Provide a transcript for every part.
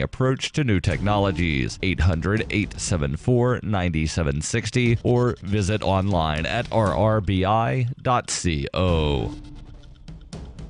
approach to new technologies. 800-874-9760 or visit online at rrbi.co.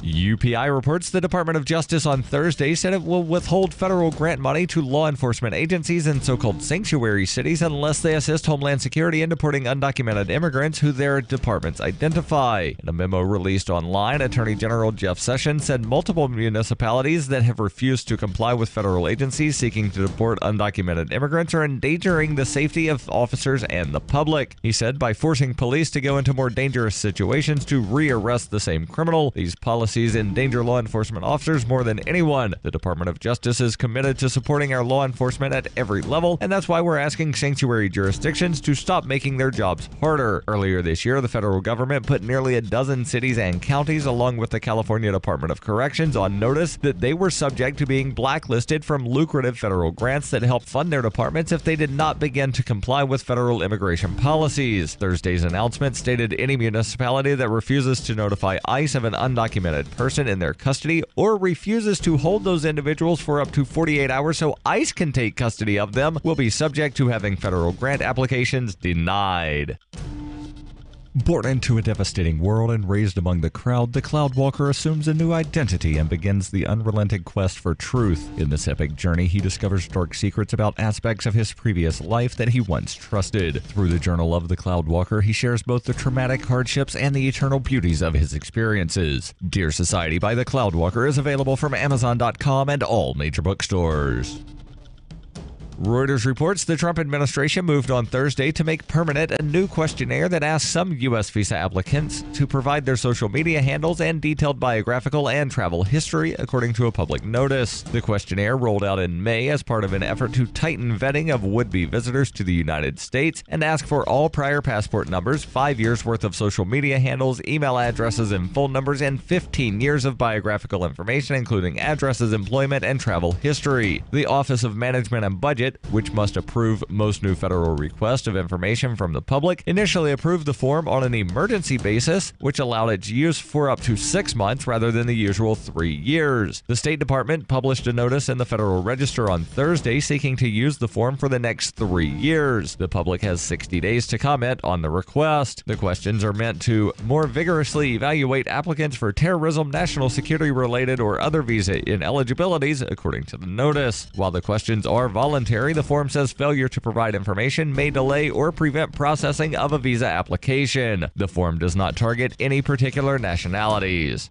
UPI reports the Department of Justice on Thursday said it will withhold federal grant money to law enforcement agencies in so-called sanctuary cities unless they assist Homeland Security in deporting undocumented immigrants who their departments identify. In a memo released online, Attorney General Jeff Sessions said multiple municipalities that have refused to comply with federal agencies seeking to deport undocumented immigrants are endangering the safety of officers and the public. He said by forcing police to go into more dangerous situations to rearrest the same criminal, these policies endanger law enforcement officers more than anyone. The Department of Justice is committed to supporting our law enforcement at every level, and that's why we're asking sanctuary jurisdictions to stop making their jobs harder. Earlier this year, the federal government put nearly a dozen cities and counties, along with the California Department of Corrections, on notice that they were subject to being blacklisted from lucrative federal grants that help fund their departments if they did not begin to comply with federal immigration policies. Thursday's announcement stated any municipality that refuses to notify ICE of an undocumented person in their custody or refuses to hold those individuals for up to 48 hours so ICE can take custody of them will be subject to having federal grant applications denied. Born into a devastating world and raised among the crowd, the Cloudwalker assumes a new identity and begins the unrelenting quest for truth. In this epic journey, he discovers dark secrets about aspects of his previous life that he once trusted. Through the Journal of the Cloudwalker, he shares both the traumatic hardships and the eternal beauties of his experiences. Dear Society by the Cloudwalker is available from Amazon.com and all major bookstores. Reuters reports the Trump administration moved on Thursday to make permanent a new questionnaire that asks some U.S. visa applicants to provide their social media handles and detailed biographical and travel history, according to a public notice. The questionnaire rolled out in May as part of an effort to tighten vetting of would-be visitors to the United States and ask for all prior passport numbers, 5 years worth of social media handles, email addresses and phone numbers, and 15 years of biographical information, including addresses, employment, and travel history. The Office of Management and Budget, which must approve most new federal requests of information from the public, initially approved the form on an emergency basis, which allowed its use for up to 6 months rather than the usual 3 years. The State Department published a notice in the Federal Register on Thursday seeking to use the form for the next 3 years. The public has 60 days to comment on the request. The questions are meant to more vigorously evaluate applicants for terrorism, national security-related, or other visa ineligibilities, according to the notice. While the questions are voluntary, the form says failure to provide information may delay or prevent processing of a visa application. The form does not target any particular nationalities.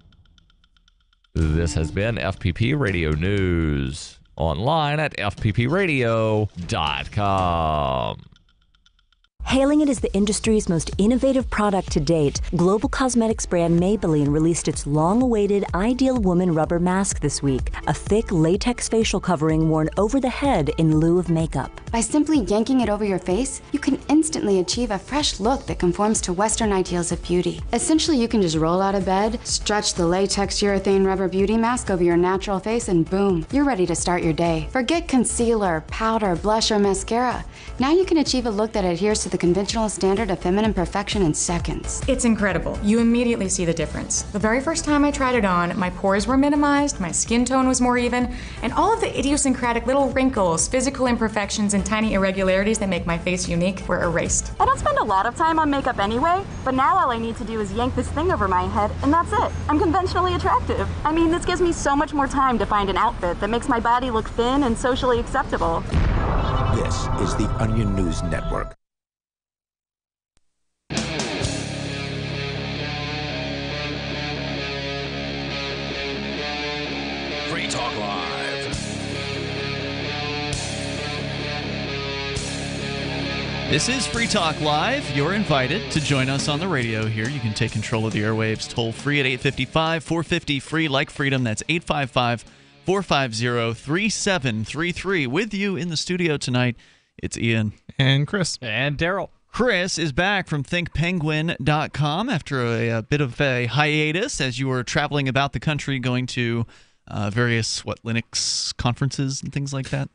This has been FPP Radio News. Online at fppradio.com. Hailing it as the industry's most innovative product to date, global cosmetics brand Maybelline released its long-awaited Ideal Woman Rubber Mask this week, a thick latex facial covering worn over the head in lieu of makeup. By simply yanking it over your face, you can instantly achieve a fresh look that conforms to Western ideals of beauty. Essentially, you can just roll out of bed, stretch the latex urethane rubber beauty mask over your natural face, and boom, you're ready to start your day. Forget concealer, powder, blush, or mascara. Now you can achieve a look that adheres to the conventional standard of feminine perfection in seconds. It's incredible. You immediately see the difference. The very first time I tried it on, my pores were minimized, my skin tone was more even, and all of the idiosyncratic little wrinkles, physical imperfections, and tiny irregularities that make my face unique were erased. I don't spend a lot of time on makeup anyway, but now all I need to do is yank this thing over my head, and that's it. I'm conventionally attractive. I mean, this gives me so much more time to find an outfit that makes my body look thin and socially acceptable. This is the Onion News Network. Free Talk Live. This is Free Talk Live. You're invited to join us on the radio here. You can take control of the airwaves toll free at 855-450-FREE, like freedom. That's 855-450-3733. With you in the studio tonight, it's Ian. And Chris. And Darryl. Chris is back from thinkpenguin.com after a bit of a hiatus as you were traveling about the country going to various Linux conferences and things like that.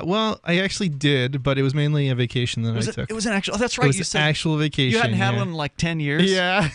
Well, I actually did, but it was mainly a vacation that I took. It was an actual. Oh, that's right. It was an actual vacation. You hadn't had one in like 10 years. Yeah.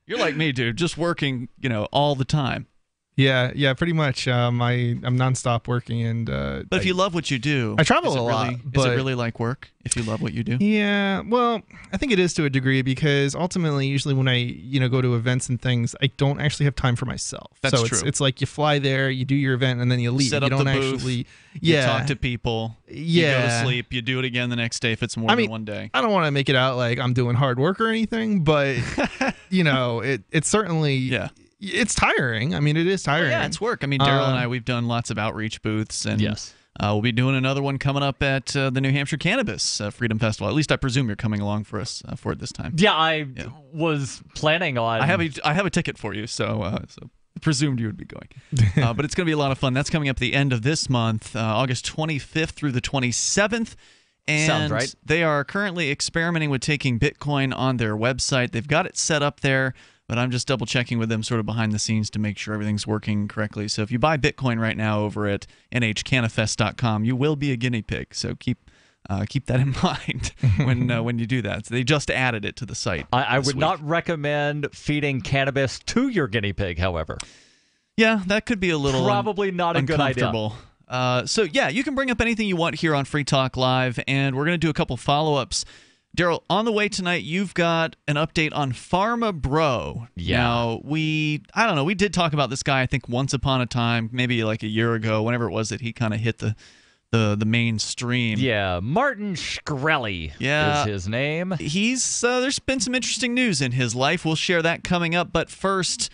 You're like me, dude, just working, all the time. Yeah, pretty much. I'm nonstop working, and but if you love what you do, I travel a lot. Is it really like work if you love what you do? Yeah, well, I think it is to a degree, because ultimately, usually when I go to events and things, I don't actually have time for myself. That's so true. It's like you fly there, you do your event, and then you leave. Set you up don't the booth, actually, you talk to people, you go to sleep, you do it again the next day if it's more than one day. I don't want to make it out like I'm doing hard work or anything, but it's certainly it's tiring. I mean, it is tiring. Yeah, it's work. I mean, Darryl and I, we've done lots of outreach booths, and we'll be doing another one coming up at the New Hampshire Cannabis Freedom Festival. At least I presume you're coming along for us for it this time. Yeah, I was planning on. I have a ticket for you, so presumed you would be going. But it's going to be a lot of fun. That's coming up at the end of this month, August 25th through the 27th. And sounds right. They are currently experimenting with taking Bitcoin on their website. They've got it set up there, but I'm just double checking with them sort of behind the scenes to make sure everything's working correctly. So if you buy Bitcoin right now over at nhcanifest.com, you will be a guinea pig. So keep that in mind when you do that. So they just added it to the site. I would not recommend feeding cannabis to your guinea pig, however. Yeah, that could be a little probably not a good idea. So yeah, you can bring up anything you want here on Free Talk Live, and we're going to do a couple follow-ups. Darryl, on the way tonight, you've got an update on Pharma Bro. Yeah. Now, we did talk about this guy, I think, once upon a time, maybe like a year ago, whenever it was that he kind of hit the mainstream. Yeah, Martin Shkreli is his name. He's there's been some interesting news in his life. We'll share that coming up, but first,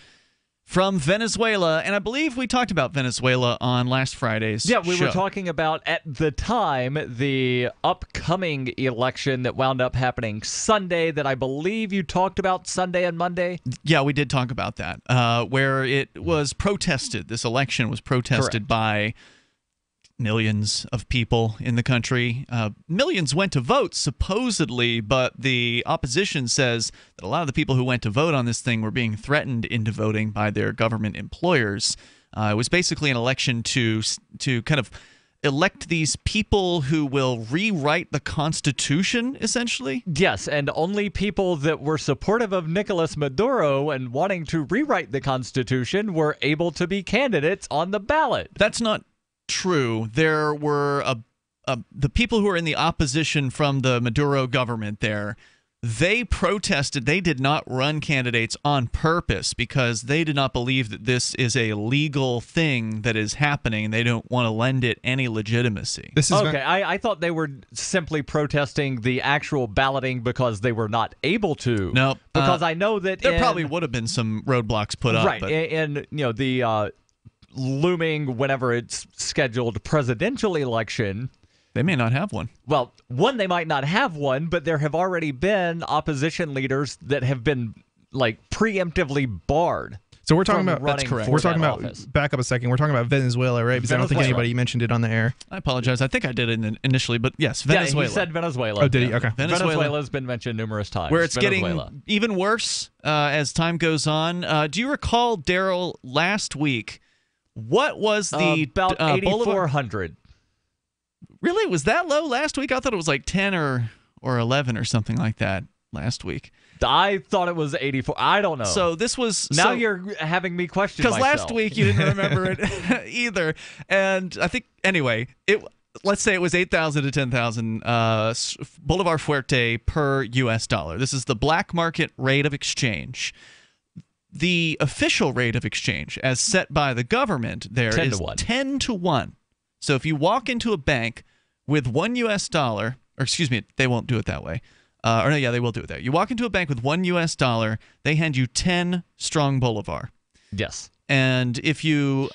from Venezuela, and I believe we talked about Venezuela on last Friday's show. Yeah, we were talking about, at the time, the upcoming election that wound up happening Sunday, that I believe you talked about Sunday and Monday. Yeah, we did talk about that, where it was protested. This election was protested by millions of people in the country. Millions went to vote, supposedly, but the opposition says that a lot of the people who went to vote on this thing were being threatened into voting by their government employers. It was basically an election to kind of elect these people who will rewrite the Constitution, essentially? Yes, and only people that were supportive of Nicolas Maduro and wanting to rewrite the Constitution were able to be candidates on the ballot. That's not true. There were the people who were in the opposition from the Maduro government there. They protested. They did not run candidates on purpose because they did not believe that this is a legal thing that is happening. They don't want to lend it any legitimacy. I thought they were simply protesting the actual balloting because they were not able to. No, because I know that there probably would have been some roadblocks put up. Right, and the looming, whenever it's scheduled, presidential election, they may not have one. Well, they might not have one, but there have already been opposition leaders that have been preemptively barred. So we're talking about, that's correct. We're talking about, back up a second, we're talking about Venezuela, right? Because I don't think anybody mentioned it on the air. I apologize. I think I did it initially, but yes, Venezuela. Yeah, he said Venezuela. Oh, did he? Okay. Venezuela's been mentioned numerous times. Where it's getting even worse as time goes on. Do you recall, Darryl, last week, what was the about 8,400? Really? Was that low last week? I thought it was like 10 or 11 or something like that last week. I thought it was 84. I don't know. So this was... Now you're having me question myself. Because last week you didn't remember it either. And I think, anyway, let's say it was 8,000 to 10,000 Bolivar Fuerte per U.S. dollar. This is the black market rate of exchange. The official rate of exchange, as set by the government, there is 10 to 1. So if you walk into a bank with $1 US, or excuse me, they won't do it that way. They will do it there. You walk into a bank with $1 US, they hand you 10 strong Bolivar. Yes. And if you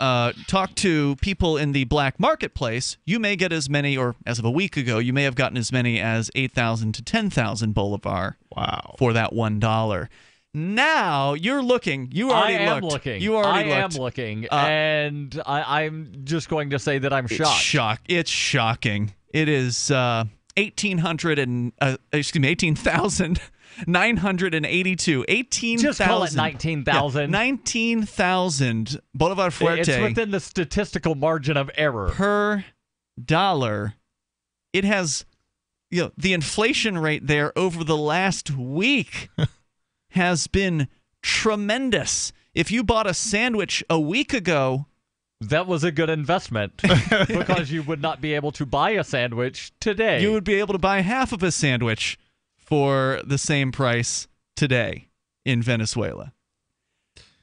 talk to people in the black marketplace, you may get as many, or as of a week ago, you may have gotten as many as 8,000 to 10,000 Bolivar. Wow. For that $1. Now you're looking. You already looked. I am looking. You already looked. I am looking, and I'm just going to say that I'm shocked. It's shocking. It is 18,982. 18,000. Just call it 19,000. Yeah, 19,000 Bolivar Fuerte. It's within the statistical margin of error per dollar. It has, the inflation rate there over the last week has been tremendous. if you bought a sandwich a week ago, that was a good investment because you would not be able to buy a sandwich today. You would be able to buy half of a sandwich for the same price today in Venezuela.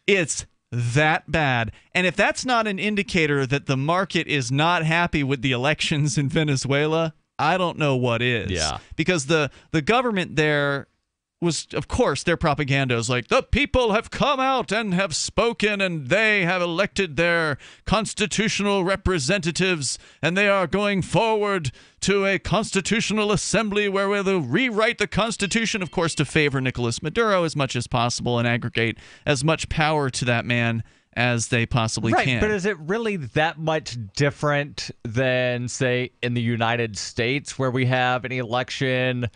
It's that bad. And if that's not an indicator that the market is not happy with the elections in Venezuela, I don't know what is. Yeah. Because the government there was, of course, their propaganda is like, the people have come out and have spoken and they have elected their constitutional representatives and they are going forward to a constitutional assembly where we'll rewrite the Constitution, of course, to favor Nicolas Maduro as much as possible and aggregate as much power to that man as they possibly can. Right, but is it really that much different than, say, in the United States where we have an election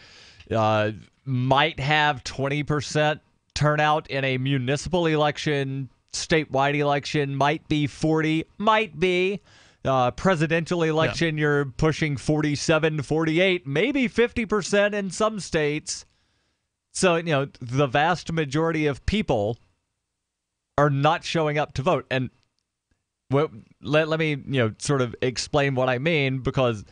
might have 20% turnout in a municipal election, statewide election might be 40, might be. Presidential election, you're pushing 47, 48, maybe 50% in some states. So, the vast majority of people are not showing up to vote. And let me, sort of explain what I mean, because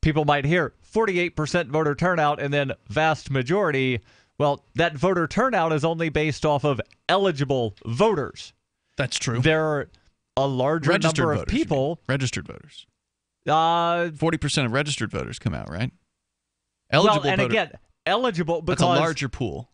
people might hear 48% voter turnout and then vast majority. Well, that voter turnout is only based off of eligible voters. That's true. There are a larger number of people. Registered voters. 40% of registered voters come out, right? Eligible and voters. Again, eligible because that's a larger pool.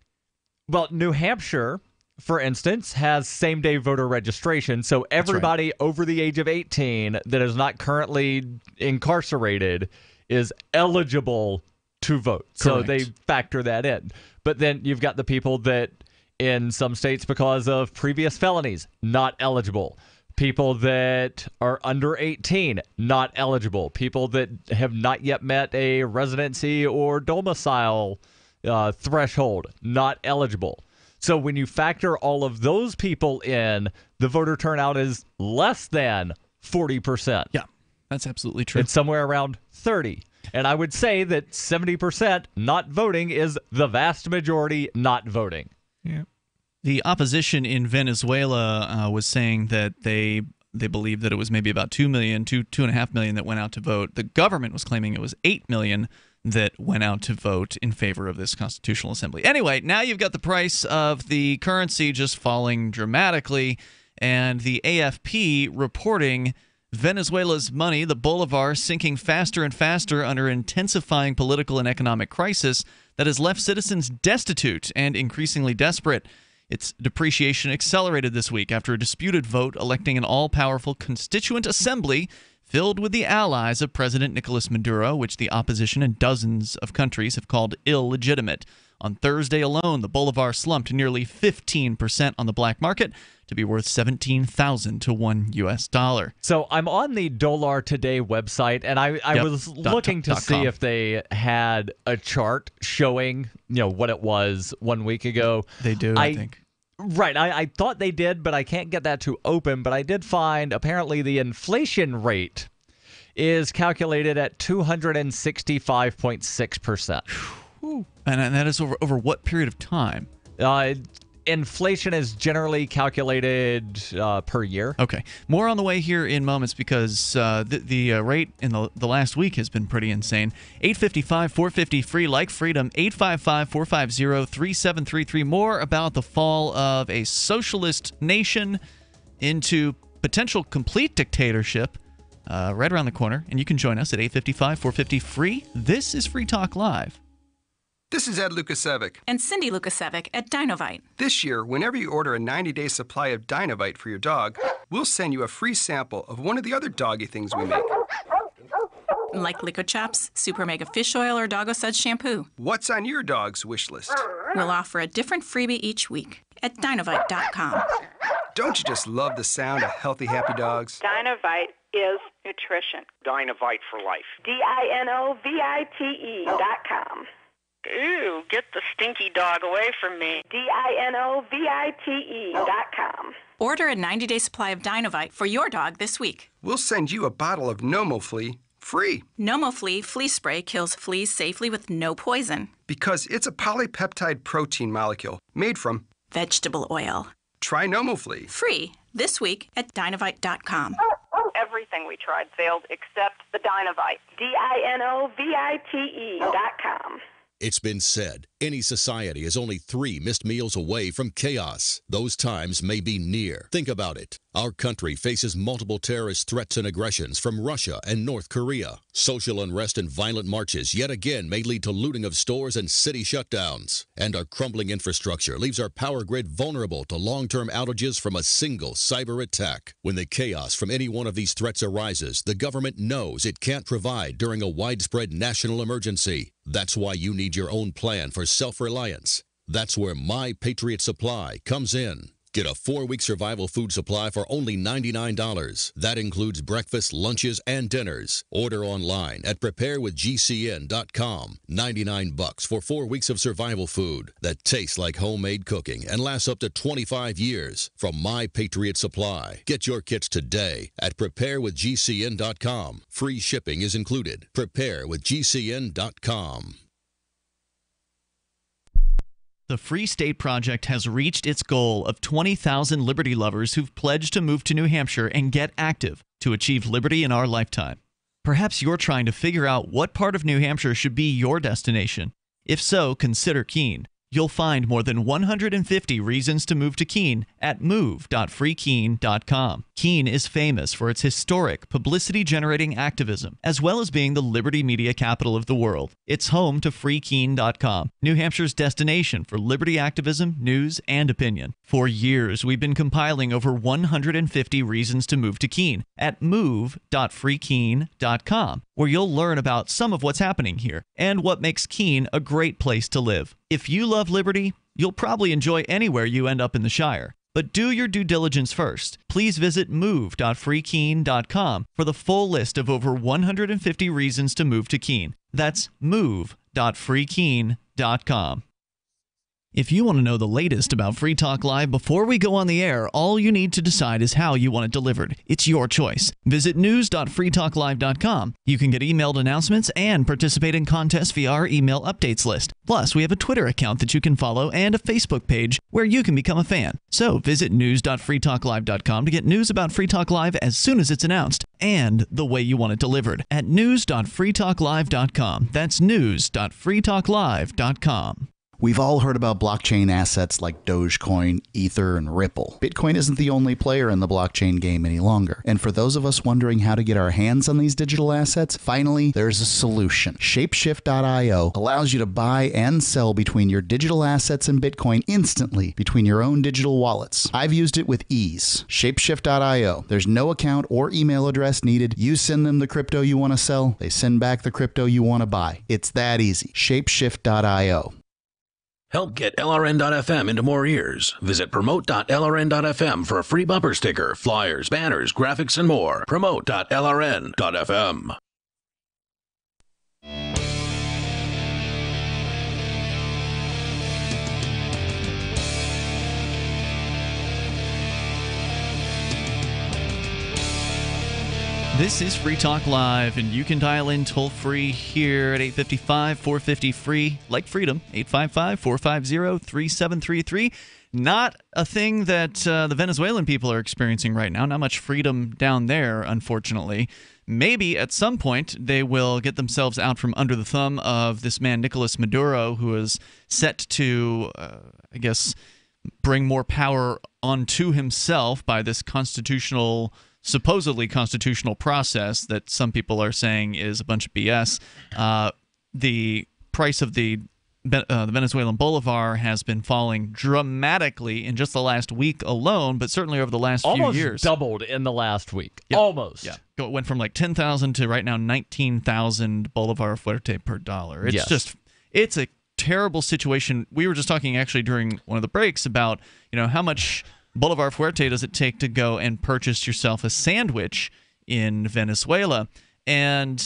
Well, New Hampshire, for instance, has same-day voter registration, so everybody over the age of 18 that is not currently incarcerated is eligible to vote. Correct. So they factor that in. But then you've got the people that in some states, because of previous felonies, not eligible. People that are under 18, not eligible. People that have not yet met a residency or domicile threshold, not eligible. So when you factor all of those people in, the voter turnout is less than 40%. Yeah, that's absolutely true. It's somewhere around 30. And I would say that 70% not voting is the vast majority not voting. Yeah. The opposition in Venezuela was saying that they believe that it was maybe about 2 million, 2.5 million that went out to vote. The government was claiming it was 8 million that went out to vote in favor of this constitutional assembly. Anyway, now you've got the price of the currency just falling dramatically, and the AFP reporting Venezuela's money, the bolivar, sinking faster and faster under intensifying political and economic crisis that has left citizens destitute and increasingly desperate. Its depreciation accelerated this week after a disputed vote electing an all-powerful constituent assembly filled with the allies of President Nicolas Maduro, which the opposition and dozens of countries have called illegitimate. On Thursday alone, the bolivar slumped nearly 15% on the black market to be worth $17,000 to $1. So I'm on the Dollar Today website, and I was looking to see if they had a chart showing, what it was 1 week ago. They do, I think. Right. I thought they did, but I can't get that to open. But I did find apparently the inflation rate is calculated at 265.6%. And that is over what period of time? Inflation is generally calculated per year. Okay. More on the way here in moments because the rate in the last week has been pretty insane. 855-450-FREE, like freedom, 855-450-3733. More about the fall of a socialist nation into potential complete dictatorship right around the corner. And you can join us at 855-450-FREE. This is Free Talk Live. This is Ed Lukasevic. And Cindy Lukasevic at Dinovite. This year, whenever you order a 90-day supply of Dinovite for your dog, we'll send you a free sample of one of the other doggy things we make. Like Liquid Chops, Super Mega Fish Oil, or Doggo Suds Shampoo. What's on your dog's wish list? We'll offer a different freebie each week at Dinovite.com. Don't you just love the sound of healthy, happy dogs? Dinovite is nutrition. Dinovite for life. DINOVITE.com. Ew, get the stinky dog away from me. DINOVITE.com. Order a 90-day supply of Dinovite for your dog this week. We'll send you a bottle of NomoFlea free. NomoFlea flea spray kills fleas safely with no poison. Because it's a polypeptide protein molecule made from vegetable oil. Try NomoFlea. Free this week at Dinovite.com. Everything we tried failed except the Dinovite. DINOVITE.com. It's been said, any society is only 3 missed meals away from chaos. Those times may be near. Think about it. Our country faces multiple terrorist threats and aggressions from Russia and North Korea. Social unrest and violent marches yet again may lead to looting of stores and city shutdowns. And our crumbling infrastructure leaves our power grid vulnerable to long-term outages from a single cyber attack. When the chaos from any one of these threats arises, the government knows it can't provide during a widespread national emergency. That's why you need your own plan for self-reliance. That's where My Patriot Supply comes in. Get a 4-week survival food supply for only $99. That includes breakfast, lunches, and dinners. Order online at preparewithgcn.com. $99 for 4 weeks of survival food that tastes like homemade cooking and lasts up to 25 years. From My Patriot Supply. Get your kits today at preparewithgcn.com. Free shipping is included. Preparewithgcn.com. The Free State Project has reached its goal of 20,000 liberty lovers who've pledged to move to New Hampshire and get active to achieve liberty in our lifetime. Perhaps you're trying to figure out what part of New Hampshire should be your destination. If so, consider Keene. You'll find more than 150 reasons to move to Keene at move.freekeene.com. Keene is famous for its historic, publicity-generating activism, as well as being the liberty media capital of the world. It's home to freekeene.com, New Hampshire's destination for liberty activism, news, and opinion. For years, we've been compiling over 150 reasons to move to Keene at move.freekeene.com, where you'll learn about some of what's happening here and what makes Keene a great place to live. If you love liberty, you'll probably enjoy anywhere you end up in the Shire. But do your due diligence first. Please visit move.freekeene.com for the full list of over 150 reasons to move to Keene. That's move.freekeene.com. If you want to know the latest about Free Talk Live before we go on the air, all you need to decide is how you want it delivered. It's your choice. Visit news.freetalklive.com. You can get emailed announcements and participate in contests via our email updates list. Plus, we have a Twitter account that you can follow and a Facebook page where you can become a fan. So visit news.freetalklive.com to get news about Free Talk Live as soon as it's announced and the way you want it delivered at news.freetalklive.com. That's news.freetalklive.com. We've all heard about blockchain assets like Dogecoin, Ether, and Ripple. Bitcoin isn't the only player in the blockchain game any longer. And for those of us wondering how to get our hands on these digital assets, finally, there's a solution. Shapeshift.io allows you to buy and sell between your digital assets and Bitcoin instantly between your own digital wallets. I've used it with ease. Shapeshift.io. There's no account or email address needed. You send them the crypto you want to sell. They send back the crypto you want to buy. It's that easy. Shapeshift.io. Help get LRN.FM into more ears. Visit promote.lrn.fm for a free bumper sticker, flyers, banners, graphics, and more. Promote.lrn.fm. This is Free Talk Live, and you can dial in toll-free here at 855-450-FREE, like freedom, 855-450-3733. Not a thing that the Venezuelan people are experiencing right now. Not much freedom down there, unfortunately. Maybe at some point they will get themselves out from under the thumb of this man, Nicolas Maduro, who is set to, bring more power onto himself by this supposedly constitutional process that some people are saying is a bunch of BS. The price of the Venezuelan bolivar has been falling dramatically in just the last week alone, but certainly over the last few years. Almost doubled in the last week. Yeah. Almost. Yeah. It went from like 10,000 to right now 19,000 bolivar fuerte per dollar. It's a terrible situation. We were just talking actually during one of the breaks about, how much Bolivar Fuerte does it take to go and purchase yourself a sandwich in Venezuela? And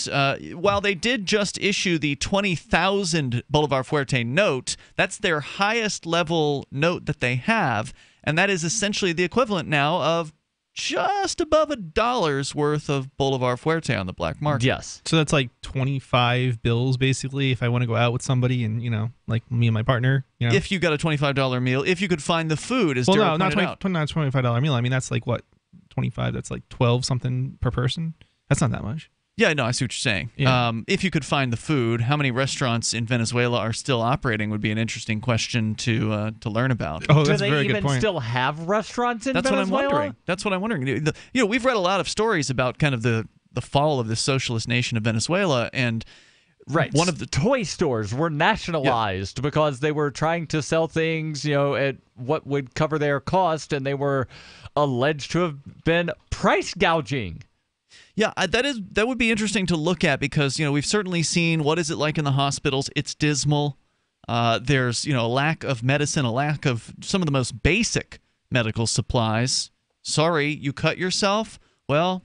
while they did just issue the 20,000 Bolivar Fuerte note, that's their highest level note that they have, and that is essentially the equivalent now of just above $1 worth of Bolivar Fuerte on the black market. Yes. So that's like 25 bills, basically, if I want to go out with somebody and, like me and my partner. If you got a $25 meal, if you could find the food, as Darryl not pointed out. not $25 meal. I mean, that's like what, 25? That's like 12 something per person. That's not that much. Yeah, no, I see what you're saying. Yeah. If you could find the food, how many restaurants in Venezuela are still operating would be an interesting question to learn about. Oh, Do they even still have restaurants in Venezuela? That's what I'm wondering. We've read a lot of stories about kind of the fall of the socialist nation of Venezuela, and one of the toy stores were nationalized because they were trying to sell things, at what would cover their cost, and they were alleged to have been price gouging. Yeah, that would be interesting to look at because, we've certainly seen what is it like in the hospitals. It's dismal. There's, a lack of medicine, a lack of some of the most basic medical supplies. Sorry, you cut yourself? Well,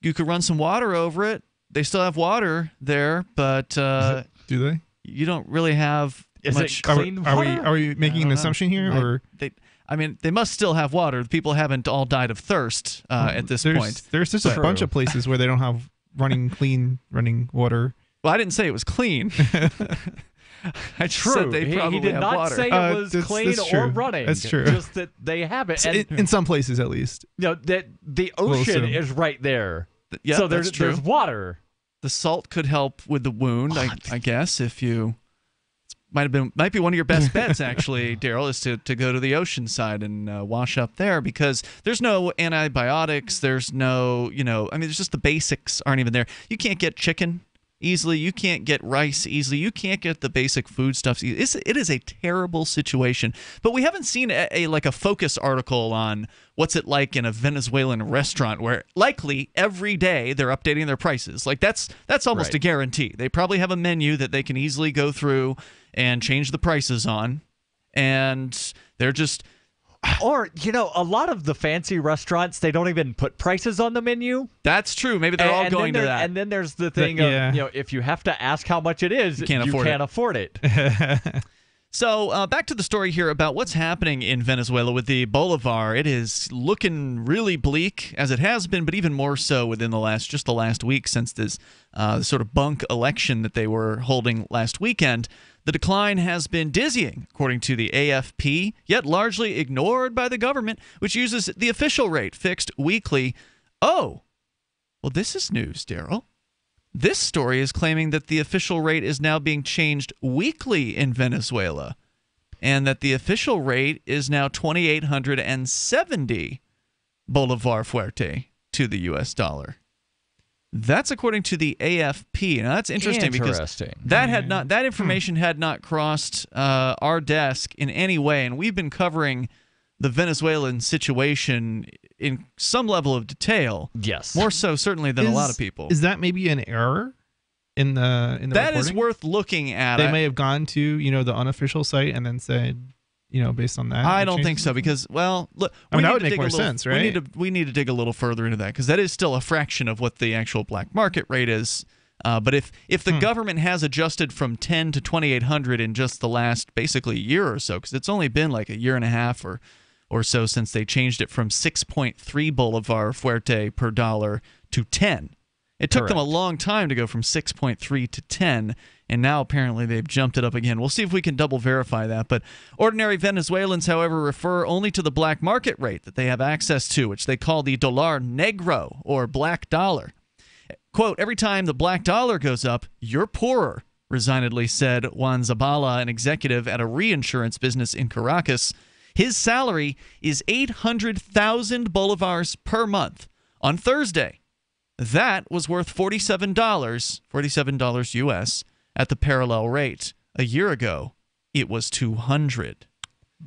you could run some water over it. They still have water there, but do they? You don't really have much. It clean water? Are we making an assumption here, or they must still have water. The people haven't all died of thirst at this point. There's just a bunch of places where they don't have running water. Well, I didn't say it was clean. I just said they probably he did have not water. say it was clean or running. That's true. Just that they have it. And, in some places, at least. That the ocean is right there. Yeah, so that's true. There's water. The salt could help with the wound, I guess. If you might be one of your best bets, actually, Darryl, is to go to the ocean side and wash up there because there's no antibiotics. There's no, there's just the basics aren't even there. You can't get chicken easily. You can't get rice easily. You can't get the basic foodstuffs. It is a terrible situation. But we haven't seen a focus article on what's it like in a Venezuelan restaurant where likely every day they're updating their prices. Like that's almost a guarantee. They probably have a menu that they can easily go through and change the prices on, and they're just. Or, a lot of the fancy restaurants, they don't even put prices on the menu. That's true. Maybe they're all going to that. And then there's the thing of, if you have to ask how much it is, you can't afford it. So back to the story here about what's happening in Venezuela with the Bolivar. It is looking really bleak, as it has been, but even more so within the last week since this sort of bunk election that they were holding last weekend. The decline has been dizzying, according to the AFP, yet largely ignored by the government, which uses the official rate fixed weekly. Oh, well, this is news, Darryl. This story is claiming that the official rate is now being changed weekly in Venezuela, and that the official rate is now 2,870 Bolivar Fuerte to the U.S. dollar. That's according to the AFP. Now that's interesting because that information had not crossed our desk in any way, and we've been covering the Venezuelan situation in some level of detail. Yes, more so certainly than a lot of people. Is that maybe an error in the that reporting? Is worth looking at. They may have gone to the unofficial site and then said. Based on that? I don't think so because, well, look. That would make more sense, right? We need to dig a little further into that because that is still a fraction of what the actual black market rate is. But if the government has adjusted from 10 to 2,800 in just the last basically year or so, because it's only been like a year and a half or so since they changed it from 6.3 Bolivar Fuerte per dollar to 10. It took them a long time to go from 6.3 to 10, and now apparently they've jumped it up again. We'll see if we can double verify that. But ordinary Venezuelans, however, refer only to the black market rate that they have access to, which they call the dólar negro, or black dollar. Quote, every time the black dollar goes up, you're poorer, resignedly said Juan Zabala, an executive at a reinsurance business in Caracas. His salary is 800,000 bolivars per month. On Thursday, that was worth $47 U.S., at the parallel rate. A year ago, it was 200.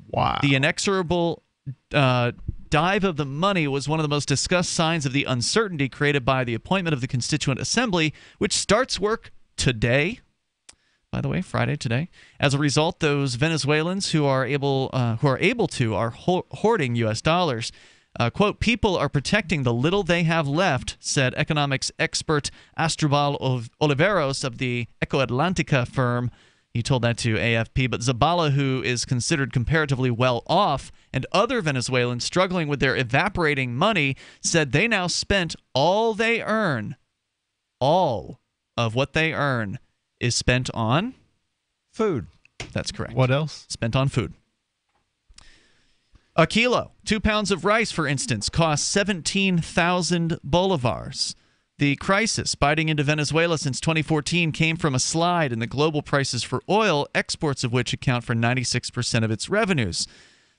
Wow. The inexorable dive of the money was one of the most discussed signs of the uncertainty created by the appointment of the Constituent Assembly, which starts work today. By the way, Friday today. As a result, those Venezuelans who are able to are hoarding U.S. dollars. Quote, people are protecting the little they have left, said economics expert Astrobal Oliveros of the Ecoatlantica firm. He told that to AFP. But Zabala, who is considered comparatively well off, and other Venezuelans struggling with their evaporating money, said they now spent all they earn. All of what they earn is spent on food. That's correct. What else? Spent on food. A kilo, 2 pounds of rice, for instance, costs 17,000 bolivars. The crisis biting into Venezuela since 2014 came from a slide in the global prices for oil, exports of which account for 96% of its revenues.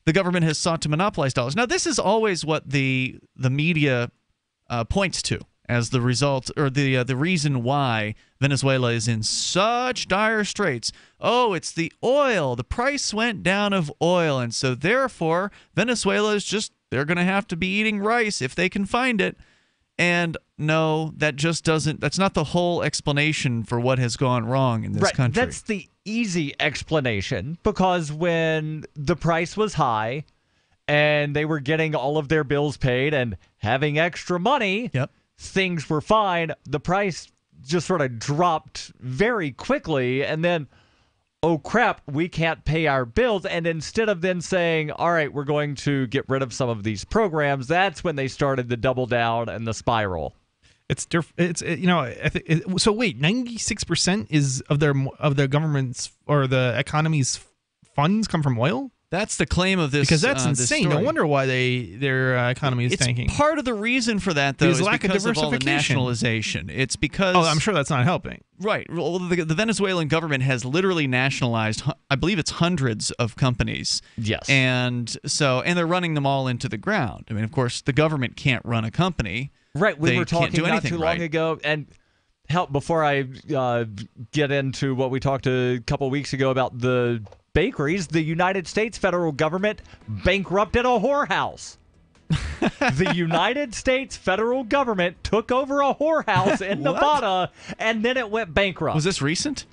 The government has sought to monopolize dollars. Now, this is always what the media points to as the result, or the reason why Venezuela is in such dire straits. Oh, it's the oil. The price went down of oil, and so therefore Venezuela is just, they're going to have to be eating rice if they can find it. And no, that's not the whole explanation for what has gone wrong in this country. That's the easy explanation, because when the price was high and they were getting all of their bills paid and having extra money, things were fine. The price just sort of dropped very quickly, and then, oh crap, we can't pay our bills. And instead of then saying, all right, we're going to get rid of some of these programs, that's when they started the double down and the spiral. So wait, 96% is of their government's or the economy's funds come from oil? That's the claim of this. Because that's insane. No wonder why their economy is tanking. Part of the reason for that, though, is because of all the nationalization. It's because... Oh, I'm sure that's not helping. Right. Well, the Venezuelan government has literally nationalized, I believe it's hundreds of companies. Yes. And they're running them all into the ground. I mean, of course, the government can't run a company. Right. We were talking not too long ago, and before I get into what we talked a couple weeks ago about the bakeries, the United States federal government bankrupted a whorehouse. The United States federal government took over a whorehouse in Nevada, and then it went bankrupt. Was this recent?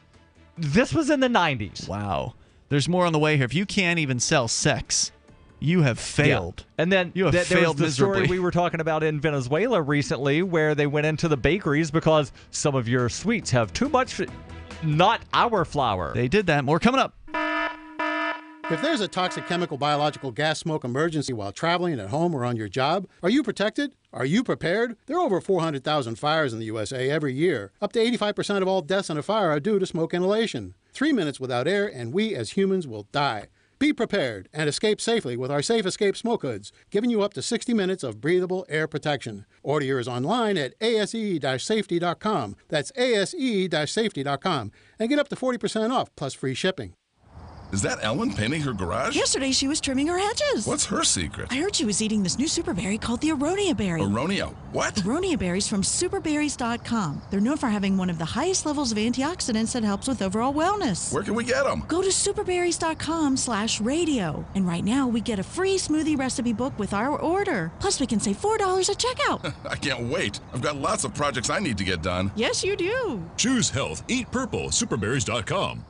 This was in the 90s. Wow. There's more on the way here. If you can't even sell sex, you have failed. Yeah. And then you have failed there was the story we were talking about in Venezuela recently, where they went into the bakeries because some of your sweets have too much, not our flour. They did that. More coming up. If there's a toxic chemical, biological, gas smoke emergency while traveling, at home, or on your job, are you protected? Are you prepared? There are over 400,000 fires in the USA every year. Up to 85% of all deaths in a fire are due to smoke inhalation. 3 minutes without air, and we as humans will die. Be prepared and escape safely with our Safe Escape smoke hoods, giving you up to 60 minutes of breathable air protection. Order yours online at ase-safety.com. That's ase-safety.com. And get up to 40% off, plus free shipping. Is that Ellen painting her garage? Yesterday she was trimming her hedges. What's her secret? I heard she was eating this new super berry called the aronia berry. Aronia what? Aronia berries from superberries.com. They're known for having one of the highest levels of antioxidants that helps with overall wellness. Where can we get them? Go to superberries.com/radio. And right now we get a free smoothie recipe book with our order. Plus we can save $4 at checkout. I can't wait. I've got lots of projects I need to get done. Yes, you do. Choose health. Eat purple. Superberries.com.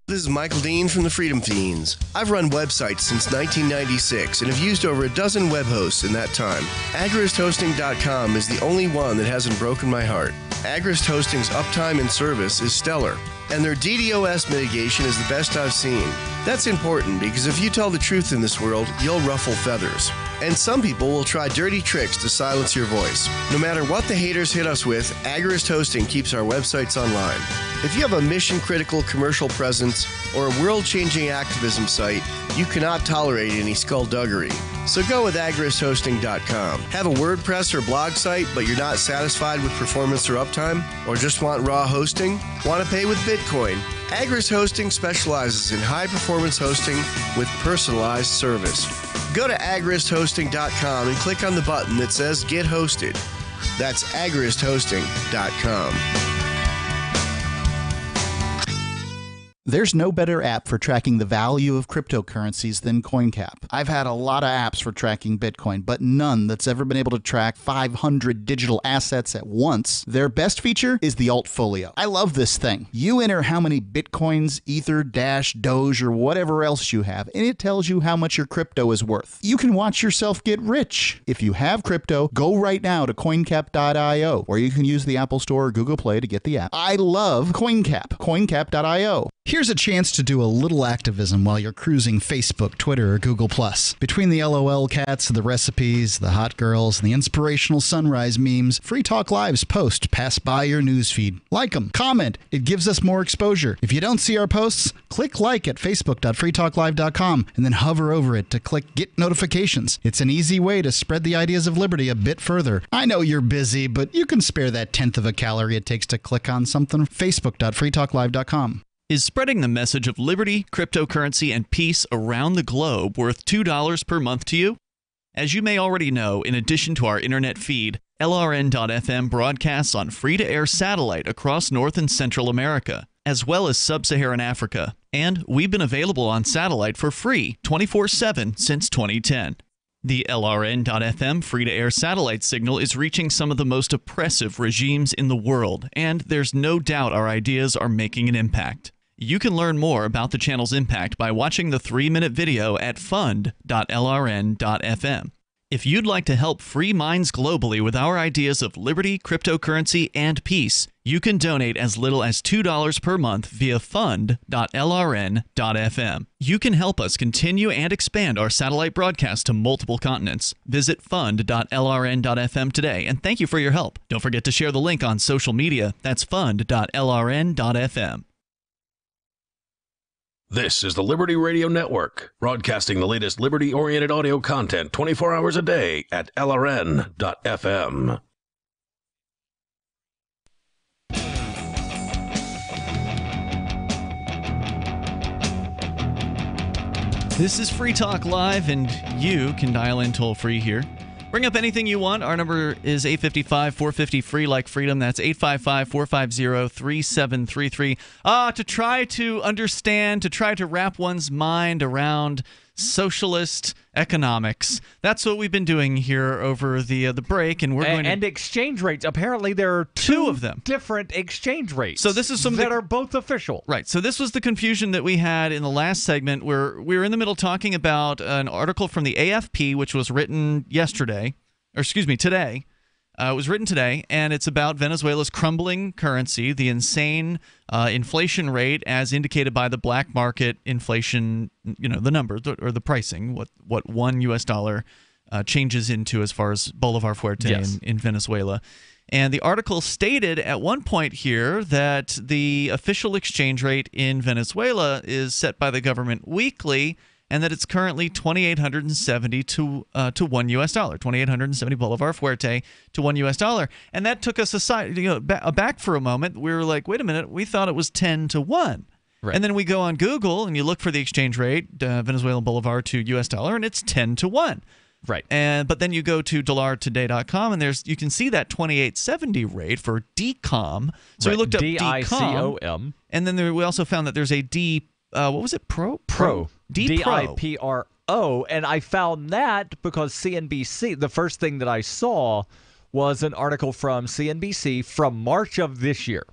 This is Michael Dean from the Freedom Fiends. I've run websites since 1996 and have used over a dozen web hosts in that time. AgristHosting.com is the only one that hasn't broken my heart. Agrist Hosting's uptime and service is stellar, and their DDoS mitigation is the best I've seen. That's important because if you tell the truth in this world, you'll ruffle feathers. And some people will try dirty tricks to silence your voice. No matter what the haters hit us with, Agrist Hosting keeps our websites online. If you have a mission-critical commercial presence or a world-changing activism site, you cannot tolerate any skullduggery. So go with agristhosting.com. Have a WordPress or blog site, but you're not satisfied with performance or uptime? Or just want raw hosting? Want to pay with Bitcoin? Agrist Hosting specializes in high-performance hosting with personalized service. Go to agristhosting.com and click on the button that says Get Hosted. That's agristhosting.com. There's no better app for tracking the value of cryptocurrencies than CoinCap. I've had a lot of apps for tracking Bitcoin, but none that's ever been able to track 500 digital assets at once. Their best feature is the Altfolio. I love this thing. You enter how many Bitcoins, Ether, Dash, Doge, or whatever else you have, and it tells you how much your crypto is worth. You can watch yourself get rich. If you have crypto, go right now to coincap.io, or you can use the Apple Store or Google Play to get the app. I love CoinCap. coincap.io. Here's a chance to do a little activism while you're cruising Facebook, Twitter, or Google+. Between the LOL cats, the recipes, the hot girls, and the inspirational sunrise memes, Free Talk Live's posts pass by your newsfeed. Like them, comment. It gives us more exposure. If you don't see our posts, click like at facebook.freetalklive.com and then hover over it to click Get Notifications. It's an easy way to spread the ideas of liberty a bit further. I know you're busy, but you can spare that 1/10 of a calorie it takes to click on something. facebook.freetalklive.com. Is spreading the message of liberty, cryptocurrency, and peace around the globe worth $2 per month to you? As you may already know, in addition to our internet feed, LRN.FM broadcasts on free-to-air satellite across North and Central America, as well as Sub-Saharan Africa. And we've been available on satellite for free 24/7 since 2010. The LRN.FM free-to-air satellite signal is reaching some of the most oppressive regimes in the world, and there's no doubt our ideas are making an impact. You can learn more about the channel's impact by watching the 3-minute video at fund.lrn.fm. If you'd like to help free minds globally with our ideas of liberty, cryptocurrency, and peace, you can donate as little as $2 per month via fund.lrn.fm. You can help us continue and expand our satellite broadcast to multiple continents. Visit fund.lrn.fm today, and thank you for your help. Don't forget to share the link on social media. That's fund.lrn.fm. This is the Liberty Radio Network, broadcasting the latest liberty-oriented audio content 24 hours a day at LRN.FM. This is Free Talk Live, and you can dial in toll-free here. Bring up anything you want. Our number is 855-450-FREE, like freedom. That's 855-450-3733. To try to understand, to try to wrap one's mind around socialist economics. That's what we've been doing here over the break, and we're going to... And exchange rates. Apparently, there are two of them. Different exchange rates. So this is something that are both official. Right. So this was the confusion that we had in the last segment, where we were in the middle talking about an article from the AFP, which was written today. It was written today, and it's about Venezuela's crumbling currency, the insane inflation rate as indicated by the black market inflation, the numbers or the pricing, what $1 changes into as far as Bolivar Fuerte in Venezuela. And the article stated at one point here that the official exchange rate in Venezuela is set by the government weekly, and that it's currently 2,870 to $1 US, 2,870 Bolivar Fuerte to $1 US, and that took us aside, back for a moment. We were like, wait a minute, we thought it was 10 to 1. Right. And then we go on Google and you look for the exchange rate, Venezuelan Bolivar to US dollar, and it's 10 to 1. Right. But then you go to dollartoday.com, and you can see that 2870 rate for DCOM. So we looked up DCOM, and then we also found that there's a what was it? Pro. DIPRO. And I found that because CNBC, the first thing that I saw was an article from CNBC from March of this year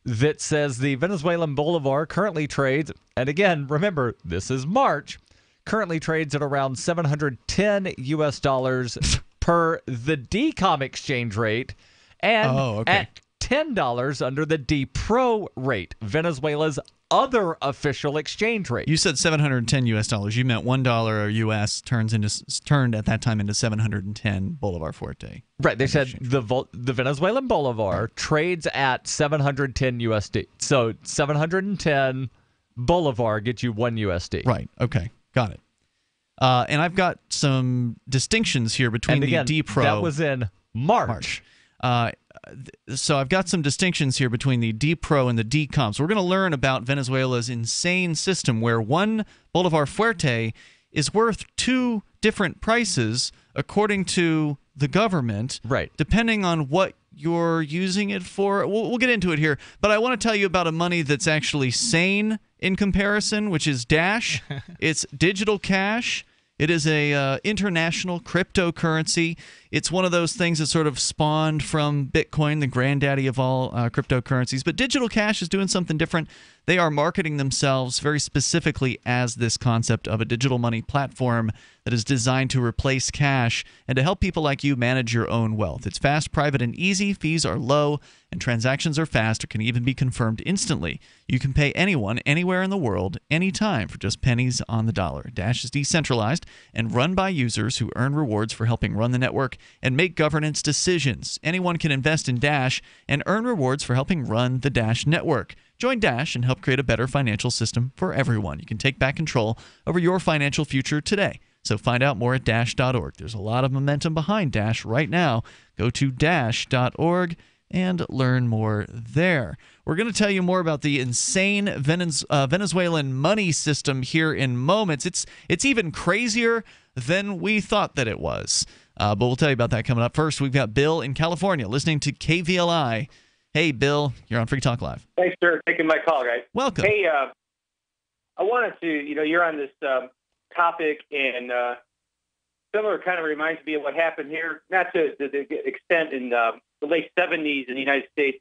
that says the Venezuelan Bolivar currently trades, and again, remember, this is March, currently trades at around $710 US per the DCOM exchange rate, and at $10 under the DPRO rate, Venezuela's other official exchange rate. You said $710 US. You meant $1 US turned at that time into 710 Bolivar Fuerte. Right. They said the Venezuelan Bolivar trades at 710 USD. So 710 Bolivar gets you $1 USD. Right. Okay. Got it. And I've got some distinctions here between the DPRO. That was in March. So I've got some distinctions here between the DPRO and the DCOM. So we're going to learn about Venezuela's insane system where one Bolivar Fuerte is worth two different prices according to the government, right? Depending on what you're using it for. We'll get into it here, but I want to tell you about a money that's actually sane in comparison, which is Dash. It's digital cash. It is a international cryptocurrency. It's one of those things that sort of spawned from Bitcoin, the granddaddy of all cryptocurrencies. But digital cash is doing something different. They are marketing themselves very specifically as this concept of a digital money platform that is designed to replace cash and to help people like you manage your own wealth. It's fast, private, and easy. Fees are low, and transactions are fast or can even be confirmed instantly. You can pay anyone, anywhere in the world, anytime for just pennies on the dollar. Dash is decentralized and run by users who earn rewards for helping run the network and make governance decisions. Anyone can invest in Dash and earn rewards for helping run the Dash network. Join Dash and help create a better financial system for everyone. You can take back control over your financial future today. So find out more at Dash.org. There's a lot of momentum behind Dash right now. Go to Dash.org and learn more there. We're going to tell you more about the insane Venezuelan money system here in moments. It's even crazier than we thought that it was. But we'll tell you about that coming up. First, we've got Bill in California listening to KVLI. Hey, Bill, you're on Free Talk Live. Thanks for taking my call, guys. Welcome. Hey, I wanted to, you're on this topic, and similar kind of reminds me of what happened here, not to the extent in the late 70s in the United States.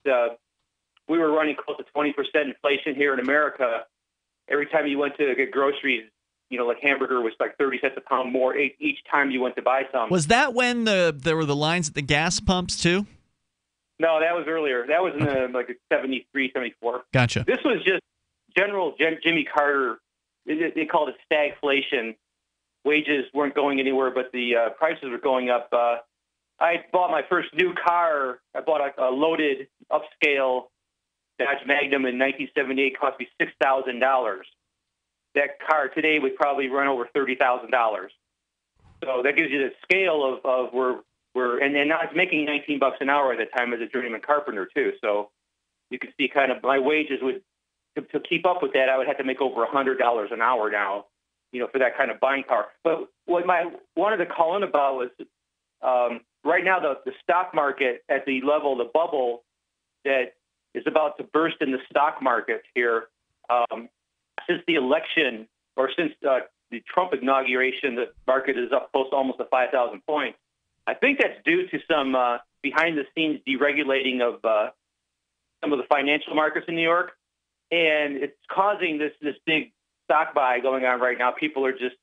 We were running close to 20% inflation here in America. Every time you went to get groceries, like hamburger was like 30 cents a pound more each time you went to buy some. Was that when there were the lines at the gas pumps, too? No, that was earlier. That was in the 73, 74. Gotcha. This was just General Jimmy Carter. They called it stagflation. Wages weren't going anywhere, but the prices were going up. I bought my first new car. I bought a loaded upscale Dodge Magnum in 1978. Cost me $6,000. That car today would probably run over $30,000. So that gives you the scale of where and then I was making $19 an hour at the time as a journeyman carpenter too. So you can see kind of my wages would to keep up with that. I would have to make over $100 an hour now, for that kind of buying power. But what I wanted to call in about was right now the stock market at the level, the bubble that is about to burst in the stock market here. Since the election or since the Trump inauguration, the market is up close to almost to 5,000 points. I think that's due to some behind-the-scenes deregulating of some of the financial markets in New York, and it's causing this big stock buy going on right now. People are just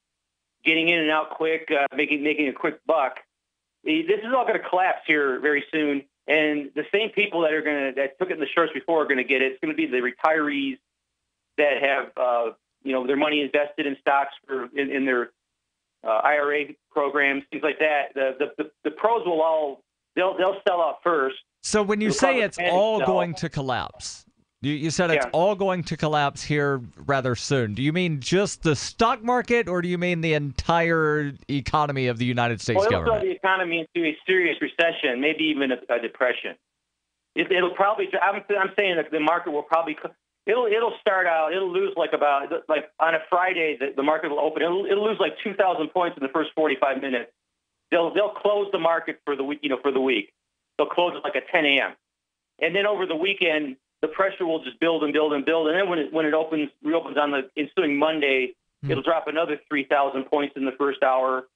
getting in and out quick, making a quick buck. This is all going to collapse here very soon, and the same people that took it in the shorts before are going to get it. It's going to be the retirees that have their money invested in stocks in their IRA programs, things like that. The pros will they'll sell out first. So when you say it's all going to collapse, you said it's all going to collapse here rather soon. Do you mean just the stock market, or do you mean the entire economy of the United States government? It'll throw the economy into a serious recession, maybe even a depression. It'll probably. I'm saying that the market will probably. It'll start out. It'll lose like on a Friday the market will open. It'll lose like 2,000 points in the first 45 minutes. They'll close the market for the week. For the week, they'll close it like at 10 a.m. And then over the weekend, the pressure will just build and build and build. And then when it reopens on the ensuing Monday, it'll drop another 3,000 points in the first hour,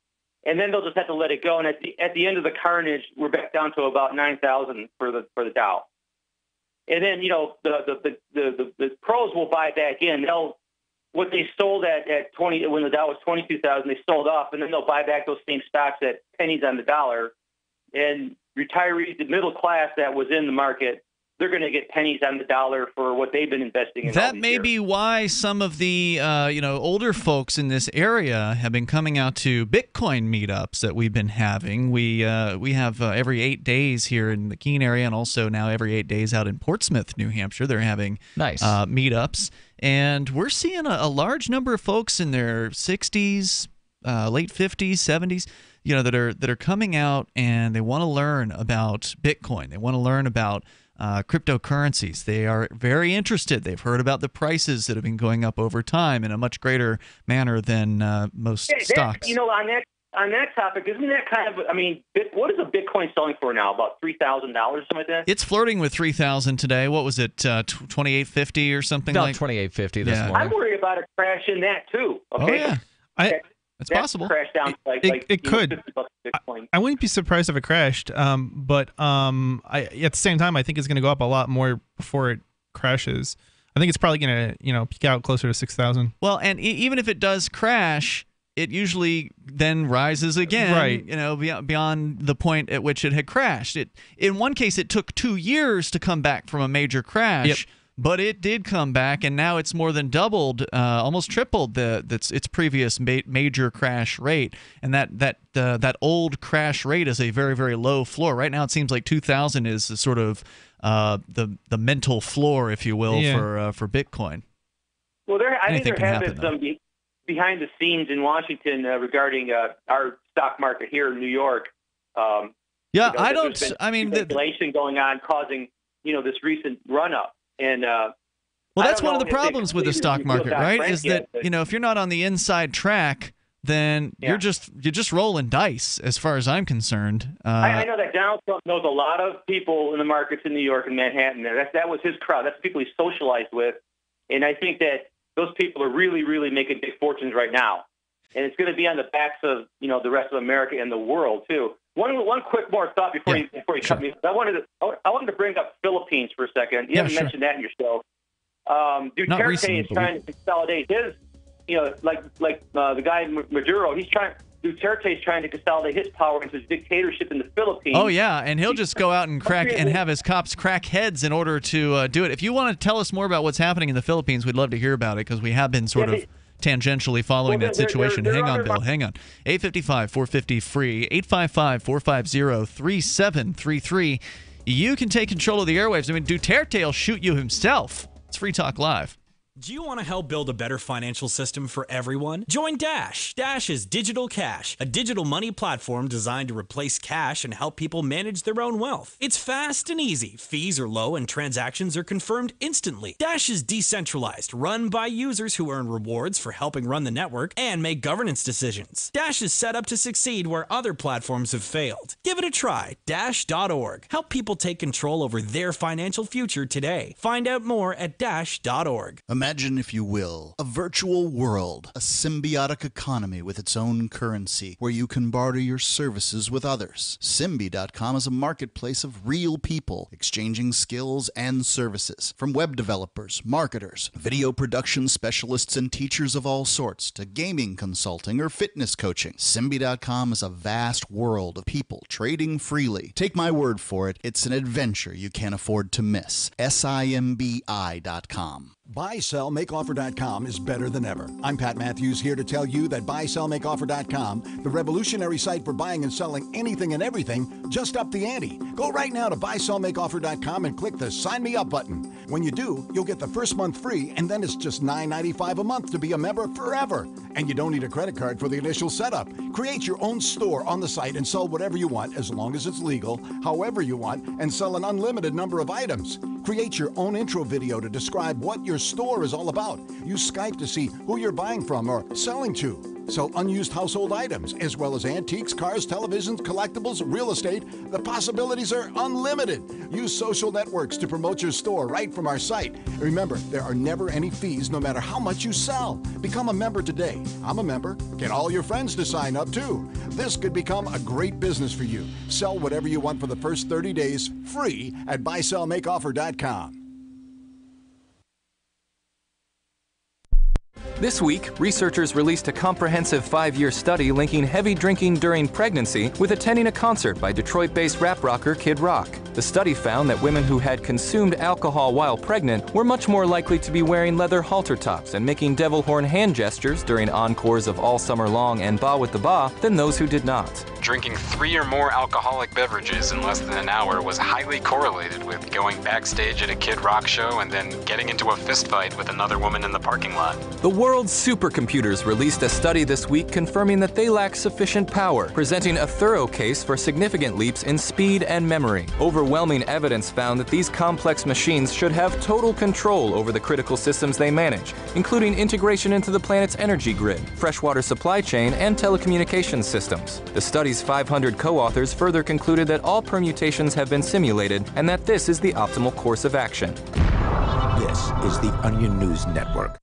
and then they'll just have to let it go. And at the end of the carnage, we're back down to about 9,000 for the Dow. And then, the pros will buy back in. What they sold at 20 when the Dow was 22,000, they sold off, and then they'll buy back those same stocks at pennies on the dollar. And retirees, the middle class that was in the market, they're going to get pennies on the dollar for what they've been investing in. That may be why some of the older folks in this area have been coming out to Bitcoin meetups that we've been having. We have every 8 days here in the Keene area, and also now every 8 days out in Portsmouth, New Hampshire. They're having meetups, and we're seeing a large number of folks in their 60s, late 50s, 70s. That are coming out, and they want to learn about Bitcoin. They want to learn about cryptocurrencies. They are very interested. They've heard about the prices that have been going up over time in a much greater manner than most stocks. On on that topic, isn't that kind of, I mean, what is a Bitcoin selling for now? About $3,000, something like that? It's flirting with 3,000 today. What was it, 2,850 or something About like? 2,850 this morning. I'm worried about a crash in that too. Okay? Oh, yeah. It's possible. Crash down to It could. Bitcoin. I wouldn't be surprised if it crashed, but at the same time, I think it's going to go up a lot more before it crashes. I think it's probably going to, peak out closer to 6,000. Well, and even if it does crash, it usually then rises again, right? Beyond the point at which it had crashed. In one case, it took 2 years to come back from a major crash. Yep. But it did come back, and now it's more than doubled, almost tripled its previous major crash rate. And that old crash rate is a very, very low floor. Right now, it seems like 2,000 is sort of the mental floor, if you will, for Bitcoin. Well, I think there have been though. some behind the scenes in Washington regarding our stock market here in New York. I don't. I mean, speculation going on causing this recent run up. And well, that's one of the problems with the stock market, right? Is that if you're not on the inside track, then you're just rolling dice, as far as I'm concerned. I know that Donald Trump knows a lot of people in the markets in New York and Manhattan. That was his crowd. That's the people he socialized with, and I think that those people are really, really making big fortunes right now, and it's going to be on the backs of the rest of America and the world too. One quick more thought before you cut me. I wanted to bring up Philippines for a second. You haven't mentioned that in your show. Duterte is trying to consolidate his, like the guy Maduro. Duterte is trying to consolidate his power into his dictatorship in the Philippines. Oh yeah, and he'll just go out and have his cops crack heads in order to do it. If you want to tell us more about what's happening in the Philippines, we'd love to hear about it, because we have been sort of tangentially following that situation. Hang on, Bill. Hang on. 855-450-FREE, 855-450-3733. You can take control of the airwaves. I mean, Duterte will shoot you himself. It's Free Talk Live. Do you want to help build a better financial system for everyone? Join Dash. Dash is Digital Cash, a digital money platform designed to replace cash and help people manage their own wealth. It's fast and easy. Fees are low and transactions are confirmed instantly. Dash is decentralized, run by users who earn rewards for helping run the network and make governance decisions. Dash is set up to succeed where other platforms have failed. Give it a try. Dash.org. Help people take control over their financial future today. Find out more at Dash.org. Imagine, if you will, a virtual world, a symbiotic economy with its own currency, where you can barter your services with others. Symbi.com is a marketplace of real people exchanging skills and services, from web developers, marketers, video production specialists, and teachers of all sorts, to gaming consulting or fitness coaching. Symbi.com is a vast world of people trading freely. Take my word for it, it's an adventure you can't afford to miss. Simbi.com. BuySellMakeOffer.com is better than ever. I'm Pat Matthews, here to tell you that BuySellMakeOffer.com, the revolutionary site for buying and selling anything and everything, just upped the ante. Go right now to BuySellMakeOffer.com and click the Sign Me Up button. When you do, you'll get the first month free, and then it's just $9.95 a month to be a member forever. And you don't need a credit card for the initial setup. Create your own store on the site and sell whatever you want, as long as it's legal, however you want, and sell an unlimited number of items. Create your own intro video to describe what your store is all about. Use Skype to see who you're buying from or selling to. Sell unused household items, as well as antiques, cars, televisions, collectibles, real estate. The possibilities are unlimited. Use social networks to promote your store right from our site. Remember, there are never any fees, no matter how much you sell. Become a member today. I'm a member. Get all your friends to sign up, too. This could become a great business for you. Sell whatever you want for the first 30 days, free at BuySellMakeOffer.com. This week, researchers released a comprehensive 5-year study linking heavy drinking during pregnancy with attending a concert by Detroit-based rap rocker Kid Rock. The study found that women who had consumed alcohol while pregnant were much more likely to be wearing leather halter tops and making devil horn hand gestures during encores of All Summer Long and Ba with the Ba than those who did not. drinking 3 or more alcoholic beverages in less than an hour was highly correlated with going backstage at a Kid Rock show and then getting into a fistfight with another woman in the parking lot. The world's supercomputers released a study this week confirming that they lack sufficient power, presenting a thorough case for significant leaps in speed and memory. Overwhelming evidence found that these complex machines should have total control over the critical systems they manage, including integration into the planet's energy grid, freshwater supply chain, and telecommunications systems. The study's 500 co-authors further concluded that all permutations have been simulated and that this is the optimal course of action. This is the Onion News Network.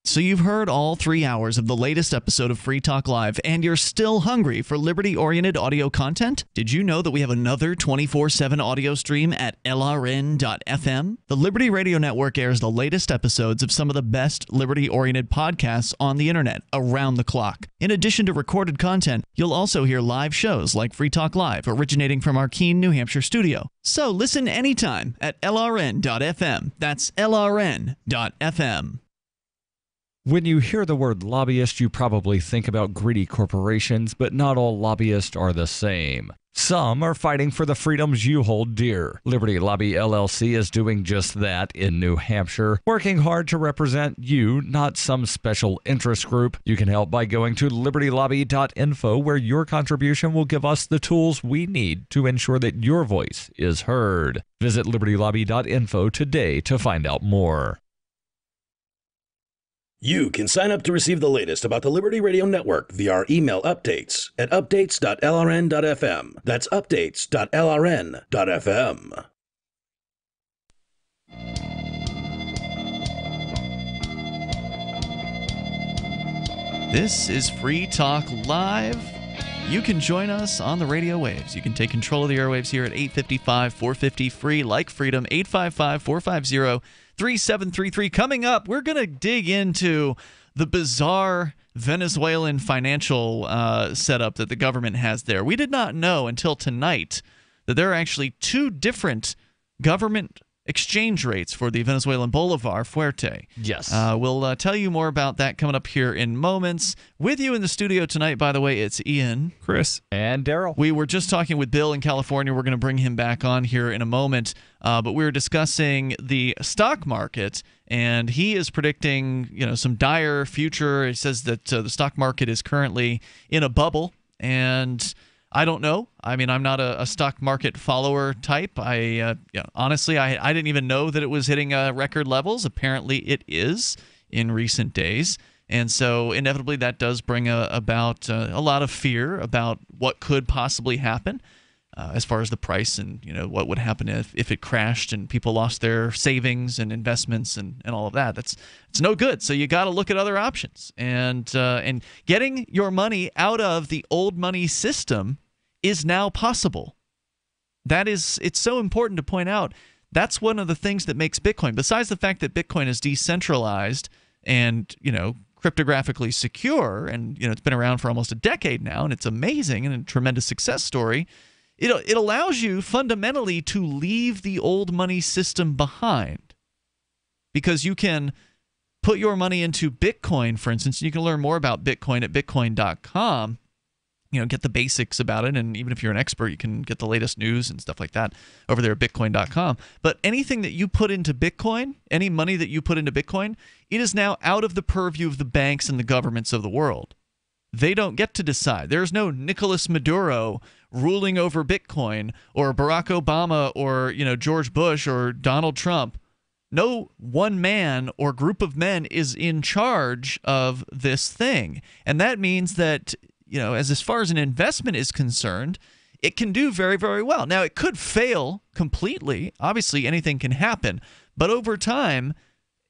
So you've heard all 3 hours of the latest episode of Free Talk Live, and you're still hungry for liberty-oriented audio content? Did you know that we have another 24/7 audio stream at LRN.FM? The Liberty Radio Network airs the latest episodes of some of the best liberty-oriented podcasts on the internet around the clock. In addition to recorded content, you'll also hear live shows like Free Talk Live, originating from our Keene, New Hampshire studio. So listen anytime at LRN.FM. That's LRN.FM. When you hear the word lobbyist, you probably think about greedy corporations, but not all lobbyists are the same. Some are fighting for the freedoms you hold dear. Liberty Lobby LLC is doing just that in New Hampshire, working hard to represent you, not some special interest group. You can help by going to libertylobby.info, where your contribution will give us the tools we need to ensure that your voice is heard. Visit libertylobby.info today to find out more. You can sign up to receive the latest about the Liberty Radio Network via our email updates at updates.lrn.fm. That's updates.lrn.fm. This is Free Talk Live. You can join us on the radio waves. You can take control of the airwaves here at 855-450-FREE, like freedom, 855-450-3733. Coming up, we're going to dig into the bizarre Venezuelan financial setup that the government has there. We did not know until tonight that there are actually 2 different government exchange rates for the Venezuelan bolivar fuerte. Yes. We'll tell you more about that coming up here in moments. With you in the studio tonight, by the way, it's Ian, Chris, and Darryl. We were just talking with Bill in California. We're going to bring him back on here in a moment. But we were discussing the stock market, and he is predicting, some dire future. He says that the stock market is currently in a bubble, and I don't know. I mean, I'm not a stock market follower type. Honestly, I didn't even know that it was hitting record levels. Apparently, it is in recent days. And so inevitably that does bring about a lot of fear about what could possibly happen as far as the price and what would happen if it crashed and people lost their savings and investments and all of that. It's no good. So you got to look at other options. And getting your money out of the old money system is now possible. It's so important to point out. That's one of the things that makes Bitcoin, besides the fact that Bitcoin is decentralized and, cryptographically secure, and, it's been around for almost a decade now, and it's amazing and a tremendous success story. It allows you fundamentally to leave the old money system behind, because you can put your money into Bitcoin, for instance. You can learn more about Bitcoin at bitcoin.com. Get the basics about it, and even if you're an expert, you can get the latest news and stuff like that over there at bitcoin.com. But anything that you put into Bitcoin, any money that you put into Bitcoin, it is now out of the purview of the banks and the governments of the world. They don't get to decide. There's no Nicolas Maduro ruling over Bitcoin, or Barack Obama, or George Bush, or Donald Trump. No one man or group of men is in charge of this thing, and that means that as far as an investment is concerned, it can do very, very well. Now, it could fail completely. Obviously, anything can happen. But over time,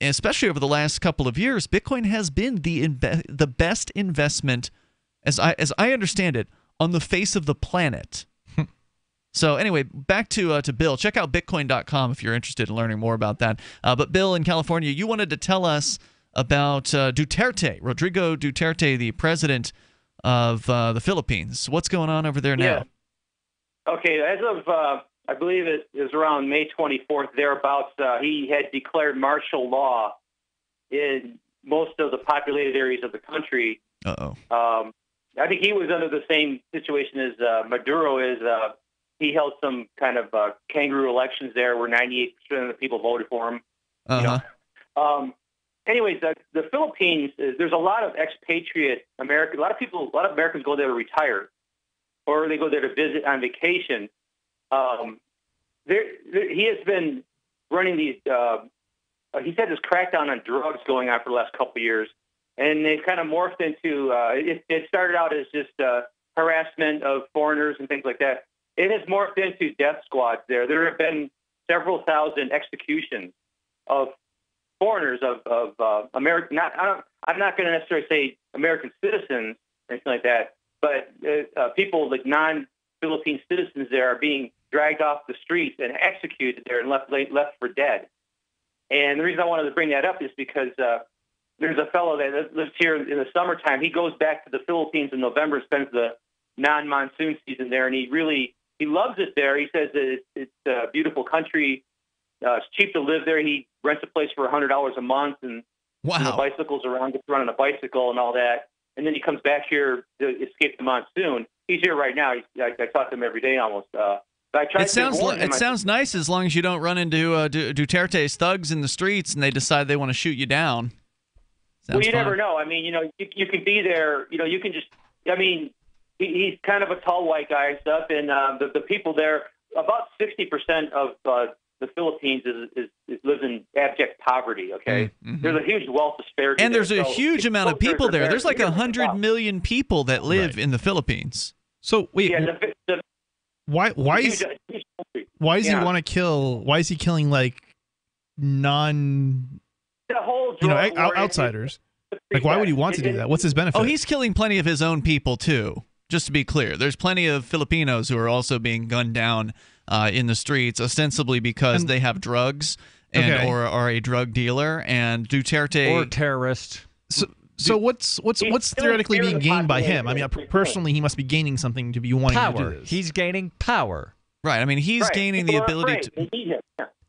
especially over the last couple of years, Bitcoin has been the best investment, as I understand it, on the face of the planet. So anyway, back to Bill. Check out bitcoin.com if you're interested in learning more about that. But Bill, in California, you wanted to tell us about Duterte, Rodrigo Duterte, the president of the Philippines. What's going on over there now? Yeah. Okay, as of I believe it is around May 24th, thereabouts, he had declared martial law in most of the populated areas of the country. Uh-oh. I think he was under the same situation as Maduro is. He held some kind of kangaroo elections there where 98% of the people voted for him. Anyways, the Philippines, there's a lot of expatriate Americans. A lot of Americans go there to retire, or they go there to visit on vacation. He has been running these. He's had this crackdown on drugs going on for the last couple of years, and they've kind of morphed into. It started out as just harassment of foreigners and things like that. It has morphed into death squads there. There have been several thousand executions of foreigners of American. I'm not going to necessarily say American citizens or anything like that, but people like non-Philippine citizens there are being dragged off the streets and executed there and left for dead. And the reason I wanted to bring that up is because there's a fellow that lives here in the summertime. He goes back to the Philippines in November, spends the non-monsoon season there, and he loves it there. He says that it's a beautiful country. It's cheap to live there. He rents a place for $100 a month and bicycles around, gets around on a bicycle and all that. And then he comes back here to escape the monsoon. He's here right now. I talk to him every day almost. It sounds nice as long as you don't run into Duterte's thugs in the streets and they decide they want to shoot you down. Well, you never know. I mean, you can be there. You can just. I mean, he's kind of a tall white guy and stuff, and the people there. About 60% of the Philippines lives in abject poverty. Okay, There's a huge wealth disparity, and there's a huge amount of people there. There's like 100 million people that live in the Philippines. So wait. Yeah, Why does he want to kill? Why is he killing like outsiders? Like, why would he want to do that? What's his benefit? Oh, he's killing plenty of his own people too. Just to be clear, there's plenty of Filipinos who are also being gunned down in the streets, ostensibly because they have drugs or are a drug dealer, and Duterte or terrorist. So what's theoretically being gained by him? I mean, personally, he must be gaining something to be wanting power. to do this. He's gaining power. Right. I mean, he's gaining the ability to.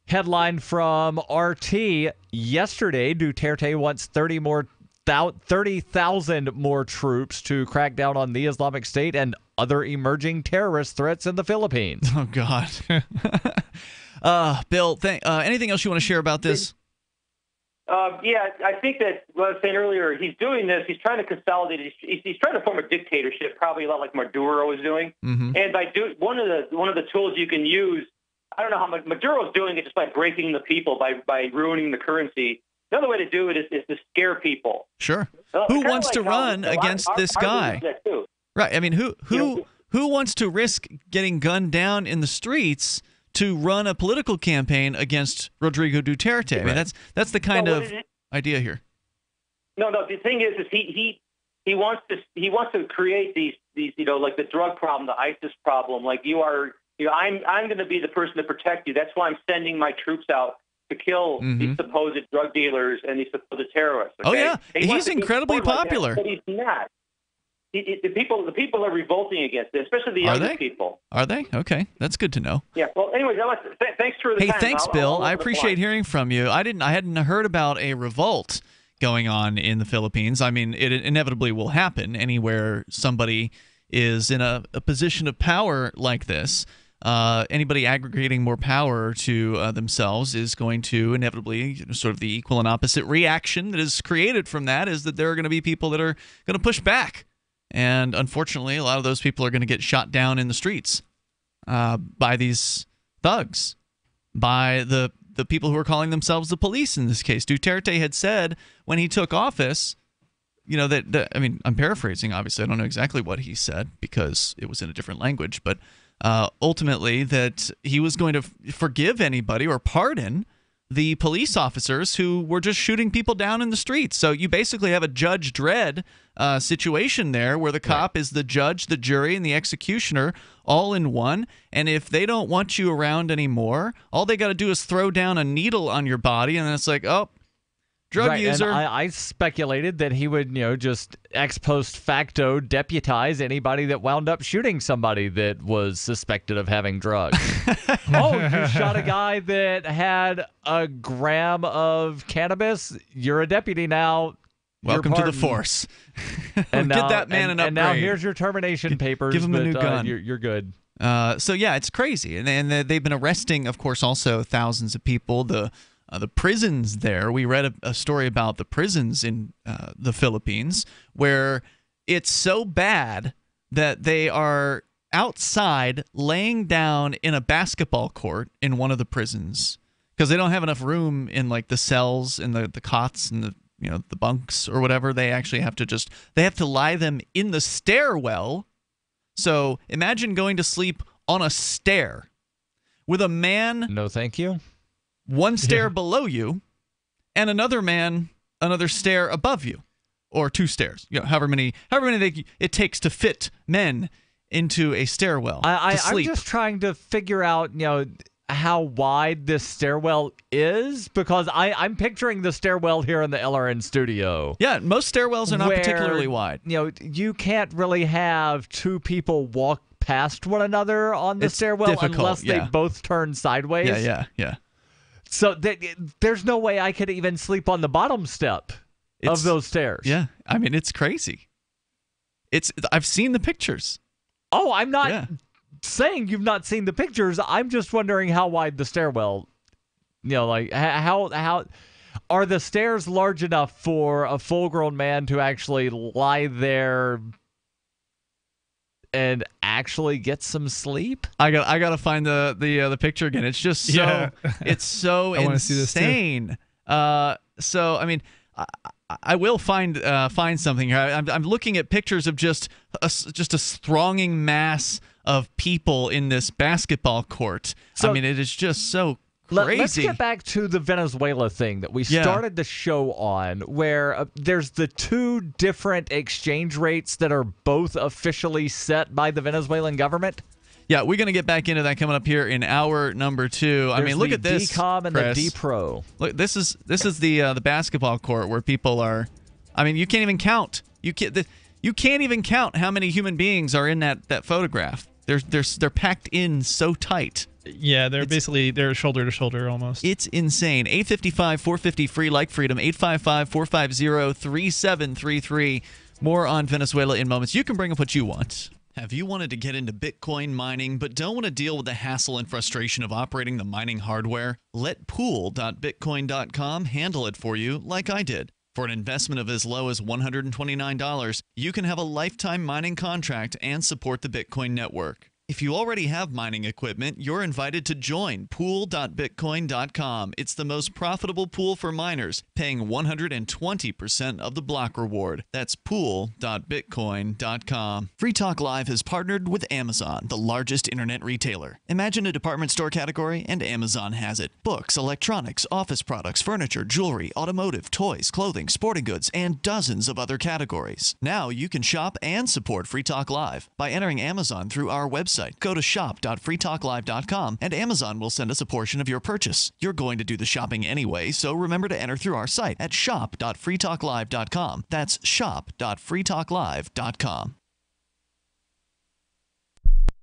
Headline from RT yesterday: Duterte wants 30,000 more troops to crack down on the Islamic State and other emerging terrorist threats in the Philippines. Oh God. Bill, anything else you want to share about this? Yeah, I think that what I was saying earlier, he's doing this. He's trying to consolidate. He's trying to form a dictatorship, probably a lot like Maduro was doing. Mm-hmm. And by one of the tools you can use, I don't know how much Maduro's doing it just by breaking the people, by ruining the currency. The other way to do it is to scare people. Sure. Who wants to run against this guy? Right. I mean, who wants to risk getting gunned down in the streets to run a political campaign against Rodrigo Duterte? I mean, that's the kind of idea here. No. The thing is he wants to create these like the drug problem, the ISIS problem. Like I'm going to be the person to protect you. That's why I'm sending my troops out to kill these supposed drug dealers and these supposed terrorists. Okay? Oh yeah, he's incredibly popular. But he's not. The people are revolting against it, especially the younger people. Are they? Okay, that's good to know. Yeah. Well, anyways, thanks for the time. Hey, thanks, Bill. I appreciate hearing from you. I hadn't heard about a revolt going on in the Philippines. I mean, it inevitably will happen anywhere somebody is in a position of power like this. Anybody aggregating more power to themselves is going to inevitably, sort of the equal and opposite reaction that is created from that is that there are going to be people that are going to push back. And unfortunately, a lot of those people are going to get shot down in the streets by these thugs, by the people who are calling themselves the police in this case. Duterte had said when he took office, that I mean, I'm paraphrasing, obviously. I don't know exactly what he said because it was in a different language, but ultimately that he was going to forgive anybody or pardon the police officers who were just shooting people down in the streets. So you basically have a Judge Dredd situation there where the cop is the judge, the jury, and the executioner all in one. And if they don't want you around anymore, all they got to do is throw down a needle on your body, and then it's like, oh, drug user. And I speculated that he would, just ex post facto deputize anybody that wound up shooting somebody that was suspected of having drugs. Oh, you shot a guy that had a gram of cannabis? You're a deputy now. Welcome to the force. And Get now, that man an upgrade. And now here's your termination papers. Give him a new gun. You're good. So yeah, it's crazy, and they've been arresting, of course, also thousands of people. The prisons there. We read a story about the prisons in the Philippines where it's so bad that they are outside laying down in a basketball court in one of the prisons because they don't have enough room in like the cells and the cots and the bunks or whatever. They actually have to lie them in the stairwell. So imagine going to sleep on a stair with a man. No, thank you. One stair below you, and another stair above you, or two stairs. However many it takes to fit men into a stairwell. I'm just trying to figure out, how wide this stairwell is, because I'm picturing the stairwell here in the LRN studio. Yeah, most stairwells are not particularly wide. You can't really have two people walk past one another on the stairwell unless they both turn sideways. Yeah. So there's no way I could even sleep on the bottom step of those stairs. Yeah, I mean, it's crazy. I've seen the pictures. Oh, I'm not saying you've not seen the pictures. I'm just wondering how wide the stairwell, how are the stairs large enough for a full-grown man to actually lie there and actually get some sleep? I got to find the picture again. It's just so it's so I want to see this too. So I mean, I will find something here. I'm looking at pictures of just a thronging mass of people in this basketball court. So, I mean, it is just so crazy. Let's get back to the Venezuela thing that we started the show on, where there's the two different exchange rates that are both officially set by the Venezuelan government. Yeah, we're going to get back into that coming up here in hour number 2. I mean, look at this, DCOM and Chris. the D-Pro. Look, this is the basketball court where people are. I mean, you can't even count. You can't even count how many human beings are in that photograph. They're packed in so tight. Yeah, they're shoulder to shoulder almost. It's insane. 855-450 free like freedom. 855-450-3733. More on Venezuela in moments. You can bring up what you want. Have you wanted to get into Bitcoin mining but don't want to deal with the hassle and frustration of operating the mining hardware? Let pool.bitcoin.com handle it for you like I did. For an investment of as low as $129, you can have a lifetime mining contract and support the Bitcoin network. If you already have mining equipment, you're invited to join pool.bitcoin.com. It's the most profitable pool for miners, paying 120% of the block reward. That's pool.bitcoin.com. Free Talk Live has partnered with Amazon, the largest internet retailer. Imagine a department store category, and Amazon has it. Books, electronics, office products, furniture, jewelry, automotive, toys, clothing, sporting goods, and dozens of other categories. Now you can shop and support Free Talk Live by entering Amazon through our website. Go to shop.freetalklive.com and Amazon will send us a portion of your purchase. You're going to do the shopping anyway, so remember to enter through our site at shop.freetalklive.com. That's shop.freetalklive.com.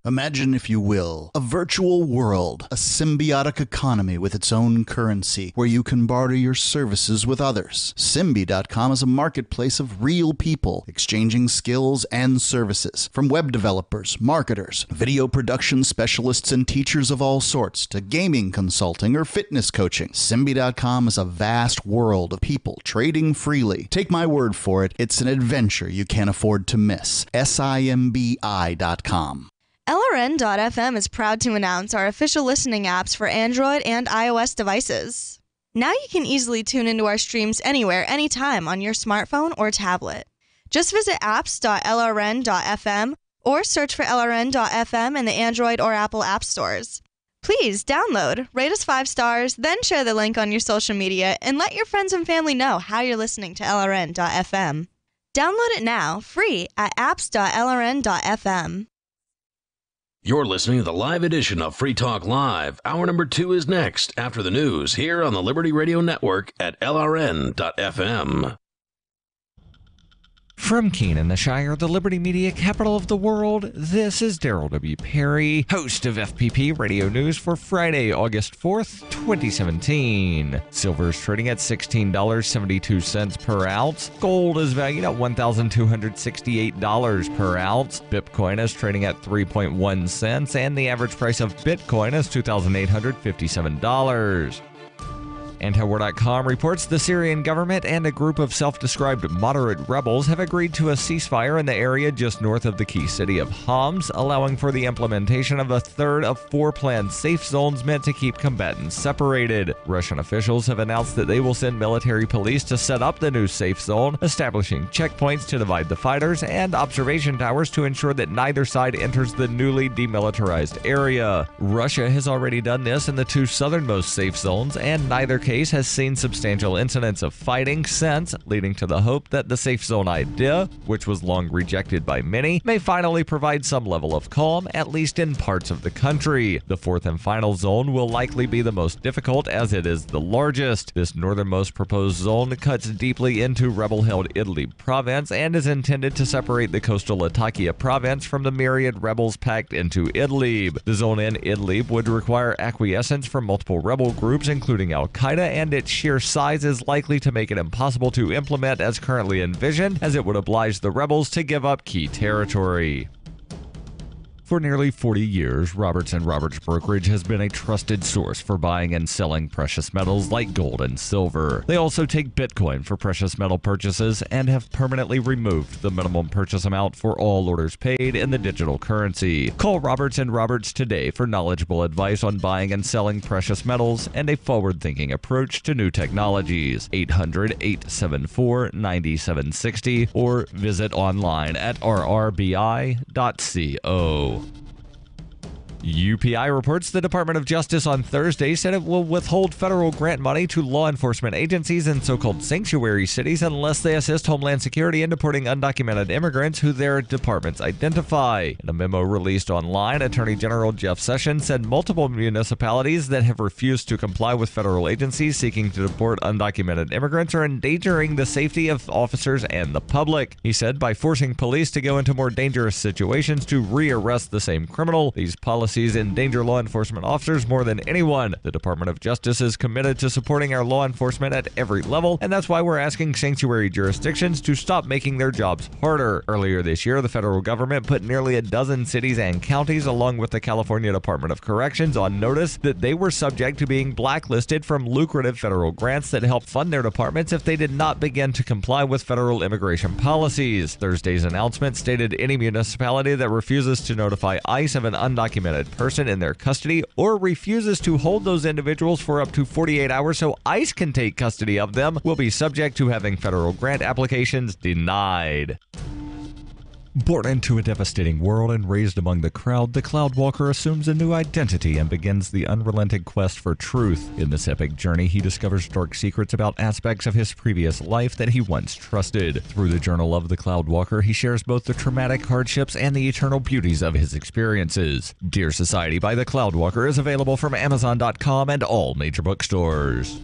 Imagine, if you will, a virtual world, a symbiotic economy with its own currency, where you can barter your services with others. Symbi.com is a marketplace of real people exchanging skills and services, from web developers, marketers, video production specialists, and teachers of all sorts, to gaming consulting or fitness coaching. Symbi.com is a vast world of people trading freely. Take my word for it, it's an adventure you can't afford to miss. Simbi.com. LRN.FM is proud to announce our official listening apps for Android and iOS devices. Now you can easily tune into our streams anywhere, anytime on your smartphone or tablet. Just visit apps.lrn.fm or search for LRN.FM in the Android or Apple app stores. Please download, rate us 5 stars, then share the link on your social media and let your friends and family know how you're listening to LRN.FM. Download it now, free at apps.lrn.fm. You're listening to the live edition of Free Talk Live. Hour number 2 is next, after the news, here on the Liberty Radio Network at LRN.FM. From Keene in the Shire, the Liberty Media capital of the world, this is Darryl W. Perry, host of FPP Radio News for Friday, August 4th, 2017. Silver is trading at $16.72 per ounce. Gold is valued at $1,268 per ounce. Bitcoin is trading at 3.1 cents, and the average price of Bitcoin is $2,857. Antiwar.com reports the Syrian government and a group of self-described moderate rebels have agreed to a ceasefire in the area just north of the key city of Homs, allowing for the implementation of a third of 4 planned safe zones meant to keep combatants separated. Russian officials have announced that they will send military police to set up the new safe zone, establishing checkpoints to divide the fighters and observation towers to ensure that neither side enters the newly demilitarized area. Russia has already done this in the 2 southernmost safe zones, and neither case has seen substantial incidents of fighting since, leading to the hope that the safe zone idea, which was long rejected by many, may finally provide some level of calm, at least in parts of the country. The 4th and final zone will likely be the most difficult as it is the largest. This northernmost proposed zone cuts deeply into rebel-held Idlib province and is intended to separate the coastal Latakia province from the myriad rebels packed into Idlib. The zone in Idlib would require acquiescence from multiple rebel groups, including Al-Qaeda, and its sheer size is likely to make it impossible to implement as currently envisioned, as it would oblige the rebels to give up key territory. For nearly 40 years, Roberts & Roberts Brokerage has been a trusted source for buying and selling precious metals like gold and silver. They also take Bitcoin for precious metal purchases and have permanently removed the minimum purchase amount for all orders paid in the digital currency. Call Roberts & Roberts today for knowledgeable advice on buying and selling precious metals and a forward-thinking approach to new technologies. 800-874-9760 or visit online at rrbi.co. UPI reports the Department of Justice on Thursday said it will withhold federal grant money to law enforcement agencies in so-called sanctuary cities unless they assist Homeland Security in deporting undocumented immigrants who their departments identify. In a memo released online, Attorney General Jeff Sessions said multiple municipalities that have refused to comply with federal agencies seeking to deport undocumented immigrants are endangering the safety of officers and the public. He said by forcing police to go into more dangerous situations to re-arrest the same criminal, these policies endanger law enforcement officers more than anyone. The Department of Justice is committed to supporting our law enforcement at every level, and that's why we're asking sanctuary jurisdictions to stop making their jobs harder. Earlier this year, the federal government put nearly a dozen cities and counties, along with the California Department of Corrections, on notice that they were subject to being blacklisted from lucrative federal grants that help fund their departments if they did not begin to comply with federal immigration policies. Thursday's announcement stated any municipality that refuses to notify ICE of an undocumented person in their custody or refuses to hold those individuals for up to 48 hours so ICE can take custody of them will be subject to having federal grant applications denied. Born into a devastating world and raised among the crowd, the Cloudwalker assumes a new identity and begins the unrelenting quest for truth. In this epic journey, he discovers dark secrets about aspects of his previous life that he once trusted. Through the journal of the Cloudwalker, he shares both the traumatic hardships and the eternal beauties of his experiences. Dear Society by the Cloudwalker is available from Amazon.com and all major bookstores.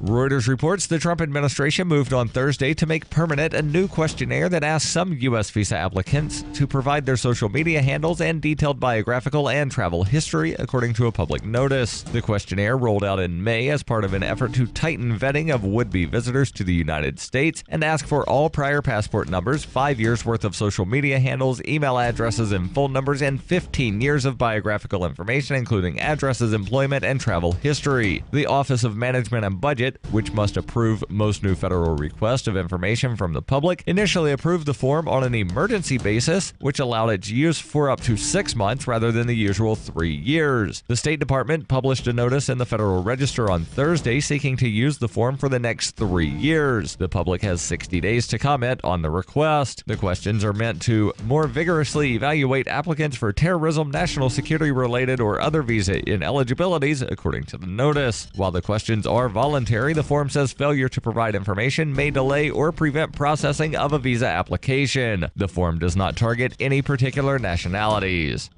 Reuters reports the Trump administration moved on Thursday to make permanent a new questionnaire that asks some U.S. visa applicants to provide their social media handles and detailed biographical and travel history, according to a public notice. The questionnaire rolled out in May as part of an effort to tighten vetting of would-be visitors to the United States and ask for all prior passport numbers, 5 years' worth of social media handles, email addresses and phone numbers, and 15 years of biographical information, including addresses, employment, and travel history. The Office of Management and Budget, which must approve most new federal requests of information from the public, initially approved the form on an emergency basis, which allowed its use for up to 6 months rather than the usual 3 years. The State Department published a notice in the Federal Register on Thursday seeking to use the form for the next 3 years. The public has 60 days to comment on the request. The questions are meant to more vigorously evaluate applicants for terrorism, national security-related, or other visa ineligibilities, according to the notice. While the questions are voluntary, the form says failure to provide information may delay or prevent processing of a visa application. The form does not target any particular nationalities.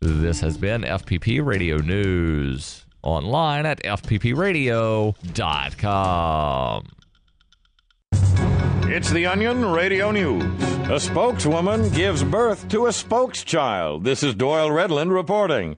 This has been FPP Radio News. Online at fppradio.com. It's the Onion Radio News. A spokeswoman gives birth to a spokeschild. This is Doyle Redland reporting.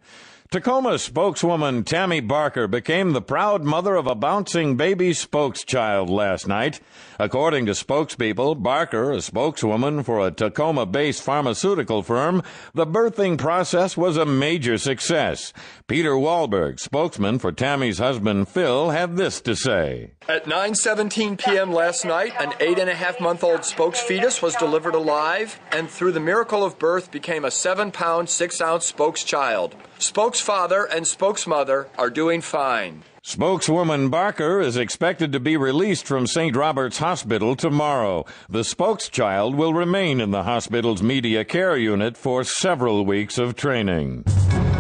Tacoma spokeswoman Tammy Barker became the proud mother of a bouncing baby spokeschild last night. According to spokespeople, Barker, a spokeswoman for a Tacoma-based pharmaceutical firm, the birthing process was a major success. Peter Wahlberg, spokesman for Tammy's husband Phil, had this to say. At 9:17 p.m. last night, an 8.5-month-old spokes fetus was delivered alive and through the miracle of birth became a 7-pound, 6-ounce spokes child. Spokes father and spokes mother are doing fine. Spokeswoman Barker is expected to be released from St. Robert's Hospital tomorrow. The spokeschild will remain in the hospital's media care unit for several weeks of training.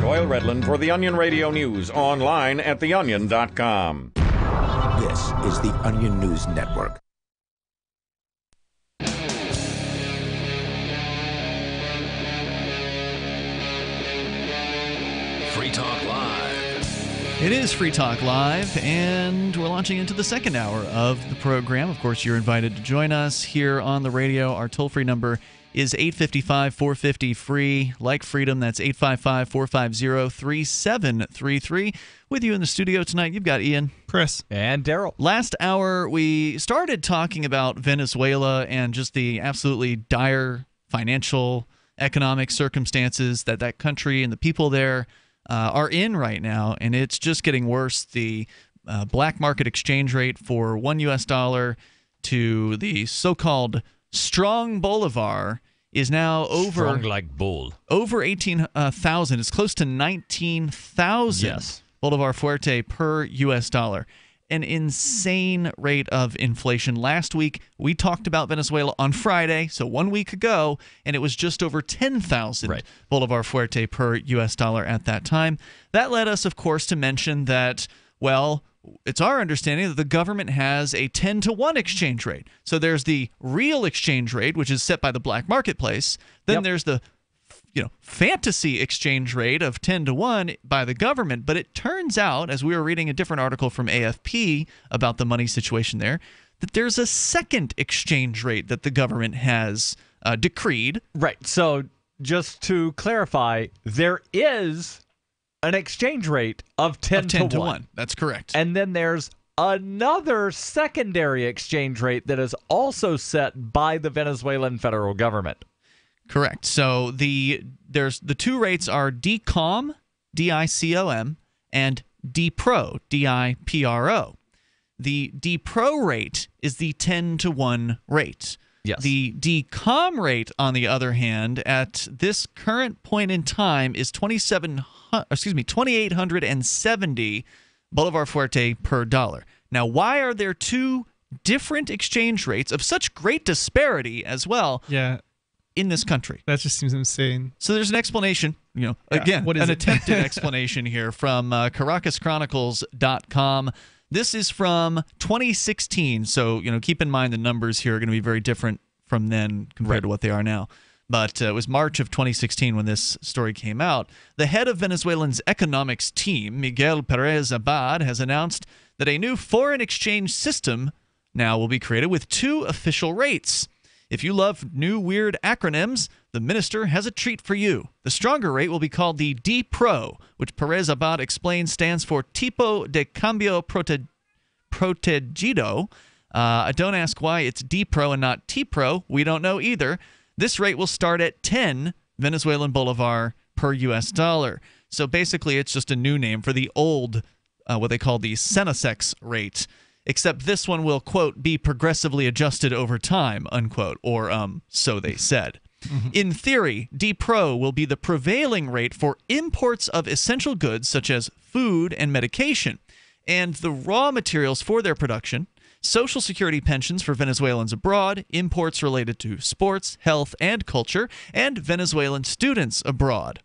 Doyle Redland for the Onion Radio News, online at theonion.com. This is the Onion News Network. Free Talk Live. It is Free Talk Live, and we're launching into the second hour of the program. Of course, you're invited to join us here on the radio. Our toll-free number is 855-450-FREE. Like freedom, that's 855-450-3733. With you in the studio tonight, you've got Ian, Chris, and Darryl. Last hour, we started talking about Venezuela and just the absolutely dire financial, economic circumstances that that country and the people there are in right now, and it's just getting worse. The black market exchange rate for $1 to the so-called strong bolivar is now over strong like bull. Over 18,000. It's close to 19,000 bolivar fuerte per U.S. dollar. An insane rate of inflation. Last week, we talked about Venezuela on Friday, so 1 week ago, and it was just over 10,000 bolivar fuerte per U.S. dollar at that time. That led us, of course, to mention that, well, it's our understanding that the government has a 10-to-1 exchange rate. So there's the real exchange rate, which is set by the black marketplace. Then there's the fantasy exchange rate of 10-to-1 by the government. But it turns out, as we were reading a different article from AFP about the money situation there, that there's a second exchange rate that the government has decreed. Right. So just to clarify, there is an exchange rate of 10 to 1. That's correct. And then there's another secondary exchange rate that is also set by the Venezuelan federal government. Correct. So the two rates are DCOM, DICOM, and DPRO, DIPRO. The DPRO rate is the 10-to-1 rate. Yes. The DCOM rate, on the other hand, at this current point in time is 2,870 bolivar fuerte per dollar. Now, why are there two different exchange rates of such great disparity as well? Yeah. In this country. That just seems insane. So there's an explanation, again, what is an it? attempted explanation here from CaracasChronicles.com. This is from 2016, so keep in mind the numbers here are going to be very different from then compared to what they are now. But it was March of 2016 when this story came out. The head of Venezuelan's economics team, Miguel Perez Abad, has announced that a new foreign exchange system now will be created with two official rates. If you love new weird acronyms, the minister has a treat for you. The stronger rate will be called the DPRO, which Perez Abad explains stands for Tipo de Cambio Protegido. Don't ask why it's DPRO and not TPRO. We don't know either. This rate will start at 10 Venezuelan bolivar per U.S. dollar. So basically, it's just a new name for the old, what they call the Senasex rate. Except this one will, quote, be progressively adjusted over time, unquote, or so they said. Mm-hmm. In theory, DPRO will be the prevailing rate for imports of essential goods such as food and medication, and the raw materials for their production, Social Security pensions for Venezuelans abroad, imports related to sports, health, and culture, and Venezuelan students abroad.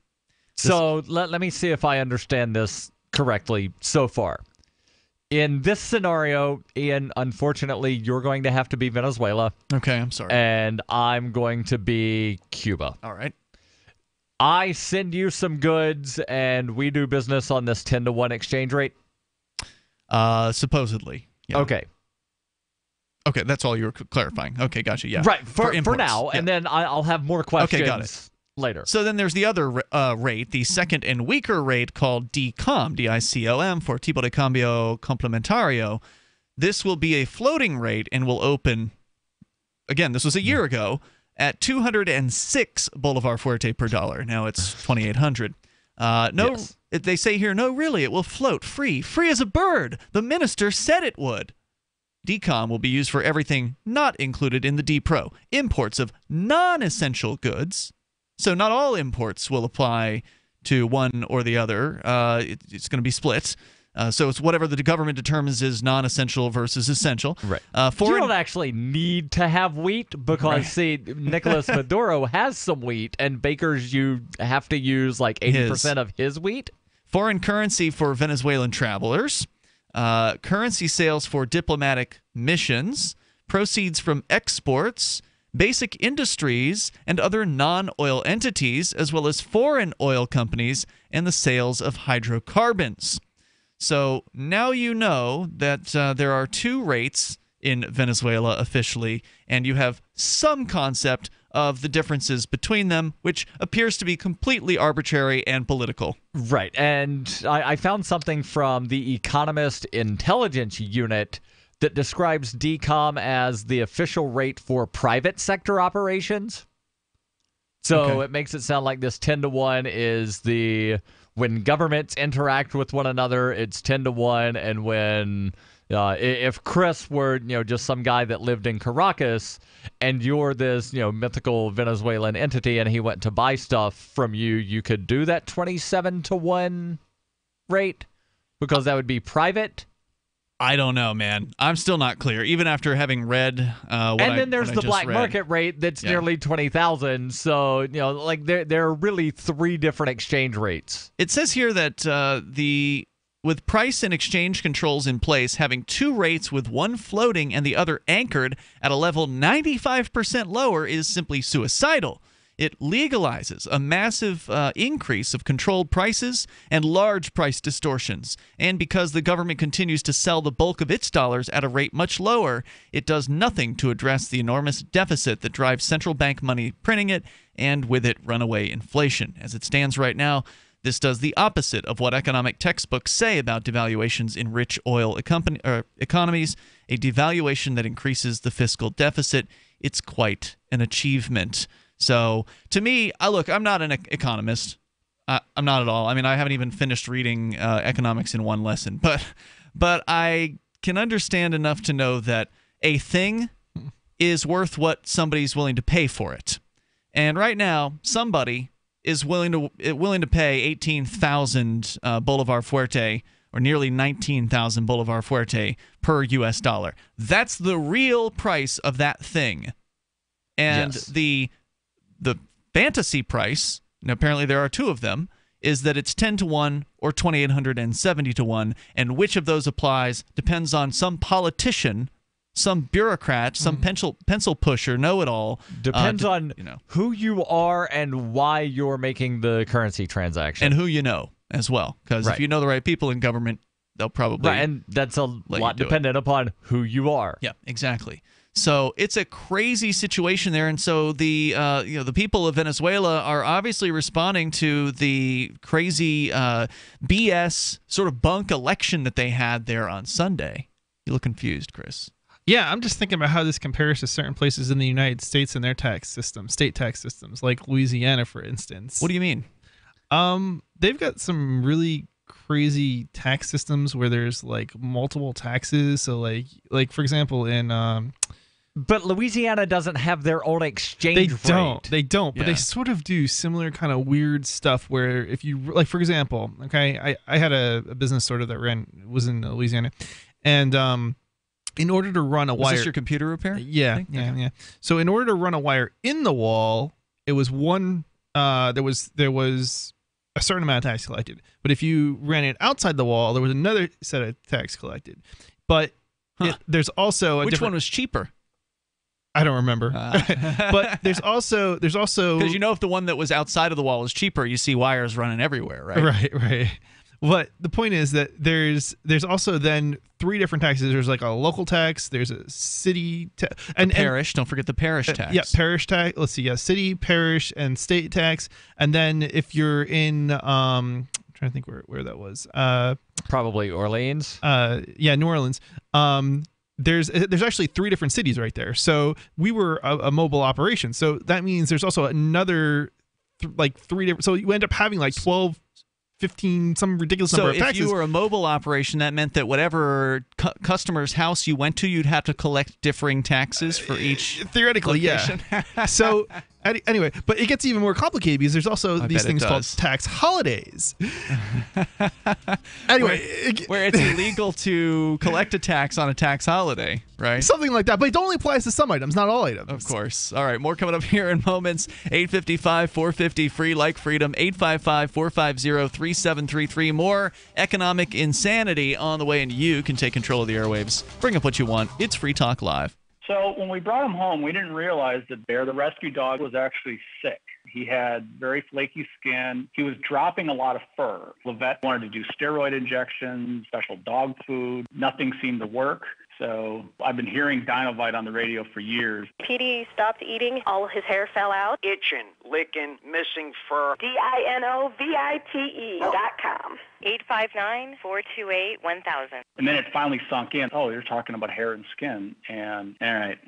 So let me see if I understand this correctly so far. In this scenario, Ian, unfortunately, you're going to have to be Venezuela. Okay, I'm sorry. And I'm going to be Cuba. All right. I send you some goods, and we do business on this 10-to-1 exchange rate? Supposedly. Yeah. Okay. Okay, that's all you were clarifying. Okay, gotcha. Yeah, Right, for imports. now, Yeah. and then I'll have more questions Okay, got it. later. So then there's the other rate, the second and weaker rate called DCOM, D-I-C-O-M, for tipo de cambio complementario. This will be a floating rate and will open, again, this was a year ago, at 206 Bolivar Fuerte per dollar. Now it's 2,800. Yes. They say here, no, really, it will float free as a bird. The minister said it would. DCOM will be used for everything not included in the D-Pro. Imports of non-essential goods. So not all imports will apply to one or the other. It's going to be split. So it's whatever the government determines is non-essential versus essential. Right. You don't actually need to have wheat because, see, Nicolas Maduro has some wheat, and bakers, you have to use like 80% of his wheat. Foreign currency for Venezuelan travelers. Currency sales for diplomatic missions, proceeds from exports, basic industries, and other non-oil entities, as well as foreign oil companies and the sales of hydrocarbons. So now you know that there are two rates in Venezuela officially, and you have some concept of the differences between them, which appears to be completely arbitrary and political. Right, and I found something from the Economist Intelligence Unit that describes DCOM as the official rate for private sector operations. So it makes it sound like this 10-to-1 is when governments interact with one another, it's 10-to-1, and when if Chris were just some guy that lived in Caracas, and you're this mythical Venezuelan entity, and he went to buy stuff from you, you could do that 27-to-1 rate because that would be private. I don't know, man. I'm still not clear, even after having read and then there's the black market rate that's nearly 20,000. So there are really three different exchange rates. It says here that with price and exchange controls in place, having two rates with one floating and the other anchored at a level 95% lower is simply suicidal. It legalizes a massive increase of controlled prices and large price distortions. And because the government continues to sell the bulk of its dollars at a rate much lower, it does nothing to address the enormous deficit that drives central bank money printing it, and with it runaway inflation. As it stands right now, this does the opposite of what economic textbooks say about devaluations in rich oil economies, a devaluation that increases the fiscal deficit. It's quite an achievement. So, to me, I'm not an economist. I'm not at all. I mean, I haven't even finished reading economics in one lesson. But I can understand enough to know that a thing is worth what somebody's willing to pay for it. And right now, somebody is willing to pay 18,000 Bolivar Fuerte, or nearly 19,000 Bolivar Fuerte per U.S. dollar. That's the real price of that thing. And the fantasy price, and apparently there are two of them, is that it's 10-to-1 or 2,870-to-1, and which of those applies depends on some politician, some bureaucrat, some pencil pusher, know-it-all. Depends on who you are and why you're making the currency transaction. And who you know as well, because if you know the right people in government, they'll probably and that's a lot dependent upon who you are. Yeah, exactly. So it's a crazy situation there, and so the people of Venezuela are obviously responding to the crazy BS sort of bunk election that they had there on Sunday. You look confused, Chris. Yeah, I'm just thinking about how this compares to certain places in the United States and their tax system, state tax systems, like Louisiana, for instance. What do you mean? They've got some really crazy tax systems where there's like multiple taxes. So like for example in but Louisiana doesn't have their own exchange rate. They don't, but they sort of do similar kind of weird stuff where if you, like, for example, okay, I had a business sort of that was in Louisiana, and in order to run a wire... Was this your computer repair? Yeah. So in order to run a wire in the wall, it was there was a certain amount of tax collected. But if you ran it outside the wall, there was another set of tax collected. But there's also which one was cheaper? I don't remember. But there's also because if the one that was outside of the wall was cheaper, you see wires running everywhere, right? Right. But the point is that there's also then 3 different taxes. There's like a local tax, there's a city and parish. Don't forget the parish tax. Yeah, parish tax. Let's see. Yeah, city, parish, and state tax. And then if you're in, I'm trying to think where that was. Probably Orleans. Yeah, New Orleans. There's actually 3 different cities right there. So we were a mobile operation. So that means there's also another 3 different. So you end up having like 12, 15, some ridiculous number of taxes. So if you were a mobile operation, that meant that whatever customer's house you went to, you'd have to collect differing taxes for each theoretically, location. Yeah. So anyway, but it gets even more complicated because there's also these things called tax holidays. Anyway, where it's illegal to collect a tax on a tax holiday, right? Something like that, but it only applies to some items, not all items. Of course. All right, more coming up here in moments. 855-450 free like freedom. 855-450-3733. More economic insanity on the way, and you can take control of the airwaves. Bring up what you want. It's Free Talk Live. So when we brought him home, we didn't realize that Bear, the rescue dog, was actually sick. He had very flaky skin. He was dropping a lot of fur. The vet wanted to do steroid injections, special dog food. Nothing seemed to work. So I've been hearing Dinovite on the radio for years. Petey stopped eating. All his hair fell out. Itching, licking, missing fur. DINOVITE.com. 859-428-1000. And then it finally sunk in. Oh, you're talking about hair and skin. And all right,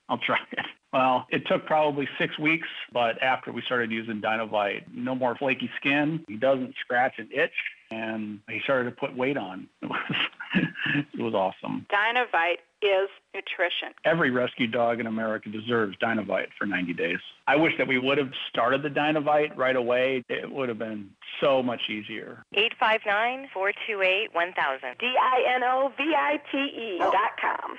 I'll try it. Well, it took probably 6 weeks, but after we started using Dinovite, no more flaky skin. He doesn't scratch and itch, and he started to put weight on. It was awesome. Dinovite is nutrition. Every rescue dog in America deserves Dinovite for 90 days. I wish that we would have started the Dinovite right away. It would have been so much easier. 859-428-1000. DINOVITE.com.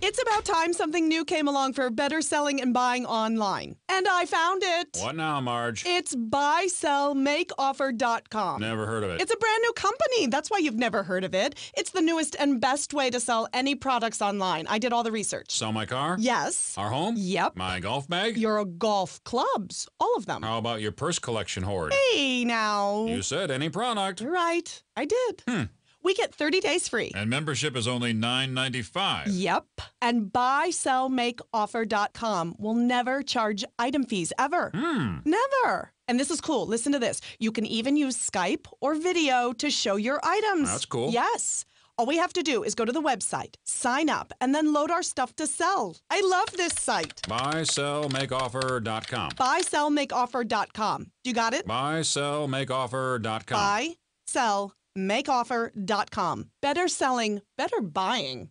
It's about time something new came along for better selling and buying online. And I found it. What now, Marge? It's buysellmakeoffer.com. Never heard of it. It's a brand new company. That's why you've never heard of it. It's the newest and best way to sell any products online. I did all the research. Sell my car? Yes. Our home? Yep. My golf bag? Your golf clubs. All of them. How about your purse collection hoard? Hey, now. You said any product. Right. I did. We get 30 days free. And membership is only $9.95. Yep. And buysellmakeoffer.com will never charge item fees, ever. Never. And this is cool. Listen to this. You can even use Skype or video to show your items. That's cool. Yes. All we have to do is go to the website, sign up, and then load our stuff to sell. I love this site. Buysellmakeoffer.com. Buysellmakeoffer.com. You got it? Buysellmakeoffer.com. Buysellmakeoffer.com. Better selling, better buying.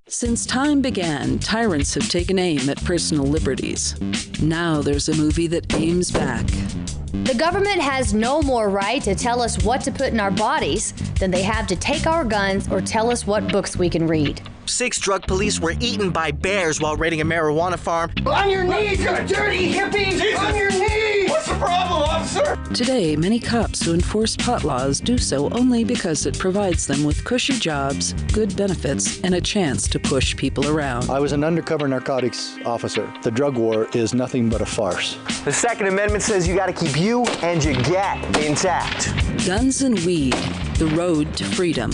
Since time began, tyrants have taken aim at personal liberties. Now there's a movie that aims back. The government has no more right to tell us what to put in our bodies than they have to take our guns or tell us what books we can read. 6 drug police were eaten by bears while raiding a marijuana farm. On your knees, you dirty hippies! Jesus. On your knees! What's the problem, officer? Today, many cops who enforce pot laws do so only because it provides them with cushy jobs, good benefits, and a chance to push people around. I was an undercover narcotics officer. The drug war is nothing but a farce. The Second Amendment says you gotta keep you and your gat intact. Guns and Weed, The Road to Freedom.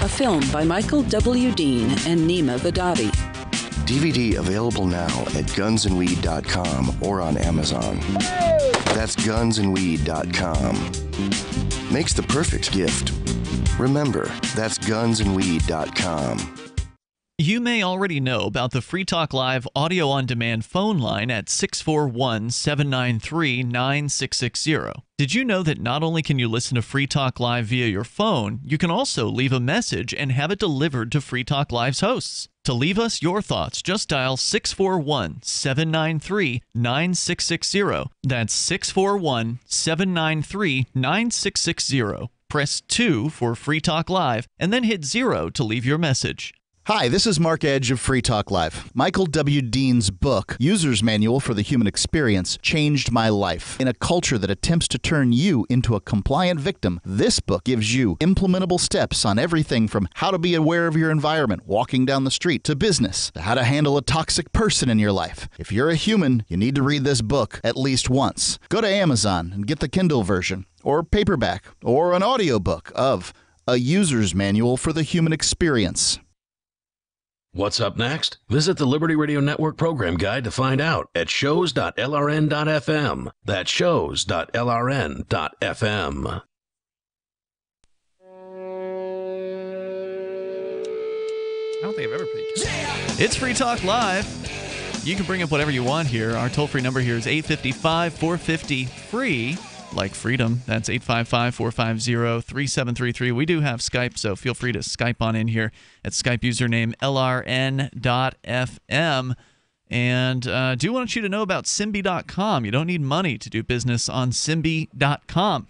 A film by Michael W. Dean and Nima Vadadi. DVD available now at gunsandweed.com or on Amazon. That's gunsandweed.com. Makes the perfect gift. Remember, that's gunsandweed.com. You may already know about the Free Talk Live audio-on-demand phone line at 641-793-9660. Did you know that not only can you listen to Free Talk Live via your phone, you can also leave a message and have it delivered to Free Talk Live's hosts? To leave us your thoughts, just dial 641-793-9660. That's 641-793-9660. Press 2 for Free Talk Live, and then hit 0 to leave your message. Hi, this is Mark Edge of Free Talk Live. Michael W. Dean's book, User's Manual for the Human Experience, changed my life. In a culture that attempts to turn you into a compliant victim, this book gives you implementable steps on everything from how to be aware of your environment, walking down the street, to business, to how to handle a toxic person in your life. If you're a human, you need to read this book at least once. Go to Amazon and get the Kindle version, or paperback, or an audiobook of A User's Manual for the Human Experience. What's up next? Visit the Liberty Radio Network program guide to find out at shows.lrn.fm. That's shows.lrn.fm. I don't think I've ever played Kiss. It's Free Talk Live. You can bring up whatever you want here. Our toll-free number here is 855-450-FREE. Like freedom. That's 855-450-3733. We do have Skype, so feel free to Skype on in here at Skype username LRN.FM. And do want you to know about Simbi.com. You don't need money to do business on Simbi.com.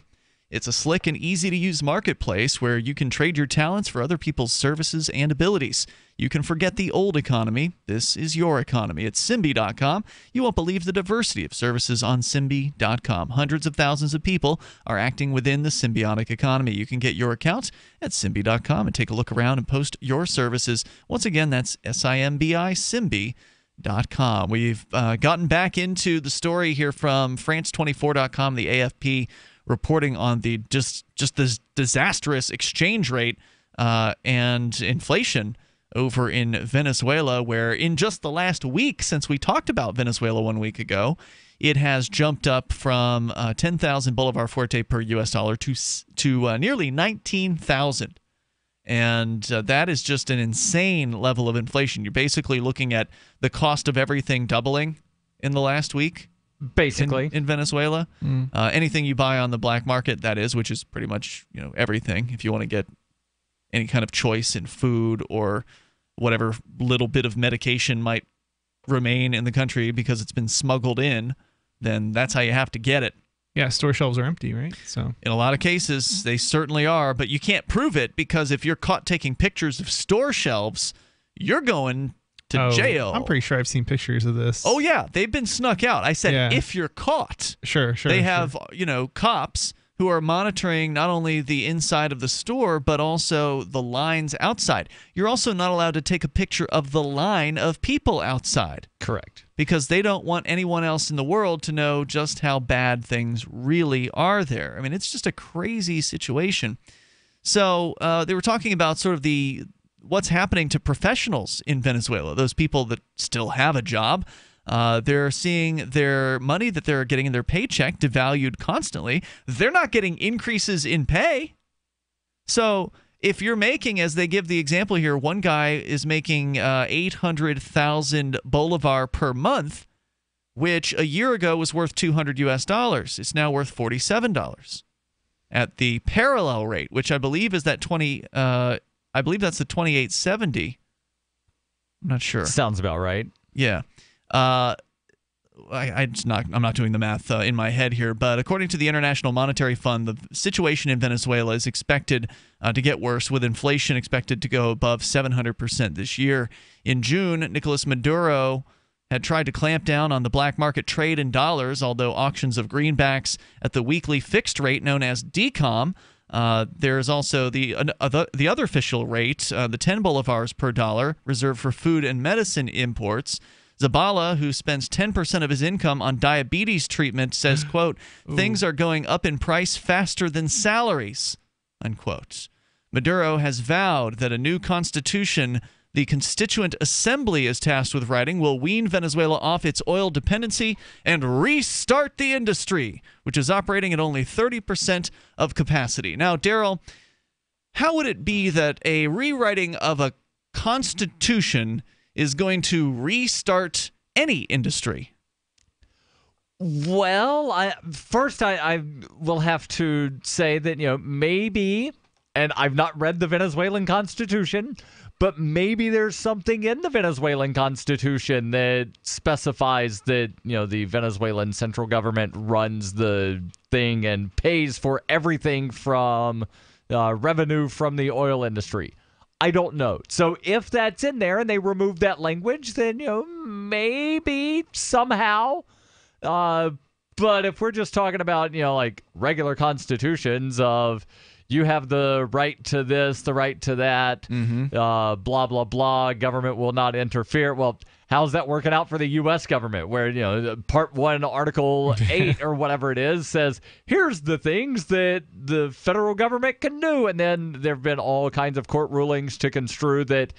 It's a slick and easy-to-use marketplace where you can trade your talents for other people's services and abilities. You can forget the old economy. This is your economy. It's Simbi.com. You won't believe the diversity of services on Simbi.com. Hundreds of thousands of people are acting within the symbiotic economy. You can get your account at Simbi.com and take a look around and post your services. Once again, that's SIMBI, Simbi.com. We've gotten back into the story here from France24.com, the AFP, reporting on the just this disastrous exchange rate and inflation over in Venezuela, where in just the last week since we talked about Venezuela 1 week ago, it has jumped up from 10,000 Bolivar Fuerte per U.S. dollar to nearly 19,000. And that is just an insane level of inflation. You're basically looking at the cost of everything doubling in the last week. Basically, in Venezuela, anything you buy on the black market, that is, which is pretty much everything. If you want to get any kind of choice in food or whatever little bit of medication might remain in the country because it's been smuggled in, then that's how you have to get it. Yeah, store shelves are empty, right? So in a lot of cases, they certainly are, but you can't prove it because if you're caught taking pictures of store shelves, you're going to jail. I'm pretty sure I've seen pictures of this. Oh, yeah. They've been snuck out. I said if you're caught. Sure. They have, cops who are monitoring not only the inside of the store, but also the lines outside. You're also not allowed to take a picture of the line of people outside. Correct. Because they don't want anyone else in the world to know just how bad things really are there. I mean, it's just a crazy situation. So they were talking about sort of what's happening to professionals in Venezuela, those people that still have a job. They're seeing their money that they're getting in their paycheck devalued constantly. They're not getting increases in pay. So if you're making, as they give the example here, one guy is making 800,000 Bolivar per month, which a year ago was worth $200 US. It's now worth $47 at the parallel rate, which I believe is that I believe that's the 2870. I'm not sure. Sounds about right. Yeah. I'm not doing the math in my head here, but according to the International Monetary Fund, the situation in Venezuela is expected to get worse, with inflation expected to go above 700% this year. In June, Nicolas Maduro had tried to clamp down on the black market trade in dollars, although auctions of greenbacks at the weekly fixed rate known as DCOM. There's also the other official rate, the 10 bolivars per dollar, reserved for food and medicine imports. Zabala, who spends 10% of his income on diabetes treatment, says, quote, things are going up in price faster than salaries, unquote. Maduro has vowed that a new constitution the Constituent Assembly is tasked with writing will wean Venezuela off its oil dependency and restart the industry, which is operating at only 30% of capacity. Now, Darryl, how would it be that a rewriting of a constitution is going to restart any industry? Well, I will have to say that, maybe, and I've not read the Venezuelan Constitution, but maybe there's something in the Venezuelan Constitution that specifies that, the Venezuelan central government runs the thing and pays for everything from revenue from the oil industry. I don't know. So if that's in there and they remove that language, then, maybe somehow. But if we're just talking about, like regular constitutions of you have the right to this, the right to that, blah, blah, blah, government will not interfere. Well, how's that working out for the U.S. government where, Part 1, Article 8 or whatever it is says, here's the things that the federal government can do. And then there have been all kinds of court rulings to construe that,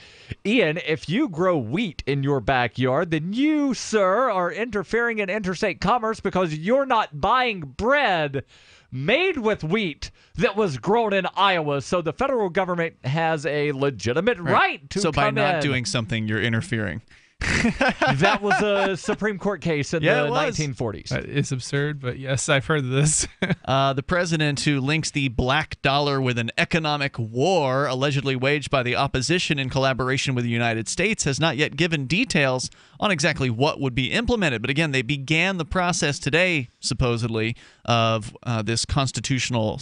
Ian, if you grow wheat in your backyard, then you, sir, are interfering in interstate commerce because you're not buying bread made with wheat that was grown in Iowa. So the federal government has a legitimate right to So by come not in. doing something, you're interfering. That was a Supreme Court case in the 1940s. It's absurd, but yes, I've heard of this. The president who links the black dollar with an economic war allegedly waged by the opposition in collaboration with the United States has not yet given details on exactly what would be implemented. But again, they began the process today, supposedly, of this constitutional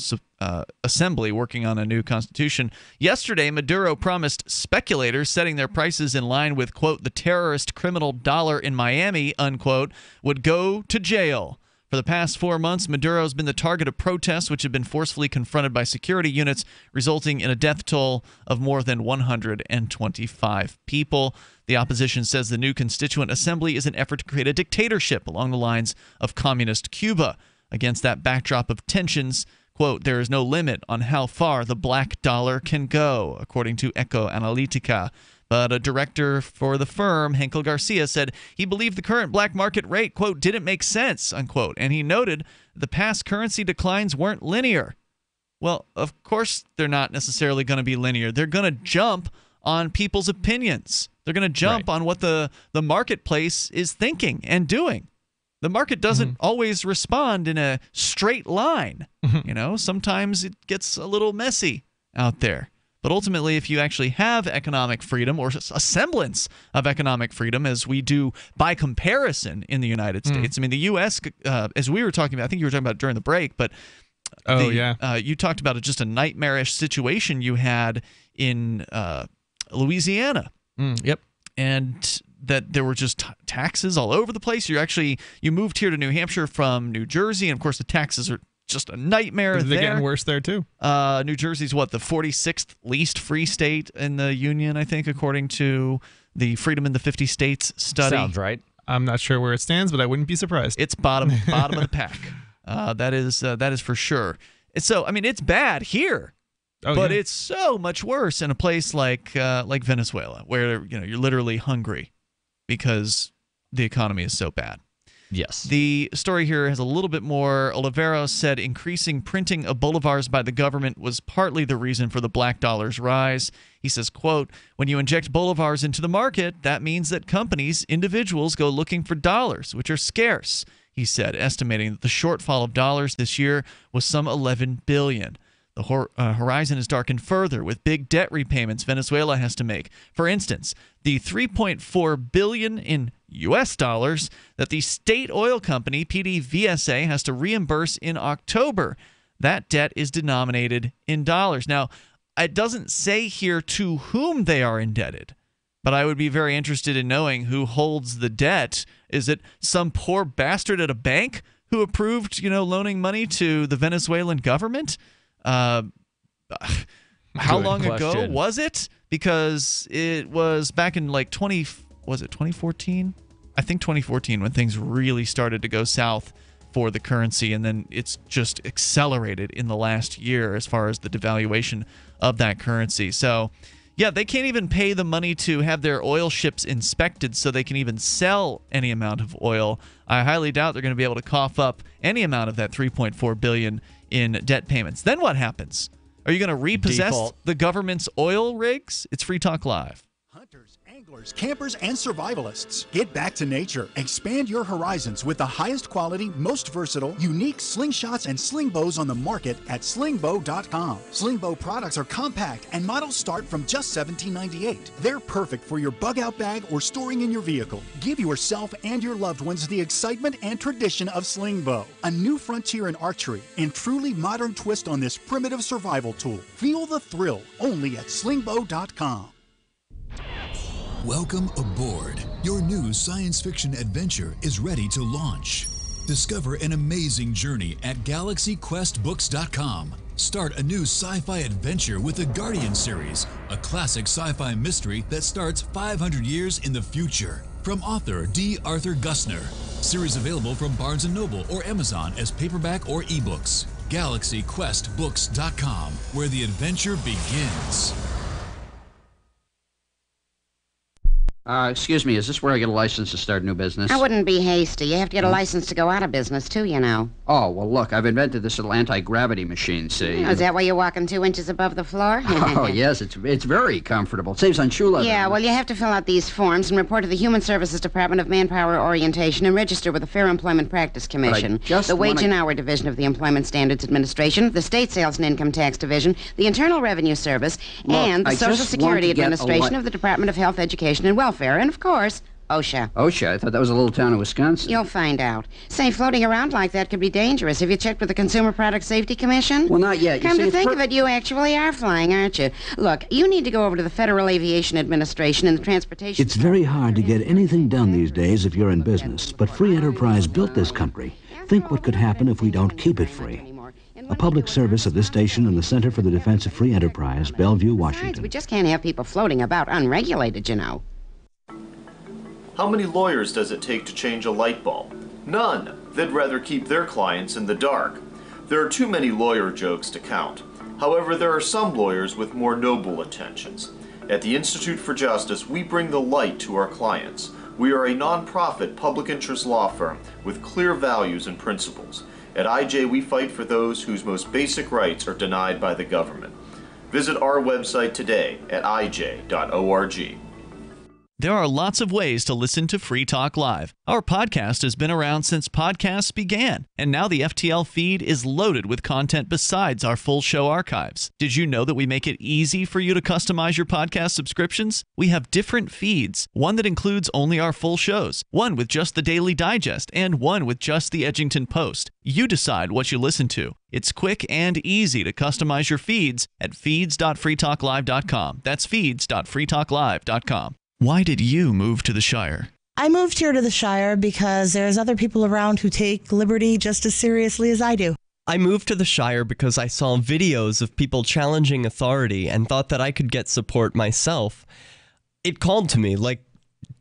assembly working on a new constitution. Yesterday, Maduro promised speculators setting their prices in line with, quote, the terrorist criminal dollar in Miami, unquote, would go to jail. For the past 4 months, Maduro has been the target of protests, which have been forcefully confronted by security units, resulting in a death toll of more than 125 people. The opposition says the new Constituent Assembly is an effort to create a dictatorship along the lines of communist Cuba. Against that backdrop of tensions, quote, there is no limit on how far the black dollar can go, according to Eco Analytica. But a director for the firm, Henkel Garcia, said he believed the current black market rate, quote, didn't make sense, unquote. And he noted the past currency declines weren't linear. Well, of course they're not necessarily going to be linear. They're going to jump on people's opinions. They're going to jump on what the marketplace is thinking and doing. The market doesn't always respond in a straight line. Sometimes it gets a little messy out there. But ultimately, if you actually have economic freedom or a semblance of economic freedom, as we do by comparison in the United States, I mean, the U.S., as we were talking about, I think you were talking about during the break, but you talked about just a nightmarish situation you had in Louisiana. Yep. And that there were just taxes all over the place. You moved here to New Hampshire from New Jersey, and of course the taxes are just a nightmare there. They're getting worse there too. New Jersey's what, the 46th least free state in the union, I think, according to the Freedom in the 50 States study. Sounds right. I'm not sure where it stands, but I wouldn't be surprised. It's bottom of the pack. That is for sure. So I mean, it's bad here. But it's so much worse in a place like Venezuela, where you're literally hungry because the economy is so bad. Yes. The story here has a little bit more. Oliveros said increasing printing of bolivars by the government was partly the reason for the black dollar's rise. He says, quote, when you inject bolivars into the market, that means that companies, individuals go looking for dollars, which are scarce, he said, estimating that the shortfall of dollars this year was some $11 billion. The horizon is darkened further with big debt repayments Venezuela has to make. For instance, the $3.4 billion in U.S. dollars that the state oil company, PDVSA, has to reimburse in October. That debt is denominated in dollars. Now, it doesn't say here to whom they are indebted, but I would be very interested in knowing who holds the debt. Is it some poor bastard at a bank who approved, loaning money to the Venezuelan government? How long ago was it? Because it was back in 2014? I think 2014 when things really started to go south for the currency, and then it's just accelerated in the last year as far as the devaluation of that currency. So, yeah, they can't even pay the money to have their oil ships inspected so they can even sell any amount of oil. I highly doubt they're going to be able to cough up any amount of that $3.4 billion in debt payments. Then what happens? Are you going to repossess the government's oil rigs? It's Free Talk Live. Anglers, campers, and survivalists. Get back to nature. Expand your horizons with the highest quality, most versatile, unique slingshots and sling bows on the market at slingbow.com. Slingbow products are compact and models start from just $17.98. They're perfect for your bug out bag or storing in your vehicle. Give yourself and your loved ones the excitement and tradition of Slingbow, a new frontier in archery and truly modern twist on this primitive survival tool. Feel the thrill only at slingbow.com. Welcome aboard. Your new science fiction adventure is ready to launch. Discover an amazing journey at galaxyquestbooks.com. Start a new sci-fi adventure with the Guardian series, a classic sci-fi mystery that starts 500 years in the future. From author D. Arthur Gussner. Series available from Barnes & Noble or Amazon as paperback or ebooks. galaxyquestbooks.com, where the adventure begins. Excuse me, is this where I get a license to start a new business? I wouldn't be hasty. You have to get a license to go out of business, too, you know. Oh, well, look, I've invented this little anti-gravity machine, see? Oh, is that why you're walking 2 inches above the floor? Oh, yes, it's very comfortable. It saves on shoe leather. Yeah, well, you have to fill out these forms and report to the Human Services Department of Manpower Orientation and register with the Fair Employment Practice Commission, the Wage and Hour Division of the Employment Standards Administration, the State Sales and Income Tax Division, the Internal Revenue Service, and the Social Security Administration of the Department of Health, Education, and Welfare, and, of course, OSHA. OSHA? I thought that was a little town in Wisconsin. You'll find out. Say, floating around like that could be dangerous. Have you checked with the Consumer Product Safety Commission? Well, not yet. Come to think of it, you actually are flying, aren't you? Look, you need to go over to the Federal Aviation Administration and the Transportation... It's very hard to get anything done these days if you're in business, but free enterprise built this country. Think what could happen if we don't keep it free. A public service of this station and the Center for the Defense of Free Enterprise, Bellevue, Washington. We just can't have people floating about unregulated, you know. How many lawyers does it take to change a light bulb? None. They'd rather keep their clients in the dark. There are too many lawyer jokes to count. However, there are some lawyers with more noble intentions. At the Institute for Justice, we bring the light to our clients. We are a non-profit public interest law firm with clear values and principles. At IJ, we fight for those whose most basic rights are denied by the government. Visit our website today at ij.org. There are lots of ways to listen to Free Talk Live. Our podcast has been around since podcasts began, and now the FTL feed is loaded with content besides our full show archives. Did you know that we make it easy for you to customize your podcast subscriptions? We have different feeds, one that includes only our full shows, one with just the Daily Digest, and one with just the Edgington Post. You decide what you listen to. It's quick and easy to customize your feeds at feeds.freetalklive.com. That's feeds.freetalklive.com. Why did you move to the Shire? I moved here to the Shire because there's other people around who take liberty just as seriously as I do. I moved to the Shire because I saw videos of people challenging authority and thought that I could get support myself. It called to me, like,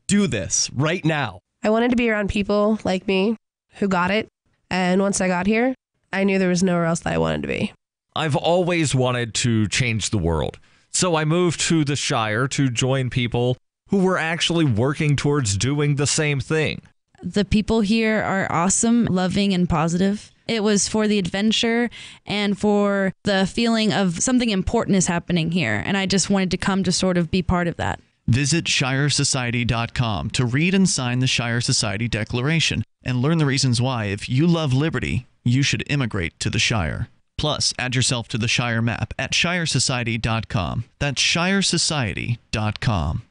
do this right now. I wanted to be around people like me who got it. And once I got here, I knew there was nowhere else that I wanted to be. I've always wanted to change the world. So I moved to the Shire to join people who were actually working towards doing the same thing. The people here are awesome, loving, and positive. It was for the adventure and for the feeling of something important is happening here. And I just wanted to come to sort of be part of that. Visit ShireSociety.com to read and sign the Shire Society Declaration and learn the reasons why, if you love liberty, you should immigrate to the Shire. Plus, add yourself to the Shire map at ShireSociety.com. That's ShireSociety.com.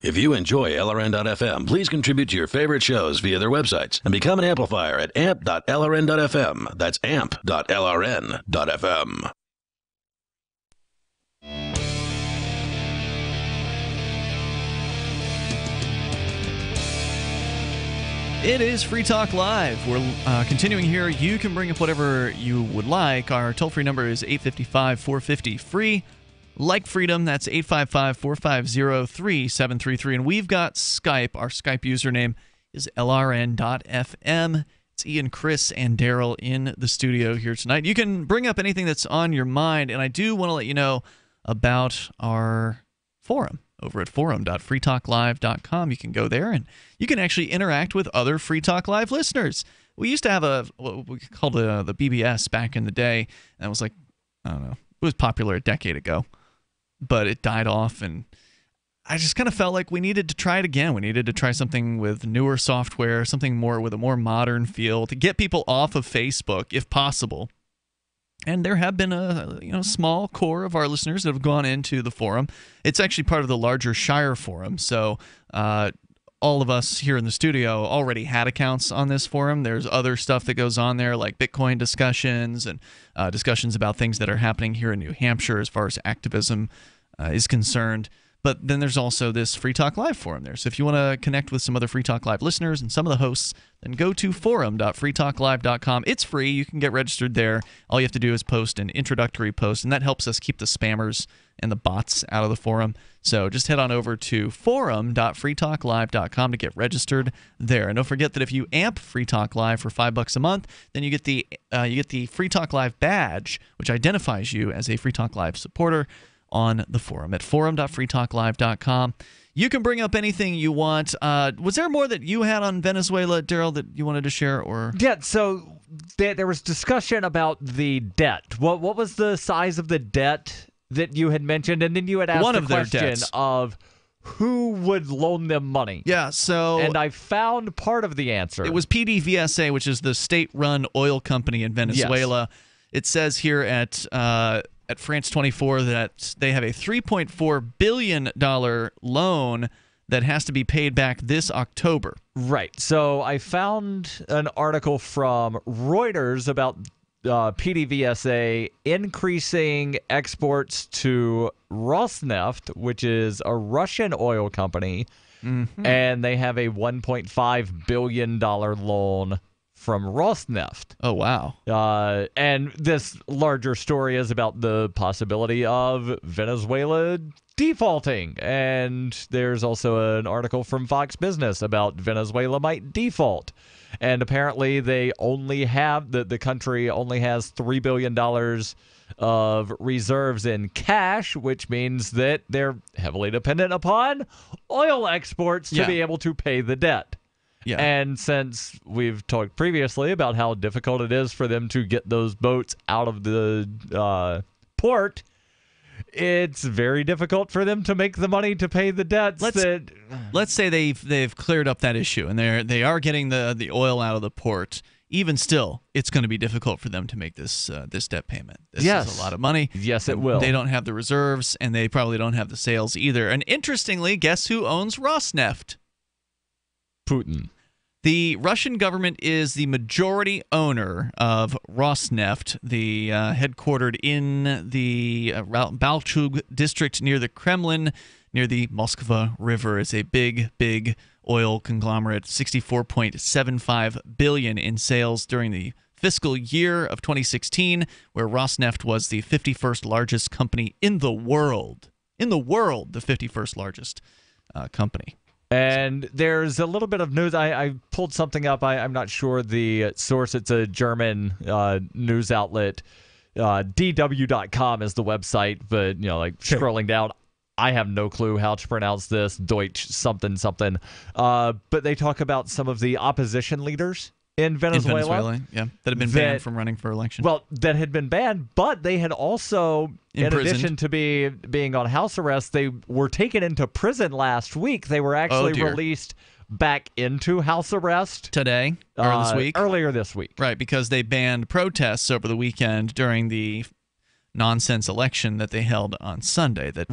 If you enjoy LRN.FM, please contribute to your favorite shows via their websites and become an amplifier at amp.lrn.fm. That's amp.lrn.fm. It is Free Talk Live. We're continuing here. You can bring up whatever you would like. Our toll-free number is 855-450-FREE. Like freedom, that's 855-450-3733. And we've got Skype. Our Skype username is LRN.FM. It's Ian, Chris, and Darryl in the studio here tonight. You can bring up anything that's on your mind, and I do want to let you know about our forum over at forum.freetalklive.com. You can go there, and you can actually interact with other Free Talk Live listeners. We used to have what we called the BBS back in the day, and it was like, I don't know, it was popular a decade ago. But it died off, and I just kind of felt like we needed to try it again. We needed to try something with newer software, something more with a more modern feel to get people off of Facebook if possible. And there have been a small core of our listeners that have gone into the forum. It's actually part of the larger Shire forum. So all of us here in the studio already had accounts on this forum. There's other stuff that goes on there, like Bitcoin discussions and discussions about things that are happening here in New Hampshire as far as activism is concerned. But then there's also this Free Talk Live forum there. So if you want to connect with some other Free Talk Live listeners and some of the hosts, then go to forum.freetalklive.com. It's free. You can get registered there. All you have to do is post an introductory post, and that helps us keep the spammers and the bots out of the forum. So just head on over to forum.freetalklive.com to get registered there. And don't forget that if you amp Free Talk Live for $5 a month, then you get the Free Talk Live badge, which identifies you as a Free Talk Live supporter on the forum at forum.freetalklive.com. You can bring up anything you want. Was there more that you had on Venezuela, Darryl, that you wanted to share? Or yeah, so there was discussion about the debt. What was the size of the debt that you had mentioned? And then you had asked the question of who would loan them money. Yeah, so... And I found part of the answer. It was PDVSA, which is the state-run oil company in Venezuela. Yes. It says here at France 24 that they have a $3.4 billion loan that has to be paid back this October. Right. So I found an article from Reuters about PDVSA increasing exports to Rosneft, which is a Russian oil company, and they have a $1.5 billion loan from Rosneft. Oh, wow. And this larger story is about the possibility of Venezuela defaulting. And there's also an article from Fox Business about Venezuela might default. And apparently they only have, the country only has $3 billion of reserves in cash, which means that they're heavily dependent upon oil exports to be able to pay the debt. Yeah. And since we've talked previously about how difficult it is for them to get those boats out of the port, it's very difficult for them to make the money to pay the debts. Let's say they've cleared up that issue and they are getting the oil out of the port. Even still, it's going to be difficult for them to make this debt payment. This is a lot of money. Yes, it will. They don't have the reserves, and they probably don't have the sales either. And interestingly, guess who owns Rosneft? Putin. The Russian government is the majority owner of Rosneft, the headquartered in the Balchug district near the Kremlin, near the Moskva River. It's a big, big oil conglomerate, $64.75 billion in sales during the fiscal year of 2016, where Rosneft was the 51st largest company in the world. In the world, the 51st largest company. And there's a little bit of news. I pulled something up. I'm not sure the source. It's a German news outlet. DW.com is the website, but scrolling down, I have no clue how to pronounce this. Deutsch something something. But they talk about some of the opposition leaders in Venezuela. That had been banned from running for election. Well, that had been banned, but they had also, in addition to being on house arrest, they were taken into prison last week. They were actually released back into house arrest today or this week. Earlier this week, right? Because they banned protests over the weekend during the nonsense election that they held on Sunday. That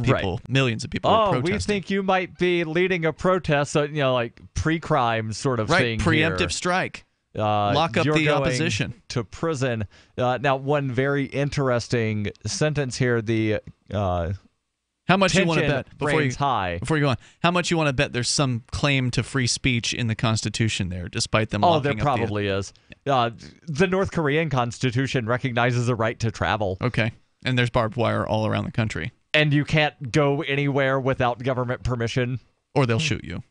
millions of people were protesting. We think you might be leading a protest, so like pre-crime sort of thing. Preemptive here. Strike. Lock up the opposition. To prison. Now, one very interesting sentence here. The how much you want to bet before you go on? How much you want to bet there's some claim to free speech in the Constitution there, despite them? There probably is. The North Korean Constitution recognizes the right to travel. Okay, and there's barbed wire all around the country, and you can't go anywhere without government permission, or they'll shoot you.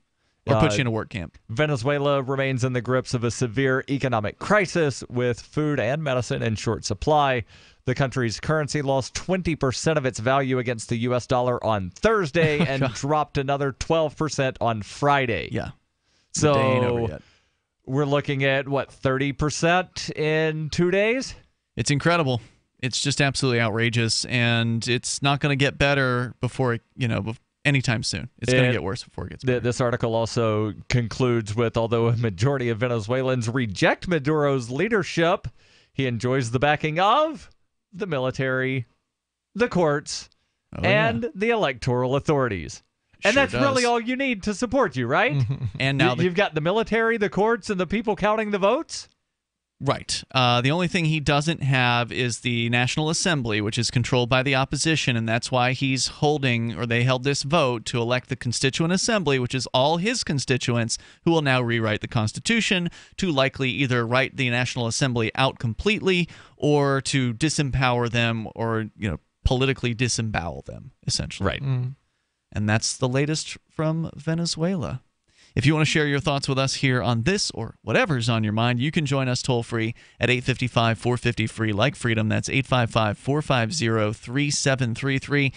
Or put you in a work camp. Venezuela remains in the grips of a severe economic crisis with food and medicine in short supply. The country's currency lost 20% of its value against the U.S. dollar on Thursday and dropped another 12% on Friday. Yeah. So the day ain't over yet. We're looking at, 30% in 2 days? It's incredible. It's just absolutely outrageous, and it's not going to get better before anytime soon. It's going to get worse before it gets better. This article also concludes with, although a majority of Venezuelans reject Maduro's leadership, he enjoys the backing of the military, the courts, and the electoral authorities. And Sure that's really all you need to support you, right? And now you've got the military, the courts, and the people counting the votes? Right. The only thing he doesn't have is the National Assembly, which is controlled by the opposition, and that's why he's holding, or they held this vote to elect the Constituent Assembly, which is all his constituents, who will now rewrite the Constitution to likely either write the National Assembly out completely or to disempower them or, politically disembowel them, essentially. Right. And that's the latest from Venezuela. If you want to share your thoughts with us here on this or whatever's on your mind, you can join us toll-free at 855-450-FREE, like freedom. That's 855-450-3733.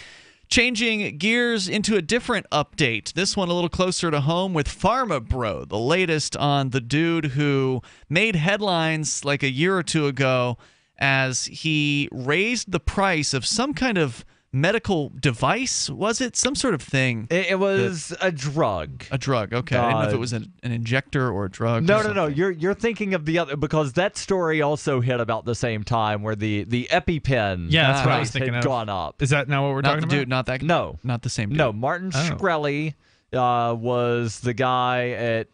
Changing gears into a different update. This one a little closer to home with Pharma Bro, the latest on the dude who made headlines like a year or two ago as he raised the price of some kind of medical device, was it? Some sort of thing. It was a drug. A drug, okay. I didn't know if it was an injector or a drug. No. You're thinking of the other, because that story also hit about the same time where the EpiPen that's what I was thinking had of. gone up. Is that not what we're talking about? Dude, not that. No. Not the same dude. No, Martin Shkreli was the guy at...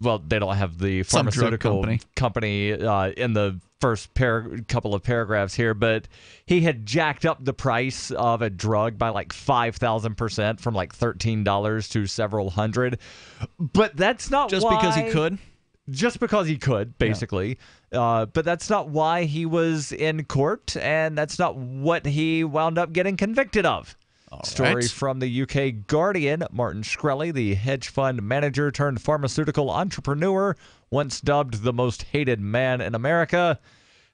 well, they don't have the pharmaceutical company in the first couple of paragraphs here, but he had jacked up the price of a drug by like 5,000% from like $13 to several hundred. But that's not just because he could? Just because he could, basically. Yeah. But that's not why he was in court, and that's not what he wound up getting convicted of. Story from the UK Guardian. Martin Shkreli, the hedge fund manager turned pharmaceutical entrepreneur, once dubbed the most hated man in America,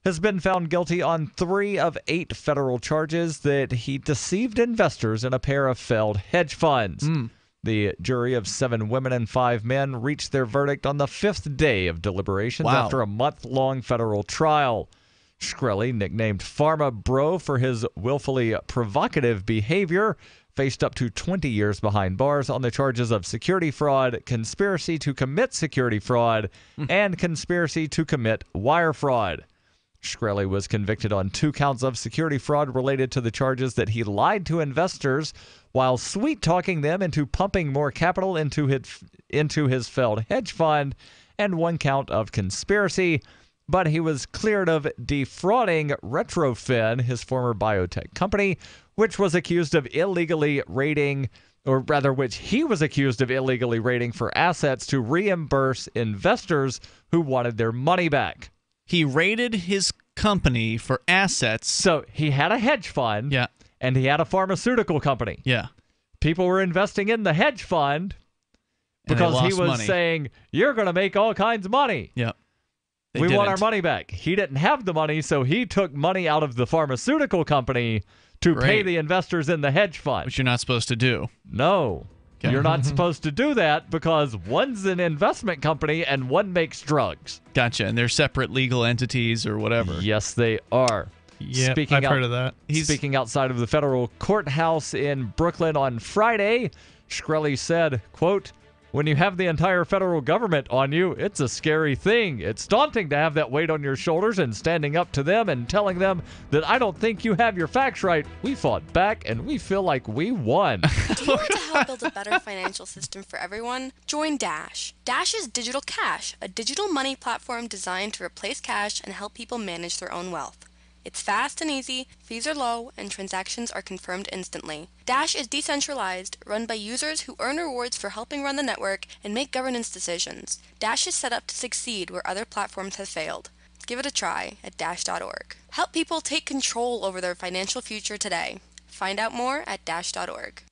has been found guilty on 3 of 8 federal charges that he deceived investors in a pair of failed hedge funds. The jury of 7 women and 5 men reached their verdict on the 5th day of deliberations after a month-long federal trial. Shkreli, nicknamed Pharma Bro for his willfully provocative behavior, faced up to 20 years behind bars on the charges of security fraud, conspiracy to commit security fraud, and conspiracy to commit wire fraud. Shkreli was convicted on 2 counts of security fraud related to the charges that he lied to investors while sweet-talking them into pumping more capital into his failed hedge fund, and 1 count of conspiracy. But he was cleared of defrauding Retrofin, his former biotech company, which he was accused of illegally raiding for assets to reimburse investors who wanted their money back. He raided his company for assets. So he had a hedge fund, and he had a pharmaceutical company. Yeah. People were investing in the hedge fund because he was saying, you're going to make all kinds of money. Yeah. We want our money back. He didn't have the money, so he took money out of the pharmaceutical company to pay the investors in the hedge fund. Which you're not supposed to do. No. Okay. You're not supposed to do that because one's an investment company and one makes drugs. Gotcha. And they're separate legal entities or whatever. Yes, they are. Yeah, I've heard of that. Speaking outside of the federal courthouse in Brooklyn on Friday, Shkreli said, quote, "When you have the entire federal government on you, it's a scary thing. It's daunting to have that weight on your shoulders and standing up to them and telling them that I don't think you have your facts right. We fought back and we feel like we won." Do you want to help build a better financial system for everyone? Join Dash. Dash is Digital Cash, a digital money platform designed to replace cash and help people manage their own wealth. It's fast and easy, fees are low, and transactions are confirmed instantly. Dash is decentralized, run by users who earn rewards for helping run the network and make governance decisions. Dash is set up to succeed where other platforms have failed. Give it a try at dash.org. Help people take control over their financial future today. Find out more at dash.org.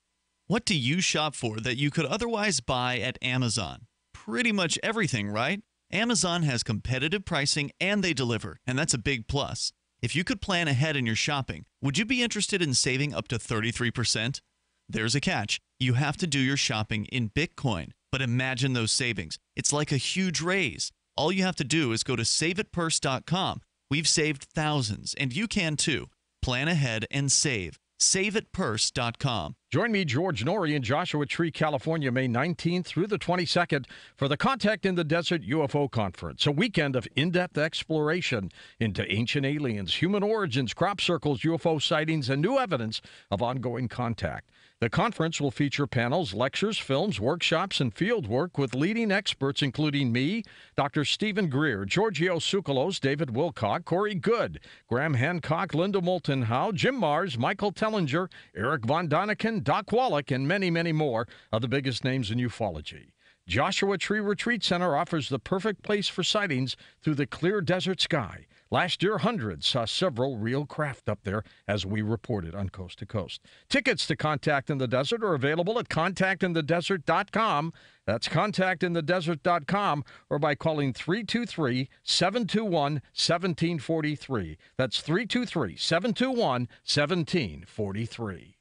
What do you shop for that you could otherwise buy at Amazon? Pretty much everything, right? Amazon has competitive pricing and they deliver, and that's a big plus. If you could plan ahead in your shopping, would you be interested in saving up to 33%? There's a catch. You have to do your shopping in Bitcoin. But imagine those savings. It's like a huge raise. All you have to do is go to saveitpurse.com. We've saved thousands, and you can too. Plan ahead and save. SaveItPurse.com. Join me, George Norrie, in Joshua Tree, California, May 19th through the 22nd for the Contact in the Desert UFO Conference, a weekend of in-depth exploration into ancient aliens, human origins, crop circles, UFO sightings, and new evidence of ongoing contact. The conference will feature panels, lectures, films, workshops, and field work with leading experts, including me, Dr. Stephen Greer, Giorgio Tsoukalos, David Wilcock, Corey Good, Graham Hancock, Linda Moulton Howe, Jim Mars, Michael Tellinger, Eric Von Daniken, Doc Wallach, and many, many more of the biggest names in ufology. Joshua Tree Retreat Center offers the perfect place for sightings through the clear desert sky. Last year, hundreds saw several real craft up there, as we reported on Coast to Coast. Tickets to Contact in the Desert are available at contactinthedesert.com. That's contactinthedesert.com, or by calling 323-721-1743. That's 323-721-1743.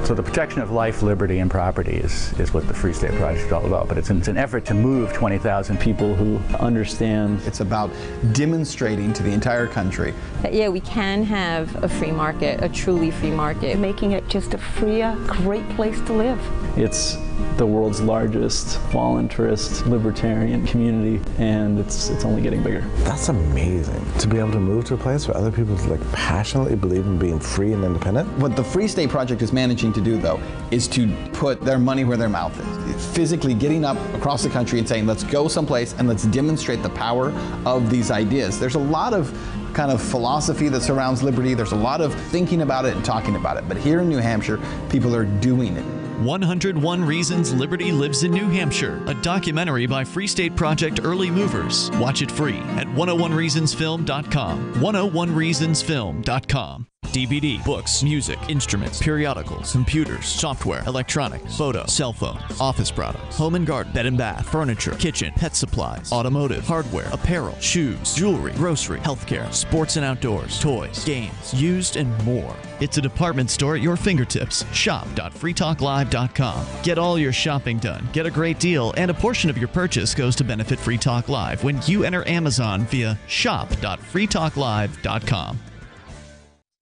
So the protection of life, liberty, and property is what the Free State Project is all about. But it's an effort to move 20,000 people who understand. It's about demonstrating to the entire country that, yeah, we can have a free market, a truly free market. Making it just a freer, great place to live. It's the world's largest voluntarist libertarian community, and it's only getting bigger. That's amazing, to be able to move to a place where other people passionately believe in being free and independent. What the Free State Project is managing to do, though, is to put their money where their mouth is. Physically getting up across the country and saying, let's go someplace and let's demonstrate the power of these ideas. There's a lot of kind of philosophy that surrounds liberty. There's a lot of thinking about it and talking about it. But here in New Hampshire, people are doing it. 101 Reasons Liberty Lives in New Hampshire, a documentary by Free State Project early movers. Watch it free at 101reasonsfilm.com. 101reasonsfilm.com. DVD, books, music, instruments, periodicals, computers, software, electronics, photo, cell phone, office products, home and garden, bed and bath, furniture, kitchen, pet supplies, automotive, hardware, apparel, shoes, jewelry, grocery, healthcare, sports and outdoors, toys, games, used, and more. It's a department store at your fingertips. Shop.freetalklive.com. Get all your shopping done, get a great deal, and a portion of your purchase goes to benefit Free Talk Live when you enter Amazon via shop.freetalklive.com.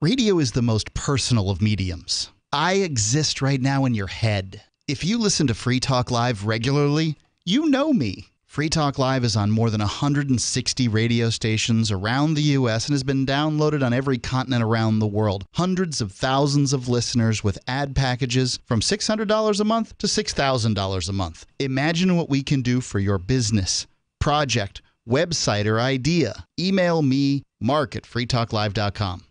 Radio is the most personal of mediums. I exist right now in your head. If you listen to Free Talk Live regularly, you know me. Free Talk Live is on more than 160 radio stations around the U.S. and has been downloaded on every continent around the world. Hundreds of thousands of listeners with ad packages from $600 a month to $6,000 a month. Imagine what we can do for your business, project, website, or idea. Email me, mark@freetalklive.com.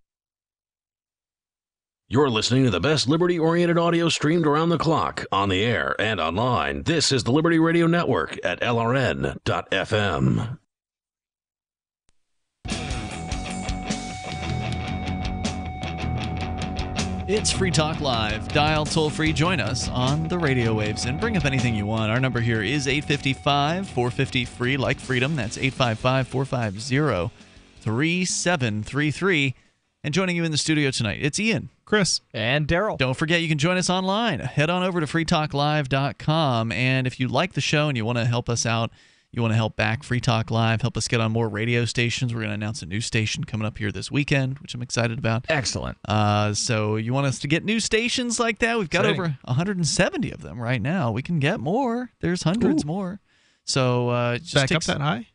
You're listening to the best liberty-oriented audio streamed around the clock, on the air, and online. This is the Liberty Radio Network at LRN.FM. It's Free Talk Live. Dial toll-free. Join us on the radio waves and bring up anything you want. Our number here is 855-450-FREE, like freedom. That's 855-450-3733. And joining you in the studio tonight, it's Ian, Chris, and Darryl. Don't forget, you can join us online. Head on over to freetalklive.com. And if you like the show and you want to help us out, you want to help back Free Talk Live, help us get on more radio stations, we're going to announce a new station coming up here this weekend, which I'm excited about. Excellent. So you want us to get new stations like that? We've got over 170 of them right now. We can get more. There's hundreds more. So it just back takes, up that high?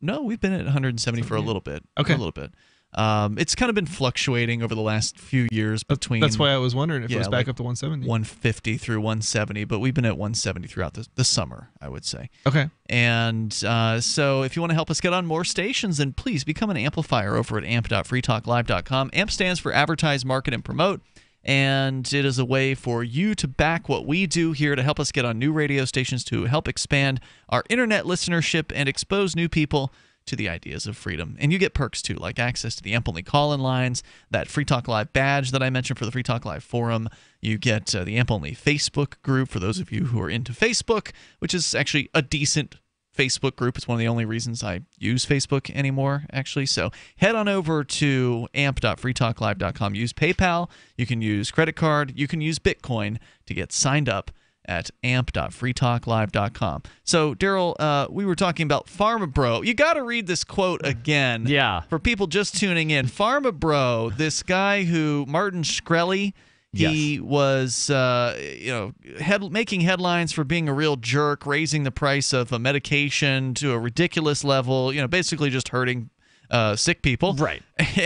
No, we've been at 170 for a little bit. Okay. A little bit. It's kind of been fluctuating over the last few years between. That's why I was wondering if it was back up to 170. 150 through 170, but we've been at 170 throughout the summer, I would say. Okay. And so if you want to help us get on more stations, then please become an amplifier over at amp.freetalklive.com. AMP stands for Advertise, Market, and Promote. And it is a way for you to back what we do here to help us get on new radio stations, to help expand our internet listenership and expose new people to the ideas of freedom. And you get perks too, like access to the AMP-only call-in lines, that Free Talk Live badge that I mentioned for the Free Talk Live forum. You get the AMP-only Facebook group for those of you who are into Facebook, which is actually a decent Facebook group. It's one of the only reasons I use Facebook anymore, actually. So head on over to amp.freetalklive.com. Use PayPal. You can use credit card. You can use Bitcoin to get signed up at amp.freetalklive.com. So, Darryl, we were talking about Pharma Bro. You got to read this quote again. Yeah. For people just tuning in. Pharma Bro, this guy who, Martin Shkreli, he was, making headlines for being a real jerk, raising the price of a medication to a ridiculous level, basically just hurting sick people. Right.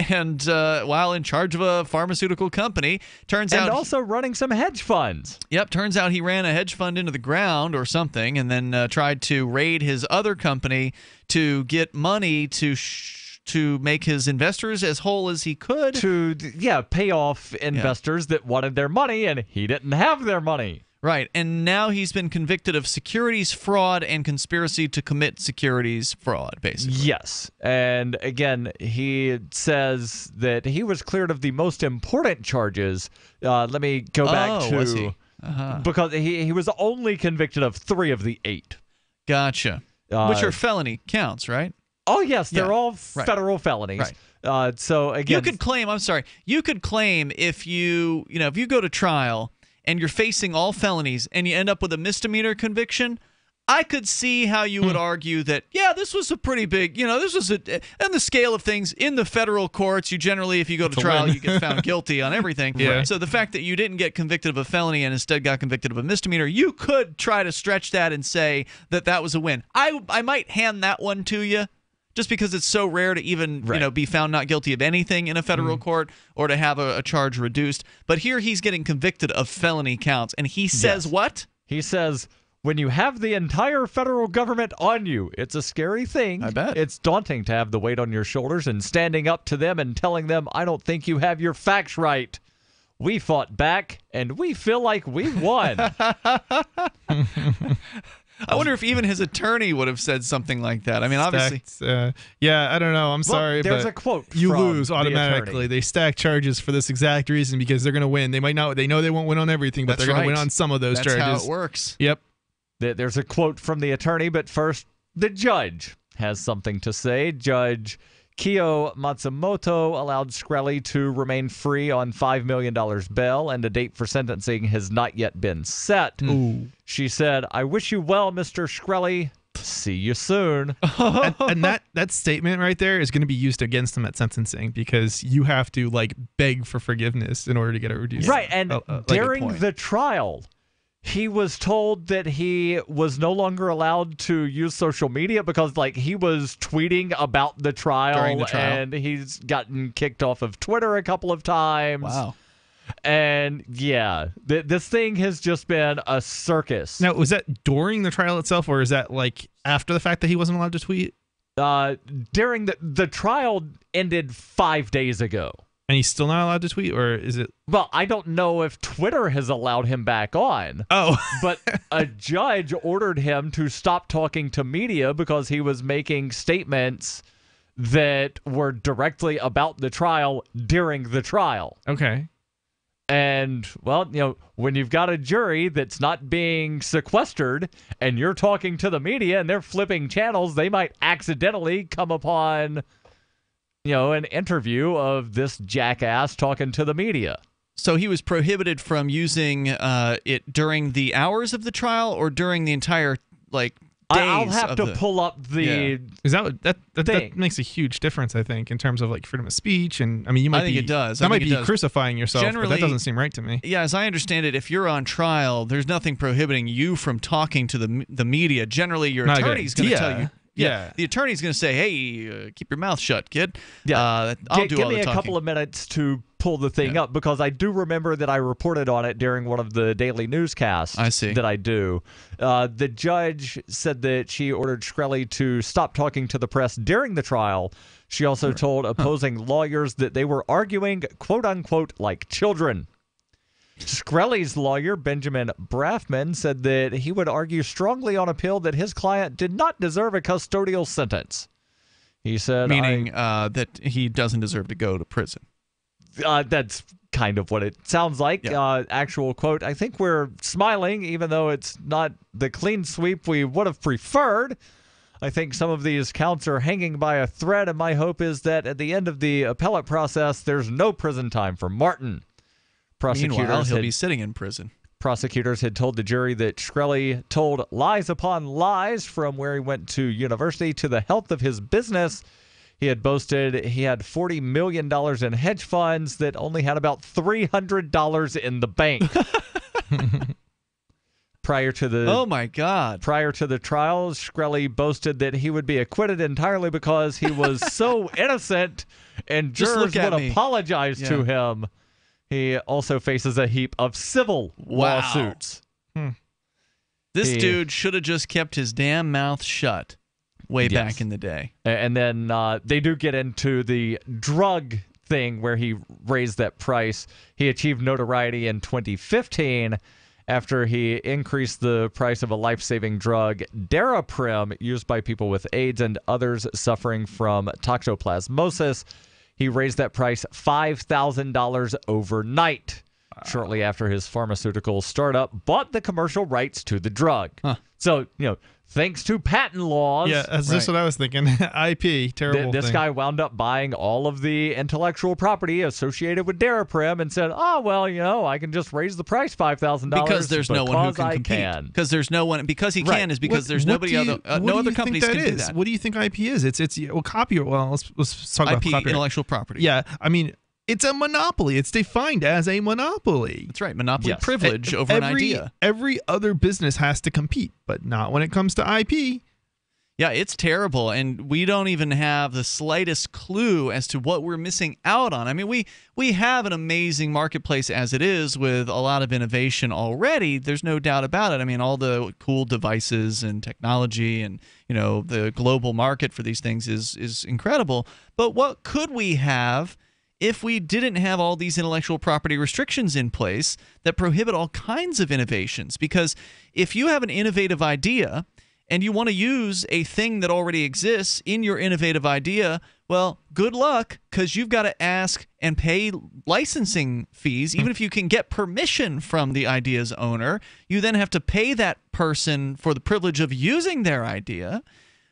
And while in charge of a pharmaceutical company, turns out... And also running some hedge funds. Yep, turns out he ran a hedge fund into the ground or something and then tried to raid his other company to get money to make his investors as whole as he could. To, pay off investors that wanted their money, and he didn't have their money. Right, and now he's been convicted of securities fraud and conspiracy to commit securities fraud, basically. Yes, and again, he says that he was cleared of the most important charges. Let me go back to... was he? Because he was only convicted of 3 of the 8. Gotcha. Which are felony counts, right? Oh, yes, they're all federal felonies. Right. So, again... You could claim if you go to trial and you're facing all felonies and you end up with a misdemeanor conviction, I could see how you would argue that, this was a pretty big, this was on the scale of things in the federal courts, you generally, if you go to trial, you get found guilty on everything. Yeah. So the fact that you didn't get convicted of a felony and instead got convicted of a misdemeanor, you could try to stretch that and say that was a win. I might hand that one to you. Just because it's so rare to even be found not guilty of anything in a federal court or to have a charge reduced. But here he's getting convicted of felony counts. And he says what? He says, when you have the entire federal government on you, it's a scary thing. I bet. It's daunting to have the weight on your shoulders and standing up to them and telling them, I don't think you have your facts right. We fought back, and we feel like we won. I wonder if even his attorney would have said something like that. I mean, obviously. I don't know. I'm sorry, there's but a quote you from lose the automatically. attorney. They stack charges for this exact reason because they're going to win. They know they won't win on everything, but That's they're going to right. win on some of those That's charges. how it works. Yep. There's a quote from the attorney, but first, the judge has something to say. Judge Kyo Matsumoto allowed Shkreli to remain free on $5 million bail, and a date for sentencing has not yet been set. Ooh. She said, I wish you well, Mr. Shkreli. See you soon. and that statement right there is going to be used against him at sentencing because you have to beg for forgiveness in order to get it reduced. Right, and during the trial, he was told that he was no longer allowed to use social media because, he was tweeting about the trial, During the trial. And he's gotten kicked off of Twitter a couple of times. Wow. And, this thing has just been a circus. Now, was that during the trial itself, or is that, after the fact that he wasn't allowed to tweet? During the trial ended 5 days ago. And he's still not allowed to tweet, or is it? Well, I don't know if Twitter has allowed him back on. Oh. But a judge ordered him to stop talking to media because he was making statements that were directly about the trial during the trial. Okay. And, well, when you've got a jury that's not being sequestered and you're talking to the media and they're flipping channels, they might accidentally come upon... an interview of this jackass talking to the media. So he was prohibited from using it during the hours of the trial or during the entire, days I'll have to pull up the... Is that makes a huge difference, I think, in terms of, freedom of speech. And, I mean, you might I think it does. That might be crucifying yourself, Generally, but that doesn't seem right to me. Yeah, as I understand it, if you're on trial, there's nothing prohibiting you from talking to the media. Generally, your attorney's going to tell you. Yeah, the attorney's going to say, hey, keep your mouth shut, kid. Yeah. I'll do all the talking. Give me a couple of minutes to pull the thing up because I do remember that I reported on it during one of the daily newscasts that I do. The judge said that she ordered Shkreli to stop talking to the press during the trial. She also told opposing lawyers that they were arguing, quote unquote, like children. Shkreli's lawyer, Benjamin Braffman, said that he would argue strongly on appeal that his client did not deserve a custodial sentence. He said... Meaning that he doesn't deserve to go to prison. That's kind of what it sounds like. Yeah. Actual quote, I think we're smiling, even though it's not the clean sweep we would have preferred. I think some of these counts are hanging by a thread, and my hope is that at the end of the appellate process, there's no prison time for Martin. Meanwhile, he'll be sitting in prison. Prosecutors had told the jury that Shkreli told lies upon lies, from where he went to university to the health of his business. He had boasted he had $40 million in hedge funds that only had about $300 in the bank. Prior to the Prior to the trials, Shkreli boasted that he would be acquitted entirely because he was so innocent and jurors would apologize to him. He also faces a heap of civil lawsuits. This dude should have just kept his damn mouth shut way back in the day. And then they do get into the drug thing where he raised that price. He achieved notoriety in 2015 after he increased the price of a life-saving drug, Daraprim, used by people with AIDS and others suffering from toxoplasmosis. He raised that price $5,000 overnight. Shortly after his pharmaceutical startup bought the commercial rights to the drug. So, thanks to patent laws. Yeah, that's just what I was thinking. IP, terrible This thing. guy wound up buying all of the intellectual property associated with Daraprim and said, I can just raise the price $5,000 because there's no one who can compete. Because there's no one. Because he can is because there's nobody other. No other companies can do that. What do you think IP is? It's copyright. Well, let's talk about IP, copyright. intellectual property. Yeah, I mean, it's a monopoly. It's defined as a monopoly. That's right. Monopoly privilege over an idea. Every other business has to compete, but not when it comes to IP. Yeah, it's terrible, and we don't even have the slightest clue as to what we're missing out on. I mean, we have an amazing marketplace as it is with a lot of innovation already. There's no doubt about it. I mean, all the cool devices and technology and, the global market for these things is incredible. But what could we have if we didn't have all these intellectual property restrictions in place that prohibit all kinds of innovations? Because if you have an innovative idea and you want to use a thing that already exists in your innovative idea, well, good luck, because you've got to ask and pay licensing fees. Even if you can get permission from the idea's owner, you then have to pay that person for the privilege of using their idea,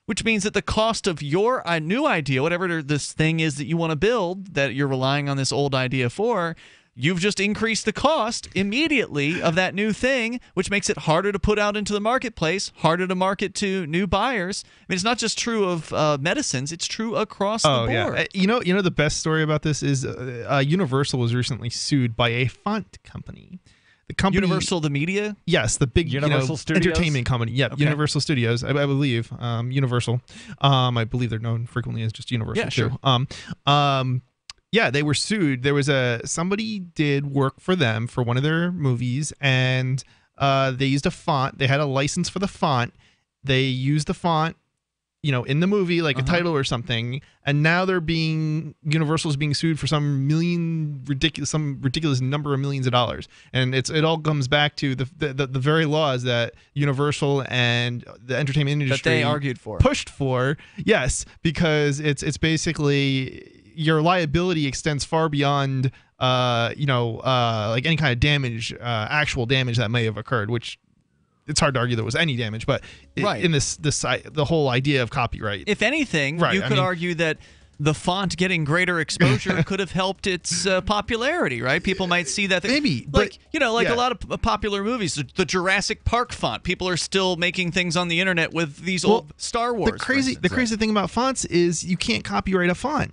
which means that the cost of your new idea, whatever this thing is that you want to build that you're relying on this old idea for, you've just increased the cost immediately of that new thing, which makes it harder to put out into the marketplace, harder to market to new buyers. I mean, it's not just true of medicines; it's true across the board. Yeah. You know the best story about this is Universal was recently sued by a font company. The company, Universal, the media? Yes, the big Universal Studios? Entertainment company. Yeah, okay. Universal Studios, I believe. Universal. I believe they're known frequently as just Universal too. Sure. Yeah, they were sued. There was somebody did work for them for one of their movies, and they used a font. They had a license for the font. They used the font, in the movie, like a title or something, and now Universal's being sued for some ridiculous number of millions of dollars, and it all comes back to the very laws that Universal and the entertainment industry that they argued for, pushed for. Yes, because it's basically your liability extends far beyond like any kind of damage, actual damage that may have occurred, which. It's hard to argue there was any damage, but in the whole idea of copyright. If anything, you could argue that the font getting greater exposure could have helped its popularity, right? People might see that. Maybe. A lot of popular movies, the Jurassic Park font. People are still making things on the internet with these old Star Wars. The crazy thing about fonts is you can't copyright a font.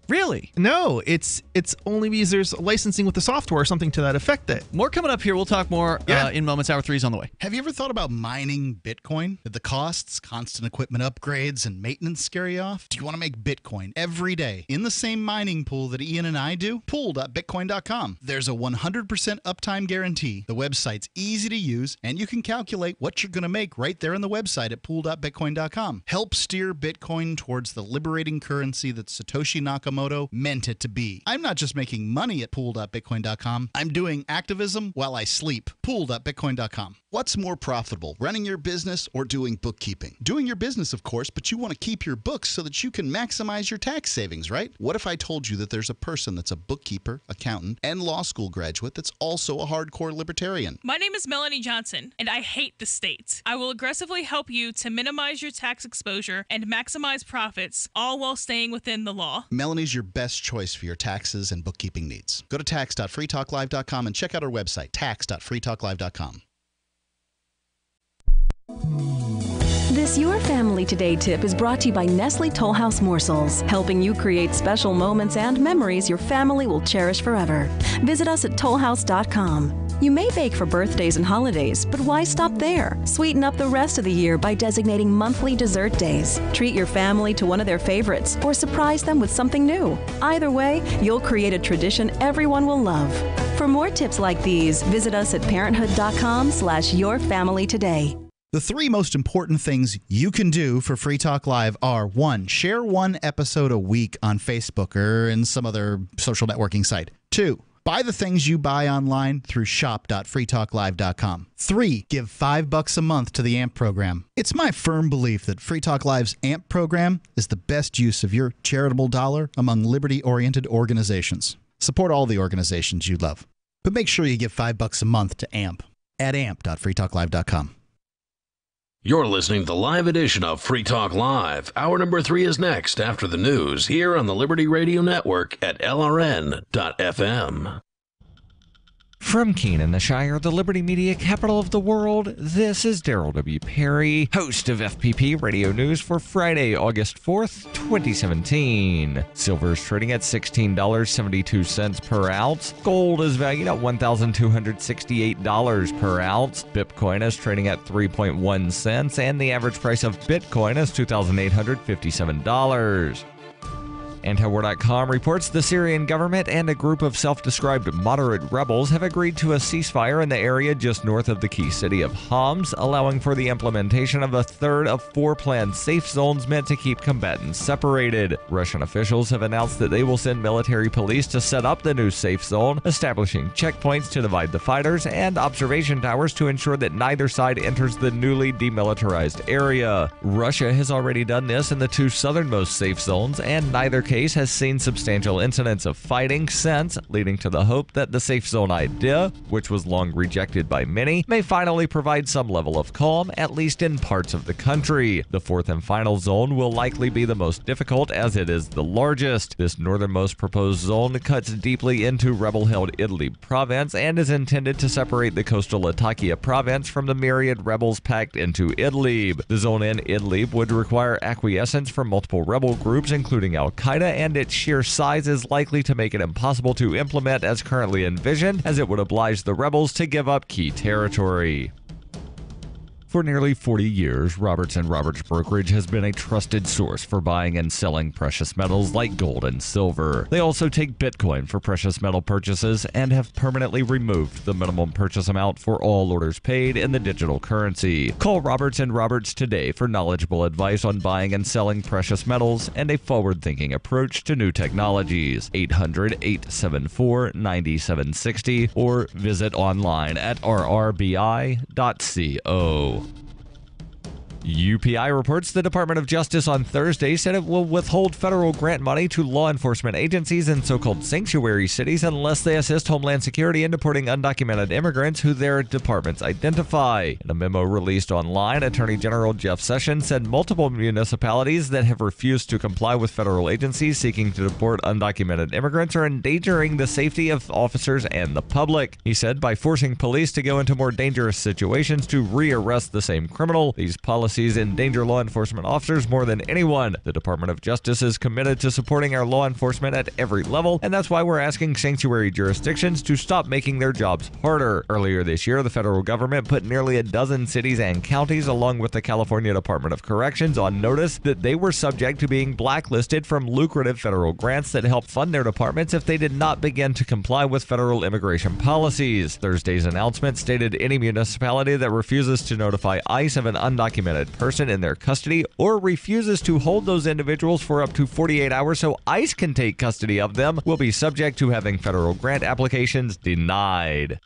Really? No, it's only because there's licensing with the software or something to that effect. More coming up here. We'll talk more in moments. Hour 3 is on the way. Have you ever thought about mining Bitcoin? Did the costs, constant equipment upgrades, and maintenance scare you off? Do you want to make Bitcoin every day in the same mining pool that Ian and I do? Pool.bitcoin.com. There's a 100% uptime guarantee. The website's easy to use, and you can calculate what you're going to make right there on the website at pool.bitcoin.com. Help steer Bitcoin towards the liberating currency that Satoshi Nakamoto meant it to be. I'm not just making money at pool.bitcoin.com. I'm doing activism while I sleep. Pool.bitcoin.com. What's more profitable, running your business or doing bookkeeping? Doing your business, of course, but you want to keep your books so that you can maximize your tax savings, right? What if I told you that there's a person that's a bookkeeper, accountant, and law school graduate that's also a hardcore libertarian? My name is Melanie Johnson, and I hate the state. I will aggressively help you to minimize your tax exposure and maximize profits, all while staying within the law. Melanie always your best choice for your taxes and bookkeeping needs. Go to tax.freetalklive.com and check out our website, tax.freetalklive.com. This Your Family Today tip is brought to you by Nestle Toll House Morsels, helping you create special moments and memories your family will cherish forever. Visit us at tollhouse.com. You may bake for birthdays and holidays, but why stop there? Sweeten up the rest of the year by designating monthly dessert days. Treat your family to one of their favorites or surprise them with something new. Either way, you'll create a tradition everyone will love. For more tips like these, visit us at parenthood.com/yourfamilytoday. The 3 most important things you can do for Free Talk Live are: 1, share 1 episode a week on Facebook or in some other social networking site. 2, buy the things you buy online through shop.freetalklive.com. 3, give $5 a month to the AMP program. It's my firm belief that Free Talk Live's AMP program is the best use of your charitable dollar among liberty-oriented organizations. Support all the organizations you love, but make sure you give $5 a month to AMP at amp.freetalklive.com. You're listening to the live edition of Free Talk Live. Hour number 3 is next after the news here on the Liberty Radio Network at LRN.FM. From Keene, the Shire, the Liberty Media capital of the world, this is Darryl W. Perry, host of FPP Radio News for Friday, August 4th, 2017. Silver is trading at $16.72 per ounce. Gold is valued at $1,268 per ounce. Bitcoin is trading at 3.1 cents, and the average price of Bitcoin is $2,857. Antiwar.com reports the Syrian government and a group of self-described moderate rebels have agreed to a ceasefire in the area just north of the key city of Homs, allowing for the implementation of a third of 4 planned safe zones meant to keep combatants separated. Russian officials have announced that they will send military police to set up the new safe zone, establishing checkpoints to divide the fighters and observation towers to ensure that neither side enters the newly demilitarized area. Russia has already done this in the 2 southernmost safe zones, and neither case has seen substantial incidents of fighting since, leading to the hope that the safe zone idea, which was long rejected by many, may finally provide some level of calm, at least in parts of the country. The 4th and final zone will likely be the most difficult as it is the largest. This northernmost proposed zone cuts deeply into rebel-held Idlib province and is intended to separate the coastal Latakia province from the myriad rebels packed into Idlib. The zone in Idlib would require acquiescence from multiple rebel groups, including Al-Qaeda, and its sheer size is likely to make it impossible to implement as currently envisioned, as it would oblige the rebels to give up key territory. For nearly 40 years, Roberts & Roberts Brokerage has been a trusted source for buying and selling precious metals like gold and silver. They also take Bitcoin for precious metal purchases and have permanently removed the minimum purchase amount for all orders paid in the digital currency. Call Roberts & Roberts today for knowledgeable advice on buying and selling precious metals and a forward-thinking approach to new technologies. 800-874-9760 or visit online at rrbi.co. UPI reports the Department of Justice on Thursday said it will withhold federal grant money to law enforcement agencies in so-called sanctuary cities unless they assist Homeland Security in deporting undocumented immigrants who their departments identify. In a memo released online, Attorney General Jeff Sessions said multiple municipalities that have refused to comply with federal agencies seeking to deport undocumented immigrants are endangering the safety of officers and the public. He said by forcing police to go into more dangerous situations to rearrest the same criminal, these policies endanger law enforcement officers more than anyone. The Department of Justice is committed to supporting our law enforcement at every level, and that's why we're asking sanctuary jurisdictions to stop making their jobs harder. Earlier this year, the federal government put nearly a dozen cities and counties, along with the California Department of Corrections, on notice that they were subject to being blacklisted from lucrative federal grants that help fund their departments if they did not begin to comply with federal immigration policies. Thursday's announcement stated any municipality that refuses to notify ICE of an undocumented person in their custody or refuses to hold those individuals for up to 48 hours so ICE can take custody of them will be subject to having federal grant applications denied.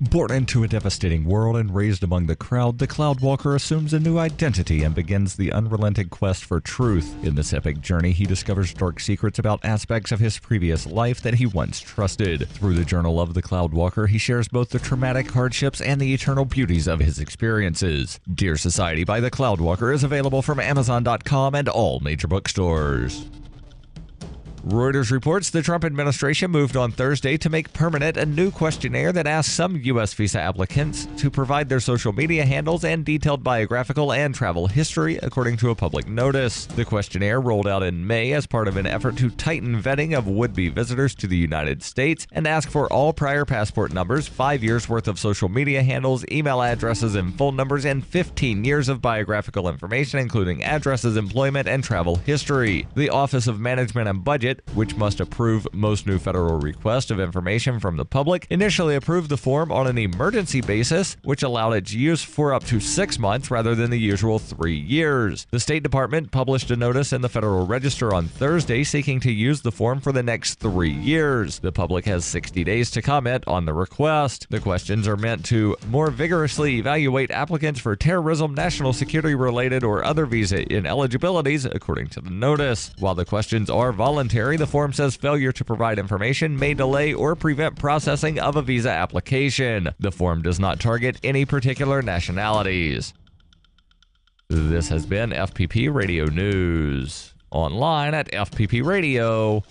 Born into a devastating world and raised among the crowd, the Cloudwalker assumes a new identity and begins the unrelenting quest for truth. In this epic journey, he discovers dark secrets about aspects of his previous life that he once trusted. Through the Journal of the Cloudwalker, he shares both the traumatic hardships and the eternal beauties of his experiences. Dear Society by the Cloudwalker is available from Amazon.com and all major bookstores. Reuters reports the Trump administration moved on Thursday to make permanent a new questionnaire that asks some U.S. visa applicants to provide their social media handles and detailed biographical and travel history, according to a public notice. The questionnaire rolled out in May as part of an effort to tighten vetting of would-be visitors to the United States and ask for all prior passport numbers, 5 years worth of social media handles, email addresses and phone numbers, and 15 years of biographical information, including addresses, employment, and travel history. The Office of Management and Budget, which must approve most new federal requests of information from the public, initially approved the form on an emergency basis, which allowed its use for up to 6 months rather than the usual 3 years. The State Department published a notice in the Federal Register on Thursday seeking to use the form for the next 3 years. The public has 60 days to comment on the request. The questions are meant to more vigorously evaluate applicants for terrorism, national security-related, or other visa ineligibilities, according to the notice. While the questions are voluntary, the form says failure to provide information may delay or prevent processing of a visa application. The form does not target any particular nationalities. This has been FPP Radio News. Online at fppradio.com.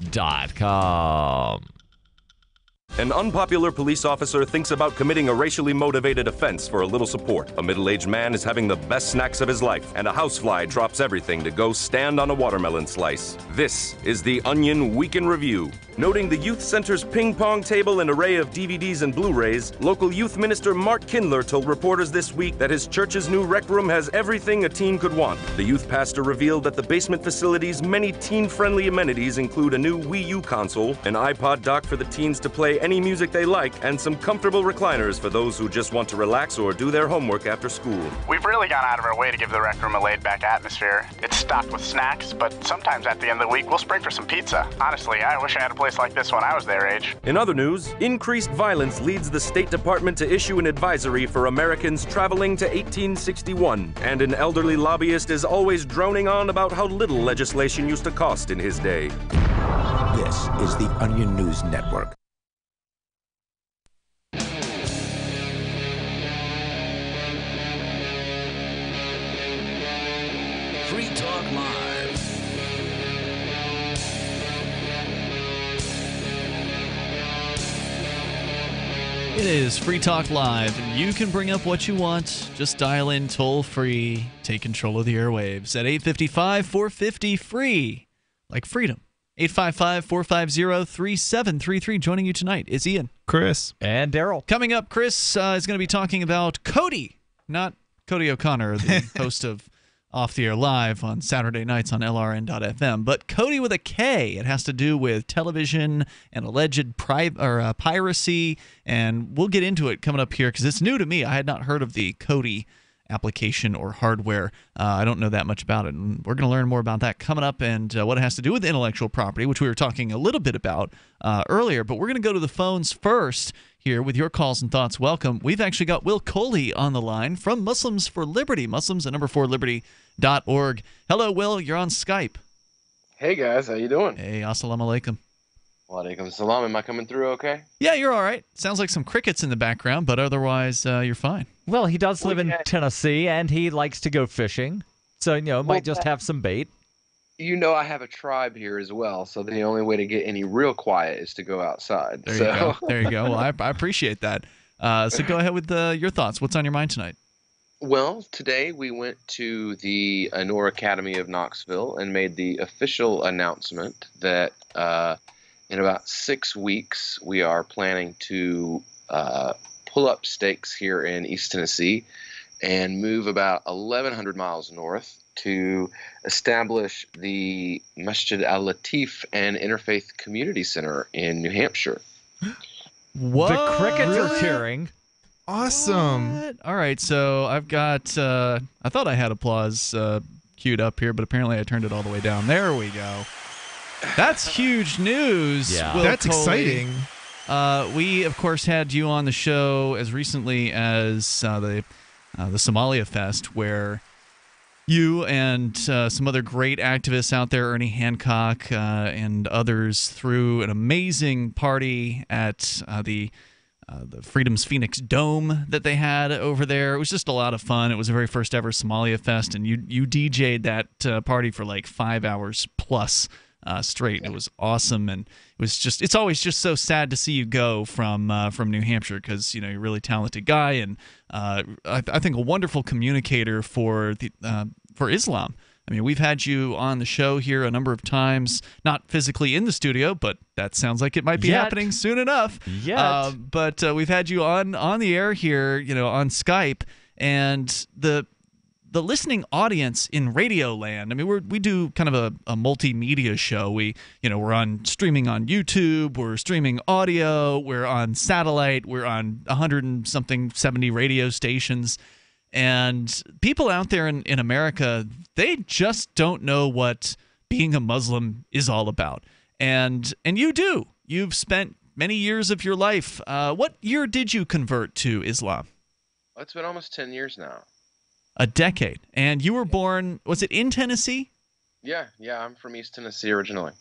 An unpopular police officer thinks about committing a racially motivated offense for a little support. A middle-aged man is having the best snacks of his life, and a housefly drops everything to go stand on a watermelon slice. This is the Onion Week in Review. Noting the youth center's ping pong table and array of DVDs and Blu-rays, local youth minister Mark Kindler told reporters this week that his church's new rec room has everything a teen could want. The youth pastor revealed that the basement facility's many teen-friendly amenities include a new Wii U console, an iPod dock for the teens to play any music they like, and some comfortable recliners for those who just want to relax or do their homework after school. We've really gone out of our way to give the rec room a laid-back atmosphere. It's stocked with snacks, but sometimes at the end of the week, we'll spring for some pizza. Honestly, I wish I had a place like this when I was their age. In other news, increased violence leads the State Department to issue an advisory for Americans traveling to 1861, and an elderly lobbyist is always droning on about how little legislation used to cost in his day. This is the Onion News Network. Free Talk Live. It is Free Talk Live, and you can bring up what you want. Just dial in toll-free. Take control of the airwaves at 855-450-FREE. Like freedom. 855-450-3733. Joining you tonight is Ian. Chris. And Darryl. Coming up, Chris is going to be talking about Cody, not Cody O'Connor, the host of Off the Air Live on Saturday nights on LRN.FM, but Cody with a K. It has to do with television and alleged piracy, and we'll get into it coming up here because it's new to me. I had not heard of the Cody application or hardware. I don't know that much about it, and we're going to learn more about that coming up and what it has to do with intellectual property, which we were talking a little bit about earlier, but we're going to go to the phones first here with your calls and thoughts. Welcome. We've actually got Will Coley on the line from Muslims for Liberty, Muslims at #4liberty.org. Hello, Will. You're on Skype. Hey, guys. How you doing? Hey, assalamu alaikum. Walaikum salam. Am I coming through okay? Yeah, you're all right. Sounds like some crickets in the background, but otherwise you're fine. Well, he does live in Tennessee, and he likes to go fishing. So, might just have some bait. You know I have a tribe here as well, so the only way to get any real quiet is to go outside. There you go. There you go. Well, I appreciate that. So go ahead with your thoughts. What's on your mind tonight? Well, today we went to the Anor Academy of Knoxville and made the official announcement that in about 6 weeks we are planning to pull up stakes here in East Tennessee and move about 1,100 miles north to establish the Masjid Al-Latif and Interfaith Community Center in New Hampshire. What? The crickets are cheering. Awesome. What? All right, so I've got, I thought I had applause queued up here, but apparently I turned it all the way down. There we go. That's huge news. Yeah. Will That's Coley. exciting. We, of course, had you on the show as recently as the Somalia Fest, where you and some other great activists out there, Ernie Hancock and others, threw an amazing party at the Freedom's Phoenix Dome that they had over there. It was just a lot of fun. It was the very first ever Somalia Fest, and you DJ'd that party for like 5 hours plus. straight. It was awesome, and it's always just so sad to see you go from New Hampshire, because you're a really talented guy, and I think a wonderful communicator for Islam. I mean, we've had you on the show here a number of times, not physically in the studio, but that sounds like it might be happening soon enough. But we've had you on the air here, on Skype, and the listening audience in Radio Land. I mean, we do kind of a multimedia show. We're streaming on YouTube, we're streaming audio, we're on satellite, we're on 170 radio stations. And people out there in America, they just don't know what being a Muslim is all about. And you do. You've spent many years of your life. What year did you convert to Islam? Well, it's been almost 10 years now. A decade. And you were born, was it in Tennessee? Yeah, I'm from East Tennessee originally.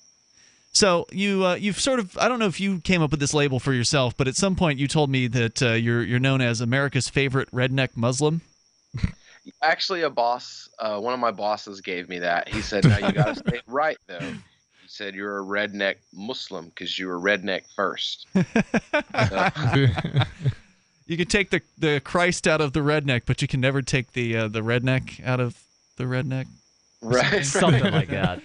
So you've sort of, I don't know if you came up with this label for yourself, but at some point you told me that you're known as America's favorite redneck Muslim. Actually, a boss, one of my bosses gave me that. He said, "Now you got to say it right, though." He said, "You're a redneck Muslim because you were redneck first." You can take the Christ out of the redneck, but you can never take the redneck out of the redneck. Right. Something like that.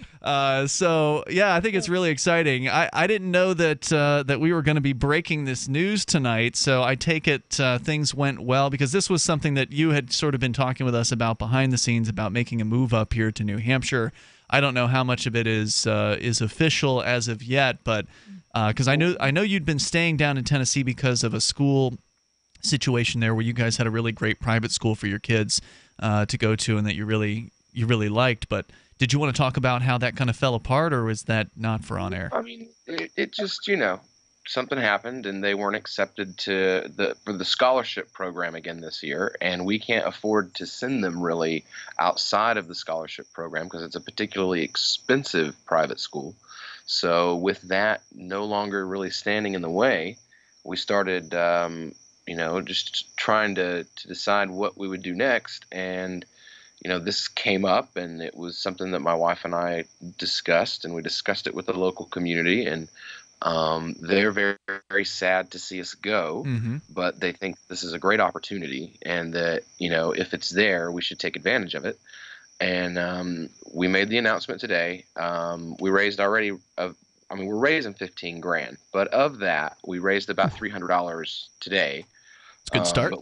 So yeah, I think it's really exciting. I didn't know that we were going to be breaking this news tonight, so I take it things went well, because this was something that you had sort of been talking with us about behind the scenes, about making a move up here to New Hampshire. I don't know how much of it is official as of yet, but because I know you'd been staying down in Tennessee because of a school situation there where you guys had a really great private school for your kids to go to, and that you really liked. But did you want to talk about how that kind of fell apart, or was that not for on air? I mean, it just, something happened and they weren't accepted for the scholarship program again this year, and we can't afford to send them really outside of the scholarship program because it's a particularly expensive private school. So with that no longer really standing in the way, we started just trying to decide what we would do next. And this came up, and it was something that my wife and I discussed, and we discussed it with the local community, and they're very, very sad to see us go, but they think this is a great opportunity, and that, if it's there, we should take advantage of it. And we made the announcement today. We raised already, we're raising $15,000, but of that, we raised about $300 today. It's a good start.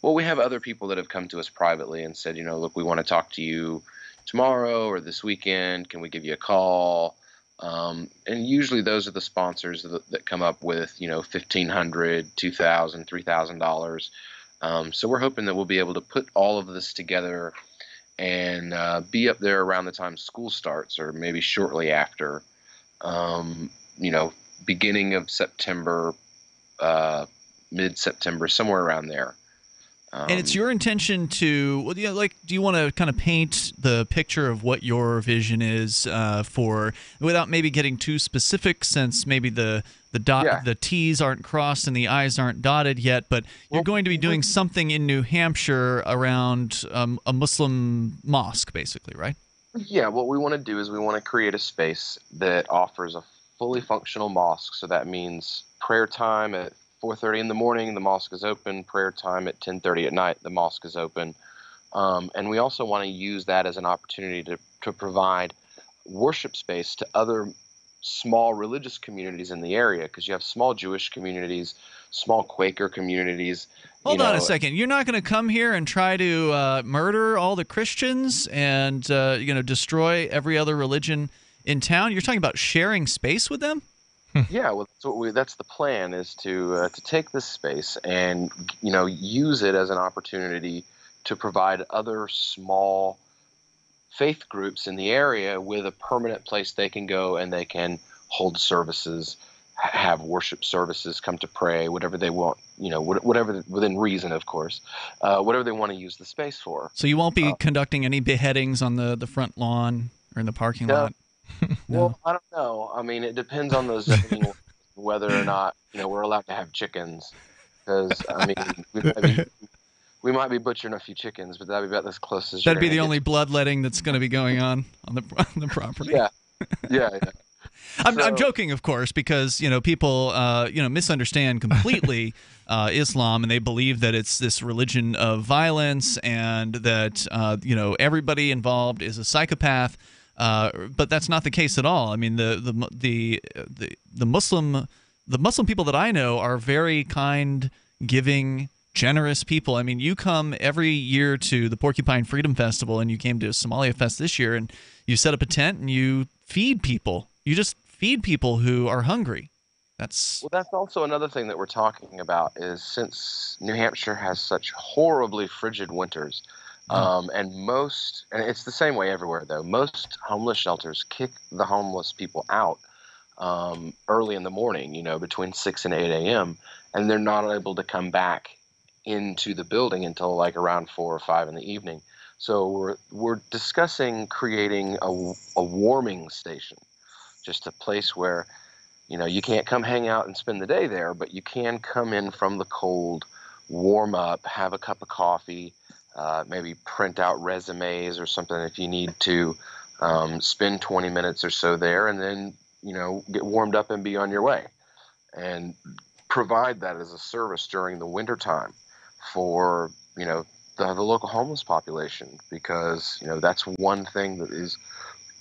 But we have other people that have come to us privately and said, look, we want to talk to you tomorrow or this weekend. Can we give you a call? And usually those are the sponsors that come up with, $1,500, $2,000, $3,000. So we're hoping that we'll be able to put all of this together and be up there around the time school starts, or maybe shortly after, beginning of September, mid-September, somewhere around there. And it's your intention to, do you want to kind of paint the picture of what your vision is for, without maybe getting too specific, since maybe the T's aren't crossed and the I's aren't dotted yet, but you're going to be doing something in New Hampshire around a Muslim mosque, basically, right? Yeah, what we want to do is we want to create a space that offers a fully functional mosque. So that means prayer time at 4:30 in the morning, the mosque is open. Prayer time at 10:30 at night, the mosque is open. And we also want to use that as an opportunity to provide worship space to other small religious communities in the area, because you have small Jewish communities, small Quaker communities. Hold on a second. You're not going to come here and try to murder all the Christians and destroy every other religion in town? You're talking about sharing space with them? Yeah, well, that's the plan, is to take this space and use it as an opportunity to provide other small faith groups in the area with a permanent place they can go, and they can hold services, have worship services, come to pray, whatever they want, whatever within reason, of course, whatever they want to use the space for. So you won't be conducting any beheadings on the front lawn or in the parking lot? No. Well, I don't know. I mean, it depends on the zoning, whether or not we're allowed to have chickens. Because we might be butchering a few chickens, but that'd be about as close as that'd be the only bloodletting that's going to be going on the property. Yeah. I'm joking, of course, because people misunderstand completely Islam, and they believe that it's this religion of violence, and that everybody involved is a psychopath. But that's not the case at all. I mean, the Muslim people that I know are very kind, giving, generous people. I mean, you come every year to the Porcupine Freedom Festival, and you came to Somalia Fest this year, and you set up a tent and you feed people. You just feed people who are hungry. That's also another thing that we're talking about is, since New Hampshire has such horribly frigid winters, and it's the same way everywhere though, most homeless shelters kick the homeless people out early in the morning, between 6 and 8 a.m., and they're not able to come back into the building until like around 4 or 5 in the evening. So we're discussing creating a warming station, just a place where you can't come hang out and spend the day there, but you can come in from the cold, warm up, have a cup of coffee, maybe print out resumes or something if you need to, spend 20 minutes or so there, and then get warmed up and be on your way, and provide that as a service during the wintertime for the local homeless population, because that's one thing that is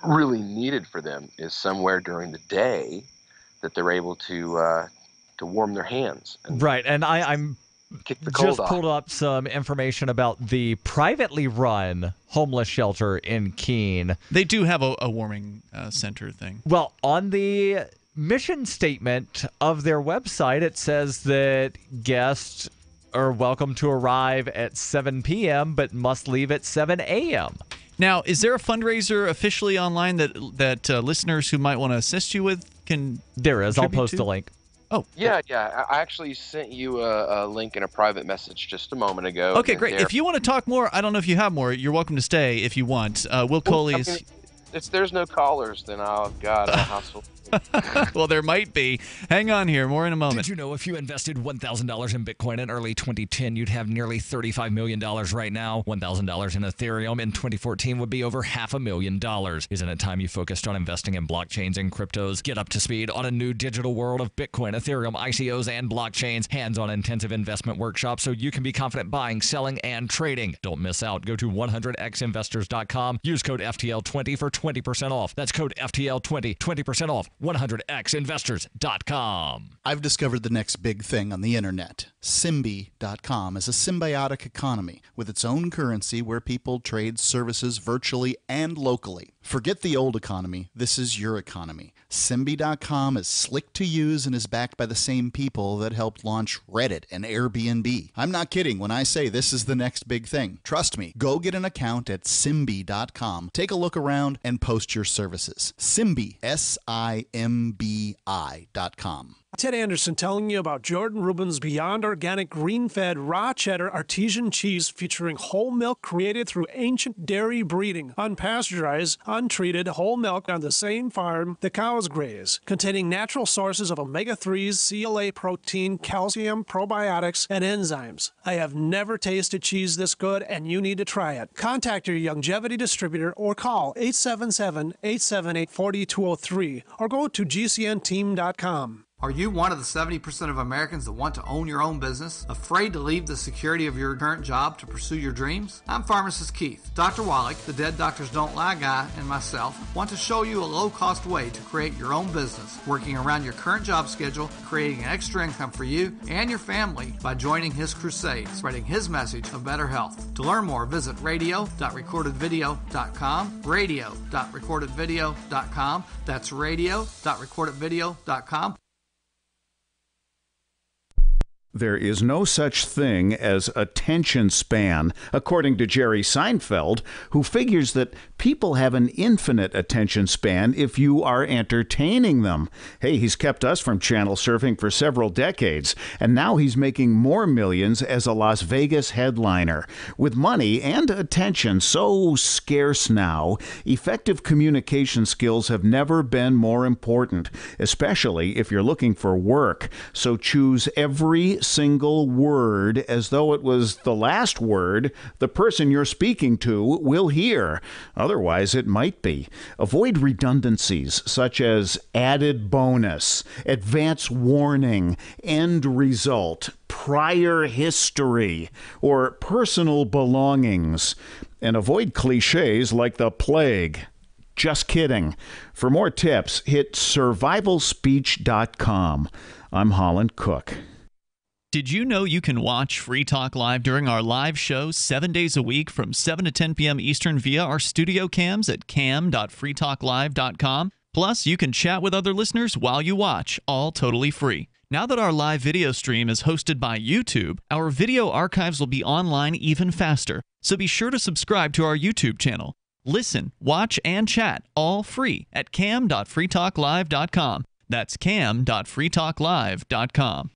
really needed for them, is somewhere during the day that they're able to warm their hands. Right, and I'm just pulled up some information about the privately run homeless shelter in Keene. They do have a warming center thing. Well, on the mission statement of their website, it says that guests are welcome to arrive at 7 p.m. but must leave at 7 a.m. Now, is there a fundraiser officially online that listeners who might want to assist you with can? There is. I'll post a link. Oh, yeah. I actually sent you a link in a private message just a moment ago. Okay, great. If you want to talk more, I don't know if you have more. You're welcome to stay if you want. Will Coley is. If there's no callers, then I've got a household. Well, there might be. Hang on here. More in a moment. Did you know if you invested $1,000 in Bitcoin in early 2010, you'd have nearly $35 million right now? $1,000 in Ethereum in 2014 would be over $500,000. Isn't it time you focused on investing in blockchains and cryptos? Get up to speed on a new digital world of Bitcoin, Ethereum, ICOs, and blockchains. Hands-on intensive investment workshops so you can be confident buying, selling, and trading. Don't miss out. Go to 100xinvestors.com. Use code FTL20 for 20% off. That's code FTL20, 20% off. 100xinvestors.com. I've discovered the next big thing on the internet. Symbi.com is a symbiotic economy with its own currency where people trade services virtually and locally. Forget the old economy. This is your economy. Symbi.com is slick to use and is backed by the same people that helped launch Reddit and Airbnb. I'm not kidding when I say this is the next big thing. Trust me. Go get an account at Symbi.com. Take a look around and post your services. Symbi, SIMBI.com. Ted Anderson telling you about Jordan Rubin's Beyond Organic Green-Fed Raw Cheddar Artesian Cheese featuring whole milk created through ancient dairy breeding, unpasteurized, untreated whole milk on the same farm the cows graze, containing natural sources of omega-3s, CLA protein, calcium, probiotics, and enzymes. I have never tasted cheese this good, and you need to try it. Contact your Longevity distributor or call 877-878-4203 or go to gcnteam.com. Are you one of the 70% of Americans that want to own your own business? Afraid to leave the security of your current job to pursue your dreams? I'm Pharmacist Keith. Dr. Wallach, the Dead Doctors Don't Lie guy, and myself want to show you a low-cost way to create your own business, working around your current job schedule, creating extra income for you and your family by joining his crusade, spreading his message of better health. To learn more, visit radio.recordedvideo.com, radio.recordedvideo.com. That's radio.recordedvideo.com. There is no such thing as attention span, according to Jerry Seinfeld, who figures that people have an infinite attention span if you are entertaining them. Hey, he's kept us from channel surfing for several decades, and now he's making more millions as a Las Vegas headliner. With money and attention so scarce now, effective communication skills have never been more important, especially if you're looking for work. So choose every single word as though it was the last word the person you're speaking to will hear. Otherwise, it might be. Avoid redundancies such as added bonus, advance warning, end result, prior history, or personal belongings. And avoid cliches like the plague. Just kidding. For more tips, hit survivalspeech.com. I'm Holland Cook. Did you know you can watch Free Talk Live during our live show 7 days a week from 7 to 10 p.m. Eastern via our studio cams at cam.freetalklive.com? Plus, you can chat with other listeners while you watch, all totally free. Now that our live video stream is hosted by YouTube, our video archives will be online even faster. So be sure to subscribe to our YouTube channel. Listen, watch, and chat all free at cam.freetalklive.com. That's cam.freetalklive.com.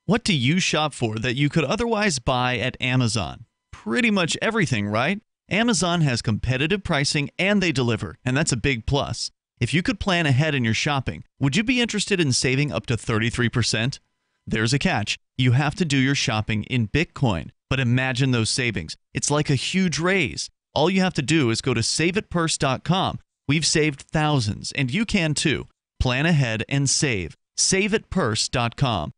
What do you shop for that you could otherwise buy at Amazon? Pretty much everything, right? Amazon has competitive pricing and they deliver, and that's a big plus. If you could plan ahead in your shopping, would you be interested in saving up to 33%? There's a catch. You have to do your shopping in Bitcoin. But imagine those savings. It's like a huge raise. All you have to do is go to saveitpurse.com. We've saved thousands, and you can too. Plan ahead and save. Saveitpurse.com.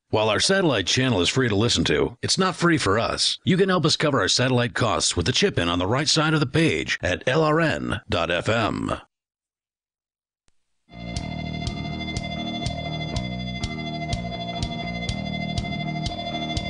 While our satellite channel is free to listen to, it's not free for us. You can help us cover our satellite costs with the chip-in on the right side of the page at lrn.fm.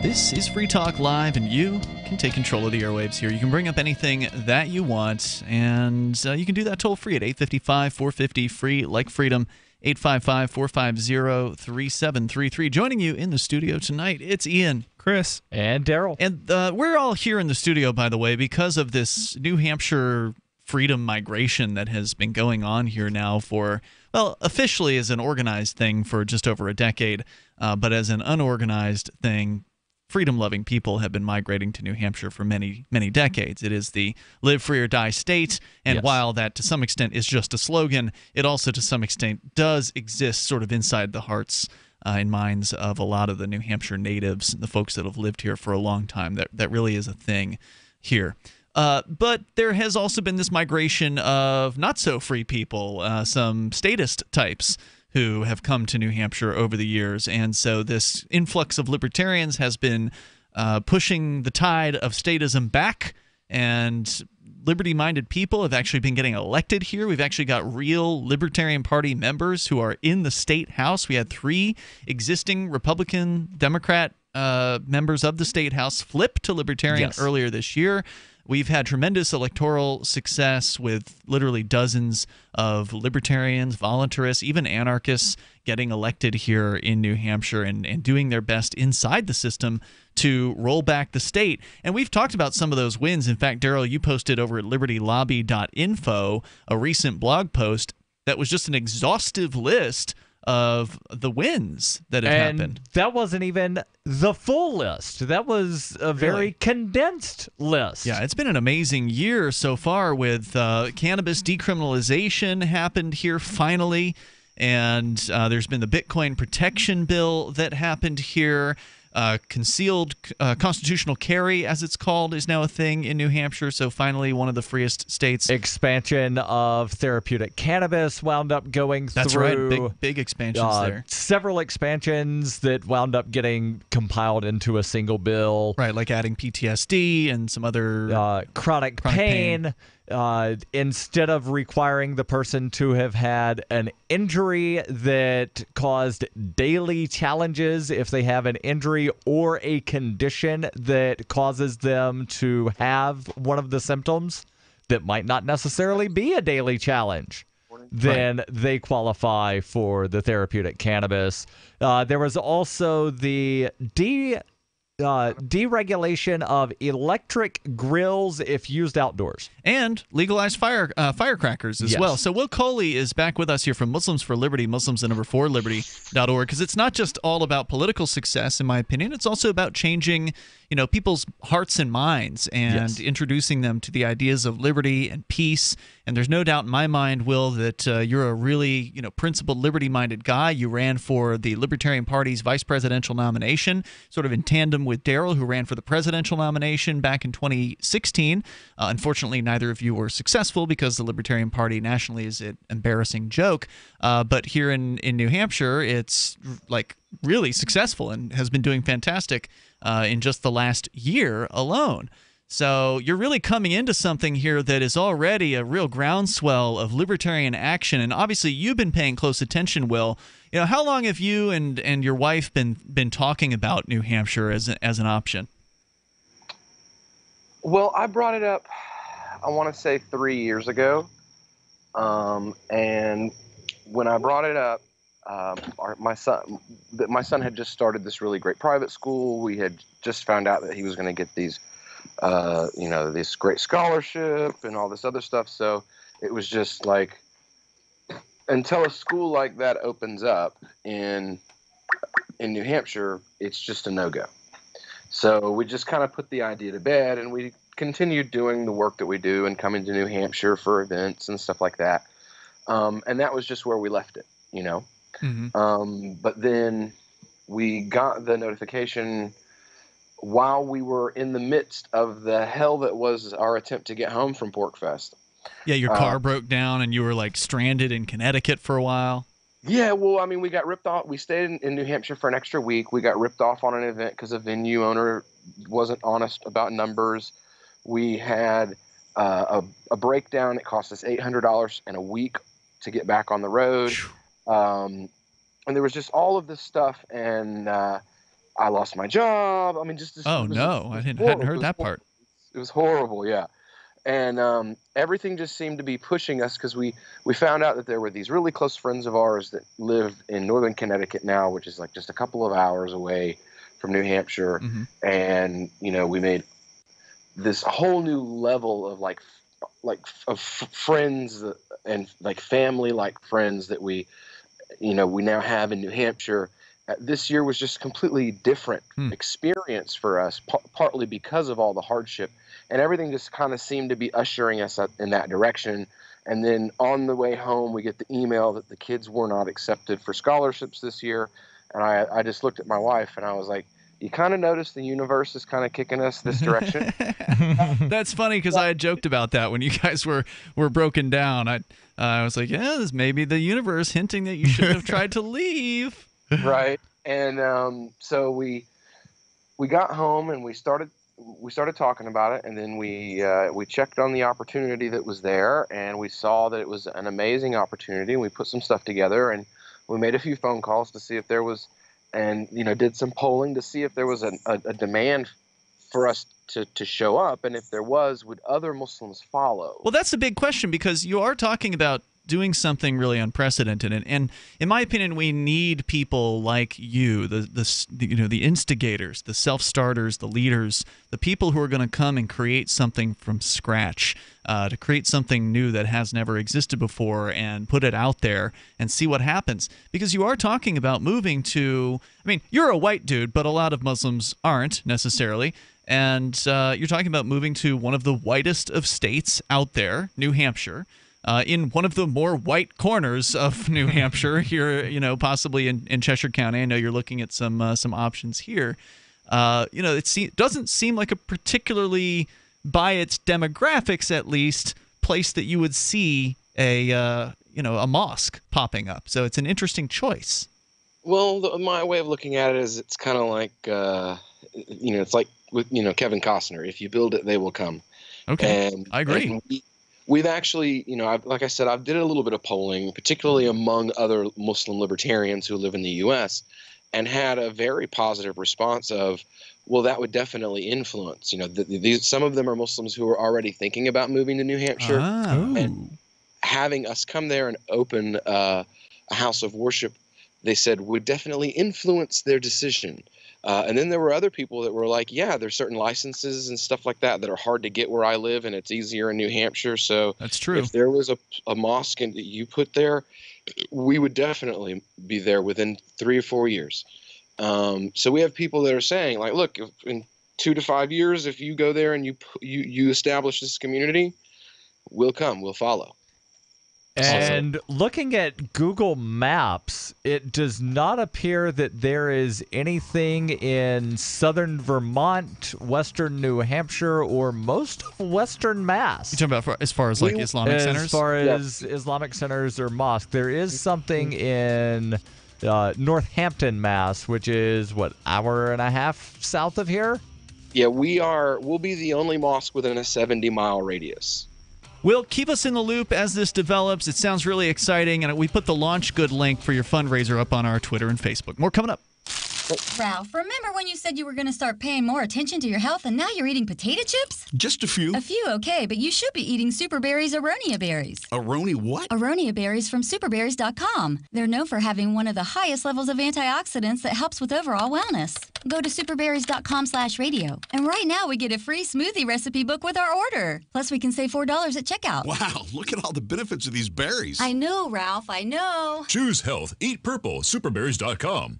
This is Free Talk Live, and you can take control of the airwaves here. You can bring up anything that you want, and you can do that toll-free at 855-450-FREE, like freedom, 855-450-3733. Joining you in the studio tonight, it's Ian, Chris, and Darryl. And we're all here in the studio, by the way, because of this New Hampshire freedom migration that has been going on here now for, well, officially as an organized thing for just over a decade, but as an unorganized thing, freedom-loving people have been migrating to New Hampshire for many, many decades. It is the live free or die state, and Yes. while that to some extent is just a slogan, it also to some extent does exist sort of inside the hearts and minds of a lot of the New Hampshire natives, the folks that have lived here for a long time. That really is a thing here. But there has also been this migration of not-so-free people, some statist types, who have come to New Hampshire over the years. And so this influx of libertarians has been pushing the tide of statism back, and liberty-minded people have actually been getting elected here. We've actually got real Libertarian Party members who are in the state house. We had 3 existing Republican, Democrat members of the state house flip to Libertarian earlier this year. We've had tremendous electoral success with literally dozens of libertarians, voluntarists, even anarchists getting elected here in New Hampshire and doing their best inside the system to roll back the state. And we've talked about some of those wins. In fact, Darryl, you posted over at libertylobby.info a recent blog post that was just an exhaustive list of the wins that have happened. That wasn't even the full list. That was a very condensed list. Yeah, it's been an amazing year so far with cannabis decriminalization happened here finally, and there's been the Bitcoin protection bill that happened here. Concealed constitutional carry, as it's called, is now a thing in New Hampshire, so finally one of the freest states. Expansion of therapeutic cannabis wound up going through. That's right, big expansions there. Several expansions that wound up getting compiled into a single bill. Right, like adding PTSD and some other chronic pain. Instead of requiring the person to have had an injury that caused daily challenges, if they have an injury or a condition that causes them to have one of the symptoms that might not necessarily be a daily challenge, then they qualify for the therapeutic cannabis. There was also the deregulation of electric grills if used outdoors. And legalize firecrackers as Yes. well. So Will Coley is back with us here from Muslims for Liberty, Muslims4Liberty.org, because it's not just all about political success, in my opinion. It's also about changing, people's hearts and minds and introducing them to the ideas of liberty and peace. And there's no doubt in my mind, Will, that you're a really, principled, liberty-minded guy. You ran for the Libertarian Party's vice presidential nomination, sort of in tandem with Darryl, who ran for the presidential nomination back in 2016. Unfortunately, neither of you were successful because the Libertarian Party nationally is an embarrassing joke. But here in New Hampshire, it's really successful and has been doing fantastic in just the last year alone. So you're really coming into something here that is already a real groundswell of libertarian action. And obviously you've been paying close attention, Will. How long have you and your wife been talking about New Hampshire as an option? Well, I brought it up, I want to say 3 years ago. And when I brought it up, my son had just started this really great private school. We had just found out that he was going to get these this great scholarship and all this other stuff. So it was just like, until a school like that opens up in New Hampshire, it's just a no-go. So we just kind of put the idea to bed, and we continued doing the work that we do and coming to New Hampshire for events and stuff like that. And that was just where we left it, Mm-hmm. But then we got the notification while we were in the midst of the hell that was our attempt to get home from PorkFest. Yeah, your car broke down and you were stranded in Connecticut for a while. Yeah, well, we got ripped off. We stayed in New Hampshire for an extra week. We got ripped off on an event because a venue owner wasn't honest about numbers. We had a breakdown. It cost us $800 in a week to get back on the road. And there was just all of this stuff, and I lost my job. Oh, no. I hadn't heard that part. It was horrible, yeah. And everything just seemed to be pushing us because we found out that there were these really close friends of ours that live in northern Connecticut now, which is just a couple of hours away from New Hampshire. Mm-hmm. And, we made this whole new level of friends and family friends that we now have in New Hampshire. This year was just a completely different experience for us, partly because of all the hardship, and everything just kind of seemed to be ushering us in that direction. And then on the way home, we get the email that the kids were not accepted for scholarships this year. And I just looked at my wife and I was like, you kind of notice the universe is kind of kicking us this direction. That's funny because I had joked about that when you guys were broken down. I was like, yeah, this may be the universe hinting that you shouldn't have tried to leave. Right. And so we got home and we started talking about it, and then we checked on the opportunity that was there, and we saw that it was an amazing opportunity, and we put some stuff together, and we made a few phone calls to see if there was, and did some polling to see if there was a demand for us to show up, and if there was, would other Muslims follow? Well, that's the big question, because you are talking about doing something really unprecedented, and in my opinion, we need people like you, the instigators, the self-starters, the leaders, the people who are going to come and create something from scratch, to create something new that has never existed before and put it out there and see what happens. Because you are talking about moving to, you're a white dude, but a lot of Muslims aren't necessarily. And you're talking about moving to one of the whitest of states out there, New Hampshire, in one of the more white corners of New Hampshire here, possibly in Cheshire County. I know you're looking at some options here. It doesn't seem like a particularly, by its demographics at least, place that you would see a mosque popping up. So it's an interesting choice. Well, my way of looking at it is it's kind of like, it's like with, Kevin Costner. If you build it, they will come. Okay, and I agree. And we've actually, like I said, I've did a little bit of polling, particularly among other Muslim libertarians who live in the U.S., and had a very positive response of, well, that would definitely influence. Some of them are Muslims who are already thinking about moving to New Hampshire, and having us come there and open a house of worship, they said, would definitely influence their decision. And then there were other people that were like, yeah, there's certain licenses and stuff like that are hard to get where I live, and it's easier in New Hampshire. So that's true. If there was a mosque that you put there, we would definitely be there within 3 or 4 years. So we have people that are saying, like, look, in 2 to 5 years, if you go there and you establish this community, we'll come, we'll follow. And looking at Google Maps, it does not appear that there is anything in southern Vermont, western New Hampshire, or most of western Mass. You're talking about as far as like Islamic centers? As far as Islamic centers or mosques. There is something in Northampton, Mass, which is, what, hour and a half south of here? Yeah, we'll be the only mosque within a 70-mile radius. Will, keep us in the loop as this develops. It sounds really exciting, and we put the Launch Good link for your fundraiser up on our Twitter and Facebook. More coming up. Ralph, remember when you said you were going to start paying more attention to your health, and now you're eating potato chips? Just a few. A few, okay, but you should be eating Superberry's Aronia berries. Aroni what? Aronia berries from superberries.com. They're known for having one of the highest levels of antioxidants that helps with overall wellness. Go to superberries.com/radio. And right now we get a free smoothie recipe book with our order. Plus we can save $4 at checkout. Wow, look at all the benefits of these berries. I know, Ralph, I know. Choose health. Eat purple. Superberries.com.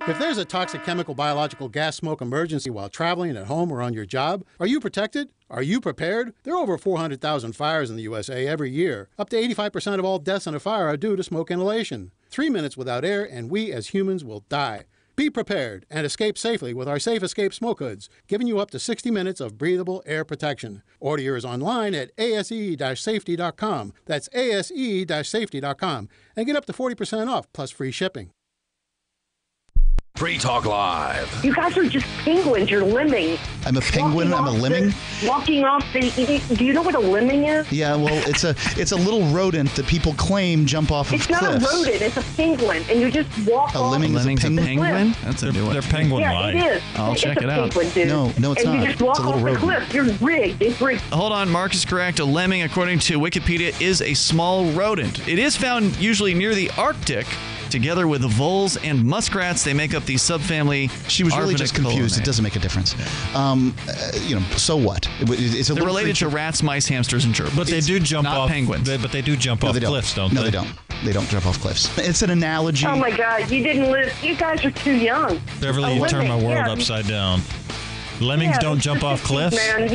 If there's a toxic chemical, biological, gas, smoke emergency while traveling at home or on your job, are you protected? Are you prepared? There are over 400,000 fires in the USA every year. Up to 85% of all deaths in a fire are due to smoke inhalation. 3 minutes without air and we as humans will die. Be prepared and escape safely with our Safe Escape smoke hoods, giving you up to 60 minutes of breathable air protection. Order yours online at ase-safety.com. That's ase-safety.com. And get up to 40% off plus free shipping. Free Talk Live. You guys are just penguins. You're lemmings. I'm a penguin. I'm a lemming. Walking off the. Do you know what a lemming is? Yeah, well, it's a little rodent that people claim jump off of cliffs. It's not a rodent. It's a penguin, and you just walk off. Lemming is a penguin. That's a new one. They're penguin-like. Yeah, it is. I'll check it out. Penguin, dude. No, it's and not. You just walk it's a little off rodent. the cliff. You're rigged. It's rigged. Hold on, Mark is correct. A lemming, according to Wikipedia, is a small rodent. It is found usually near the Arctic. Together with the voles and muskrats, they make up the subfamily. She was really just confused. It doesn't make a difference. So what? It's They're related to rats, mice, hamsters, and gerbils. But they do jump off penguins. But they do jump off cliffs, don't they? No, they don't. They don't jump off cliffs. It's an analogy. Oh my God! You didn't live. You guys are too young. Beverly, you turned my world upside down. Lemmings don't jump off cliffs? Man, they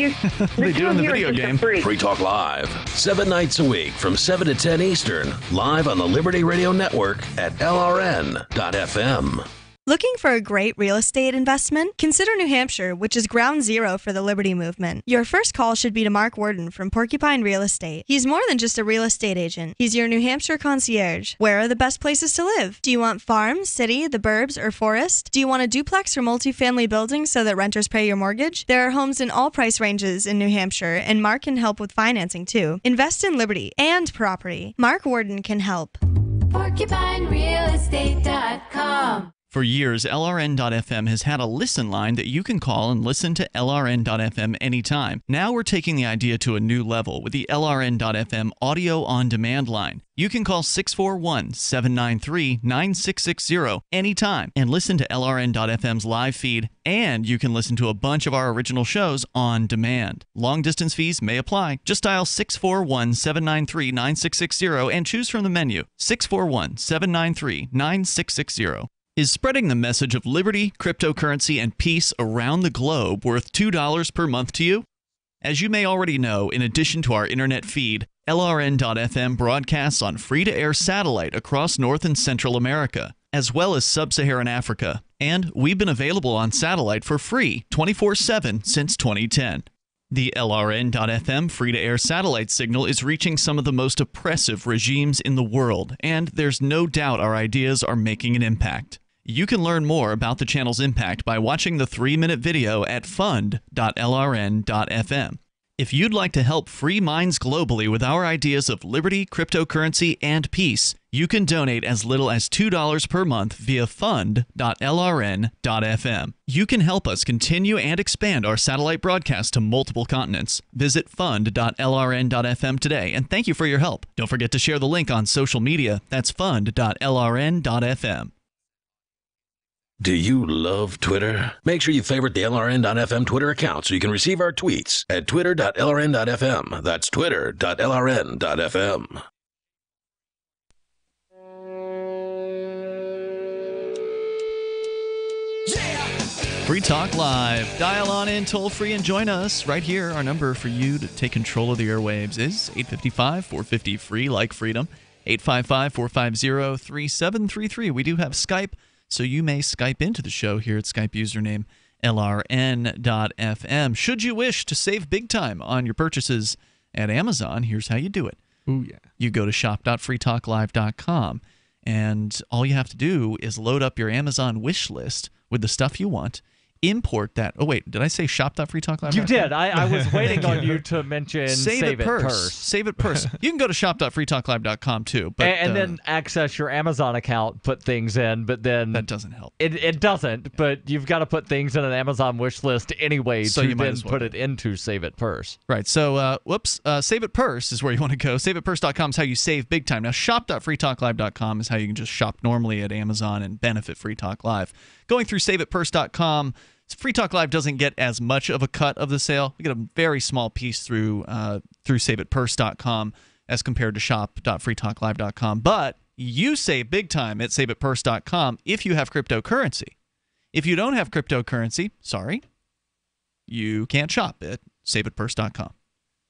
do in the video game. Free Talk Live, 7 nights a week from 7 to 10 Eastern, live on the Liberty Radio Network at LRN.FM. Looking for a great real estate investment? Consider New Hampshire, which is ground zero for the Liberty Movement. Your first call should be to Mark Worden from Porcupine Real Estate. He's more than just a real estate agent. He's your New Hampshire concierge. Where are the best places to live? Do you want farm, city, the burbs, or forest? Do you want a duplex or multifamily building so that renters pay your mortgage? There are homes in all price ranges in New Hampshire, and Mark can help with financing too. Invest in liberty and property. Mark Worden can help. PorcupineRealEstate.com. For years, LRN.FM has had a listen line that you can call and listen to LRN.FM anytime. Now we're taking the idea to a new level with the LRN.FM audio on-demand line. You can call 641-793-9660 anytime and listen to LRN.FM's live feed, and you can listen to a bunch of our original shows on demand. Long-distance fees may apply. Just dial 641-793-9660 and choose from the menu. 641-793-9660. Is spreading the message of liberty, cryptocurrency, and peace around the globe worth $2 per month to you? As you may already know, in addition to our internet feed, LRN.FM broadcasts on free-to-air satellite across North and Central America, as well as Sub-Saharan Africa. And we've been available on satellite for free 24/7 since 2010. The LRN.FM free-to-air satellite signal is reaching some of the most oppressive regimes in the world, and there's no doubt our ideas are making an impact. You can learn more about the channel's impact by watching the 3-minute video at fund.lrn.fm. If you'd like to help free minds globally with our ideas of liberty, cryptocurrency, and peace, you can donate as little as $2 per month via fund.lrn.fm. You can help us continue and expand our satellite broadcast to multiple continents. Visit fund.lrn.fm today, and thank you for your help. Don't forget to share the link on social media. That's fund.lrn.fm. Do you love Twitter? Make sure you favorite the LRN.FM Twitter account so you can receive our tweets at twitter.lrn.fm. That's twitter.lrn.fm. Free Talk Live. Dial on in toll free and join us right here. Our number for you to take control of the airwaves is 855-450-FREE, like freedom. 855-450-3733. We do have Skype, so you may Skype into the show here at Skype username LRN.FM. Should you wish to save big time on your purchases at Amazon, here's how you do it. Ooh, yeah. You go to shop.freetalklive.com, and all you have to do is load up your Amazon wish list with the stuff you want. Import that. Oh, wait. Did I say shop.freetalklive.com? You did. I was waiting on you to mention Save It Purse. Save It Purse. You can go to shop.freetalklive.com too. But, and then access your Amazon account, put things in, but then... That doesn't help. It doesn't, but you've got to put things in an Amazon wish list anyway so to then put it into Save It Purse. Right. So, Save It Purse is where you want to go. SaveItPurse.com is how you save big time. Now, shop.freetalklive.com is how you can just shop normally at Amazon and benefit Free Talk Live. Going through SaveItPurse.com, Free Talk Live doesn't get as much of a cut of the sale. We get a very small piece through SaveItPurse.com as compared to shop.freetalklive.com. But you save big time at SaveItPurse.com if you have cryptocurrency. If you don't have cryptocurrency, sorry, you can't shop at SaveItPurse.com.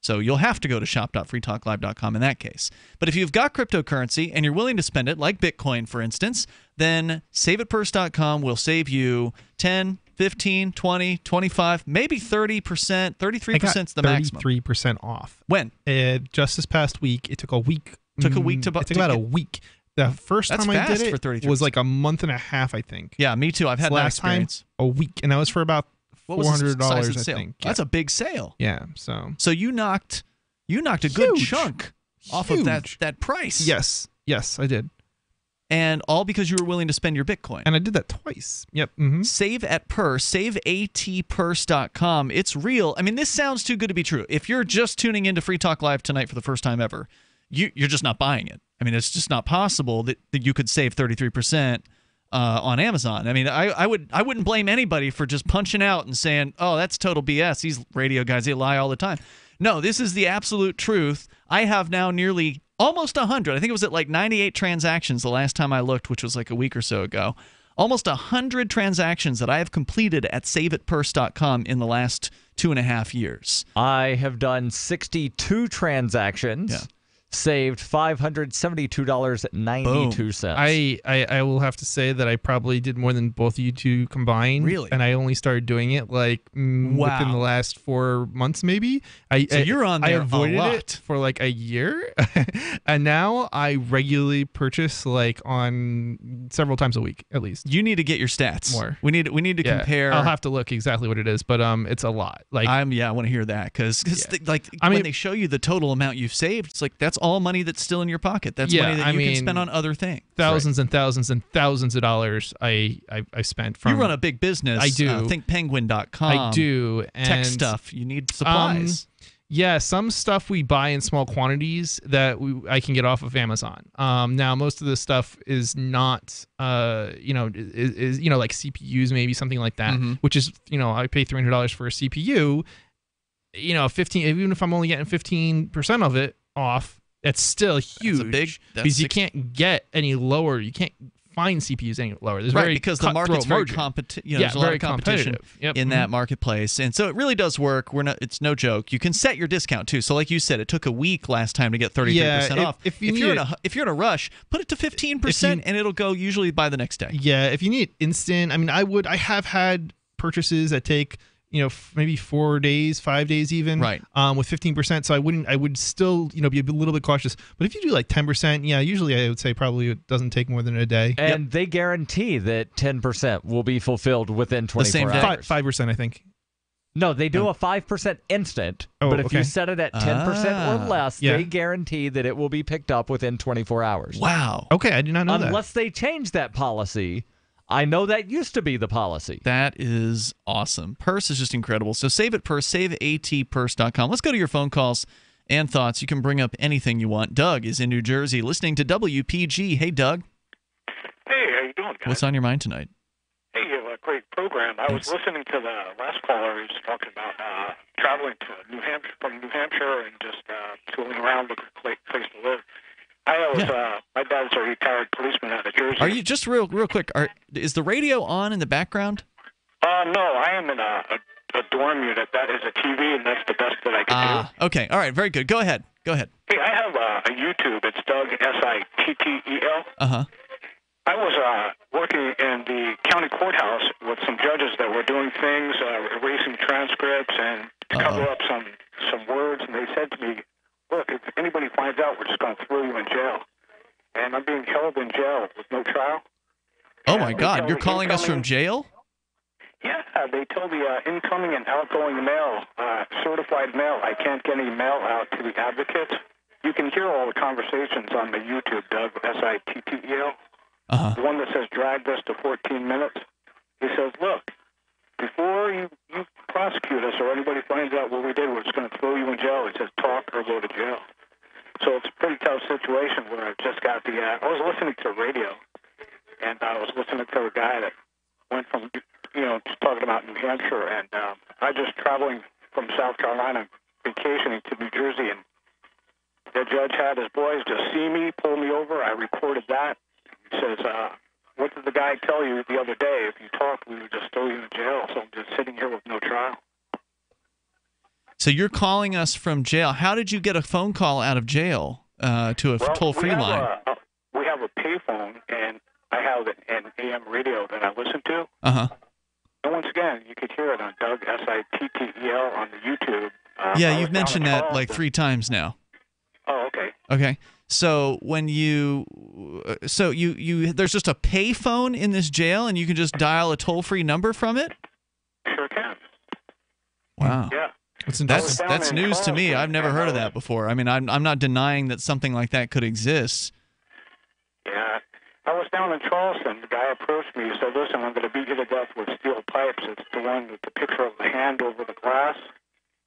So you'll have to go to shop.freetalklive.com in that case. But if you've got cryptocurrency and you're willing to spend it, like Bitcoin, for instance, then SaveItPurse.com will save you 10, 15, 20, 25, maybe 30%, 33% is the maximum. 33% off. When? Just this past week. It took a week. It took about a week. The first time I did it for 33%. was like a month and a half, I think. Yeah, me too. I've had that experience. A week, and that was for about $400, I think. That's a big sale. Yeah, so you knocked a good chunk off of that price. Yes, I did. And all because you were willing to spend your Bitcoin. And I did that twice. Yep. Mm-hmm. Save at Purse, saveatpurse.com. It's real. I mean, this sounds too good to be true. If you're just tuning into Free Talk Live tonight for the first time ever, you're just not buying it. I mean, it's just not possible that you could save 33% on Amazon. I mean, I wouldn't blame anybody for just punching out and saying, "Oh, that's total BS." These radio guys, they lie all the time. No, this is the absolute truth. I have now nearly almost 100. I think it was at like 98 transactions the last time I looked, which was like a week or so ago. Almost 100 transactions that I have completed at SaveItPurse.com in the last 2.5 years. I have done 62 transactions. Yeah. Saved $572.92. I will have to say that I probably did more than both of you two combined. Really? And I only started doing it like within the last 4 months, maybe. So you're on there I avoided a lot. it for like a year, and now I regularly purchase like on several times a week at least. You need to get your stats. More. We need to compare. I'll have to look exactly what it is, but it's a lot. Like I want to hear that because when they show you the total amount you've saved, it's like that's all money that's still in your pocket. That's money that you can spend on other things. Thousands and thousands and thousands of dollars I spent from. You run a big business. I do. ThinkPenguin.com. I do. And tech stuff. You need supplies. Yeah, some stuff we buy in small quantities that I can get off of Amazon. Now most of the stuff is not, is like CPUs, maybe something like that, which is, I pay $300 for a CPU. 15. Even if I'm only getting 15% of it off, it's still huge. Because you can't get any lower. You can't find CPUs any lower. There's because the market's very competitive. There's a lot of competition in that marketplace, and so it really does work. It's no joke. You can set your discount too. So, like you said, it took a week last time to get 33% off. If you're in a rush, put it to 15%, and it'll go usually by the next day. Yeah, if you need instant, I mean, I have had purchases that take maybe 4 days, 5 days even, right? With 15%. So I would still, be a little bit cautious. But if you do like 10%, yeah, usually I would say probably it doesn't take more than a day. And they guarantee that 10% will be fulfilled within 24 hours. 5%, I think. No, they do a 5% instant, but if you set it at 10% or less, they guarantee that it will be picked up within 24 hours. Wow. Okay, I did not know that. Unless they change that policy. I know that used to be the policy. That is awesome. Purse is just incredible. So save at Purse, saveatpurse.com. Let's go to your phone calls and thoughts. You can bring up anything you want. Doug is in New Jersey listening to WPG. Hey, Doug. Hey, how you doing, guys? What's on your mind tonight? Hey, program. I was listening to the last caller who was talking about traveling to New Hampshire, from New Hampshire, and just tooling around, looking for a place to live. My dad's a retired policeman out of Jersey. Are you just real quick? Is the radio on in the background? No, I am in a dorm unit. That is a TV, and that's the best that I can do. Okay. All right. Very good. Go ahead. Hey, I have a YouTube. It's Doug, Sittel. Uh-huh. I was working in the county courthouse with some judges that were doing things, erasing transcripts and to cover up some words, and they said to me, look, if anybody finds out, we're just going to throw you in jail. And I'm being held in jail with no trial. Oh, my God. You're calling us from jail? Yeah, they told me incoming and outgoing mail, certified mail. I can't get any mail out to the advocates. You can hear all the conversations on the YouTube, Doug, Sittel. The one that says dragged us to 14 minutes. He says, look, before you prosecute us or anybody finds out what we did, we're just going to throw you in jail. He says, talk or go to jail. So it's a pretty tough situation where I just got I was listening to the radio, and I was listening to a guy that went from, just talking about New Hampshire, and I just traveling from South Carolina, vacationing to New Jersey, and the judge had his boys just see me, pull me over. I recorded that. He says, what did the guy tell you the other day? If you talk, we would just throw you in jail. So I'm just sitting here with no trial. So you're calling us from jail. How did you get a phone call out of jail to a toll-free line? We have a payphone, and I have an AM radio that I listen to. Uh-huh. And once again, you could hear it on Doug, Sittel, on the YouTube. Yeah, you've mentioned that like 3 times now. Oh, okay. Okay. So when you there's just a pay phone in this jail, and you can just dial a toll-free number from it? Sure can. Wow. Yeah. That's news to me. I've never heard of that before. I mean, I'm not denying that something like that could exist. Yeah. I was down in Charleston. The guy approached me. He said, listen, I'm going to beat you to death with steel pipes. It's the one with the picture of the hand over the glass.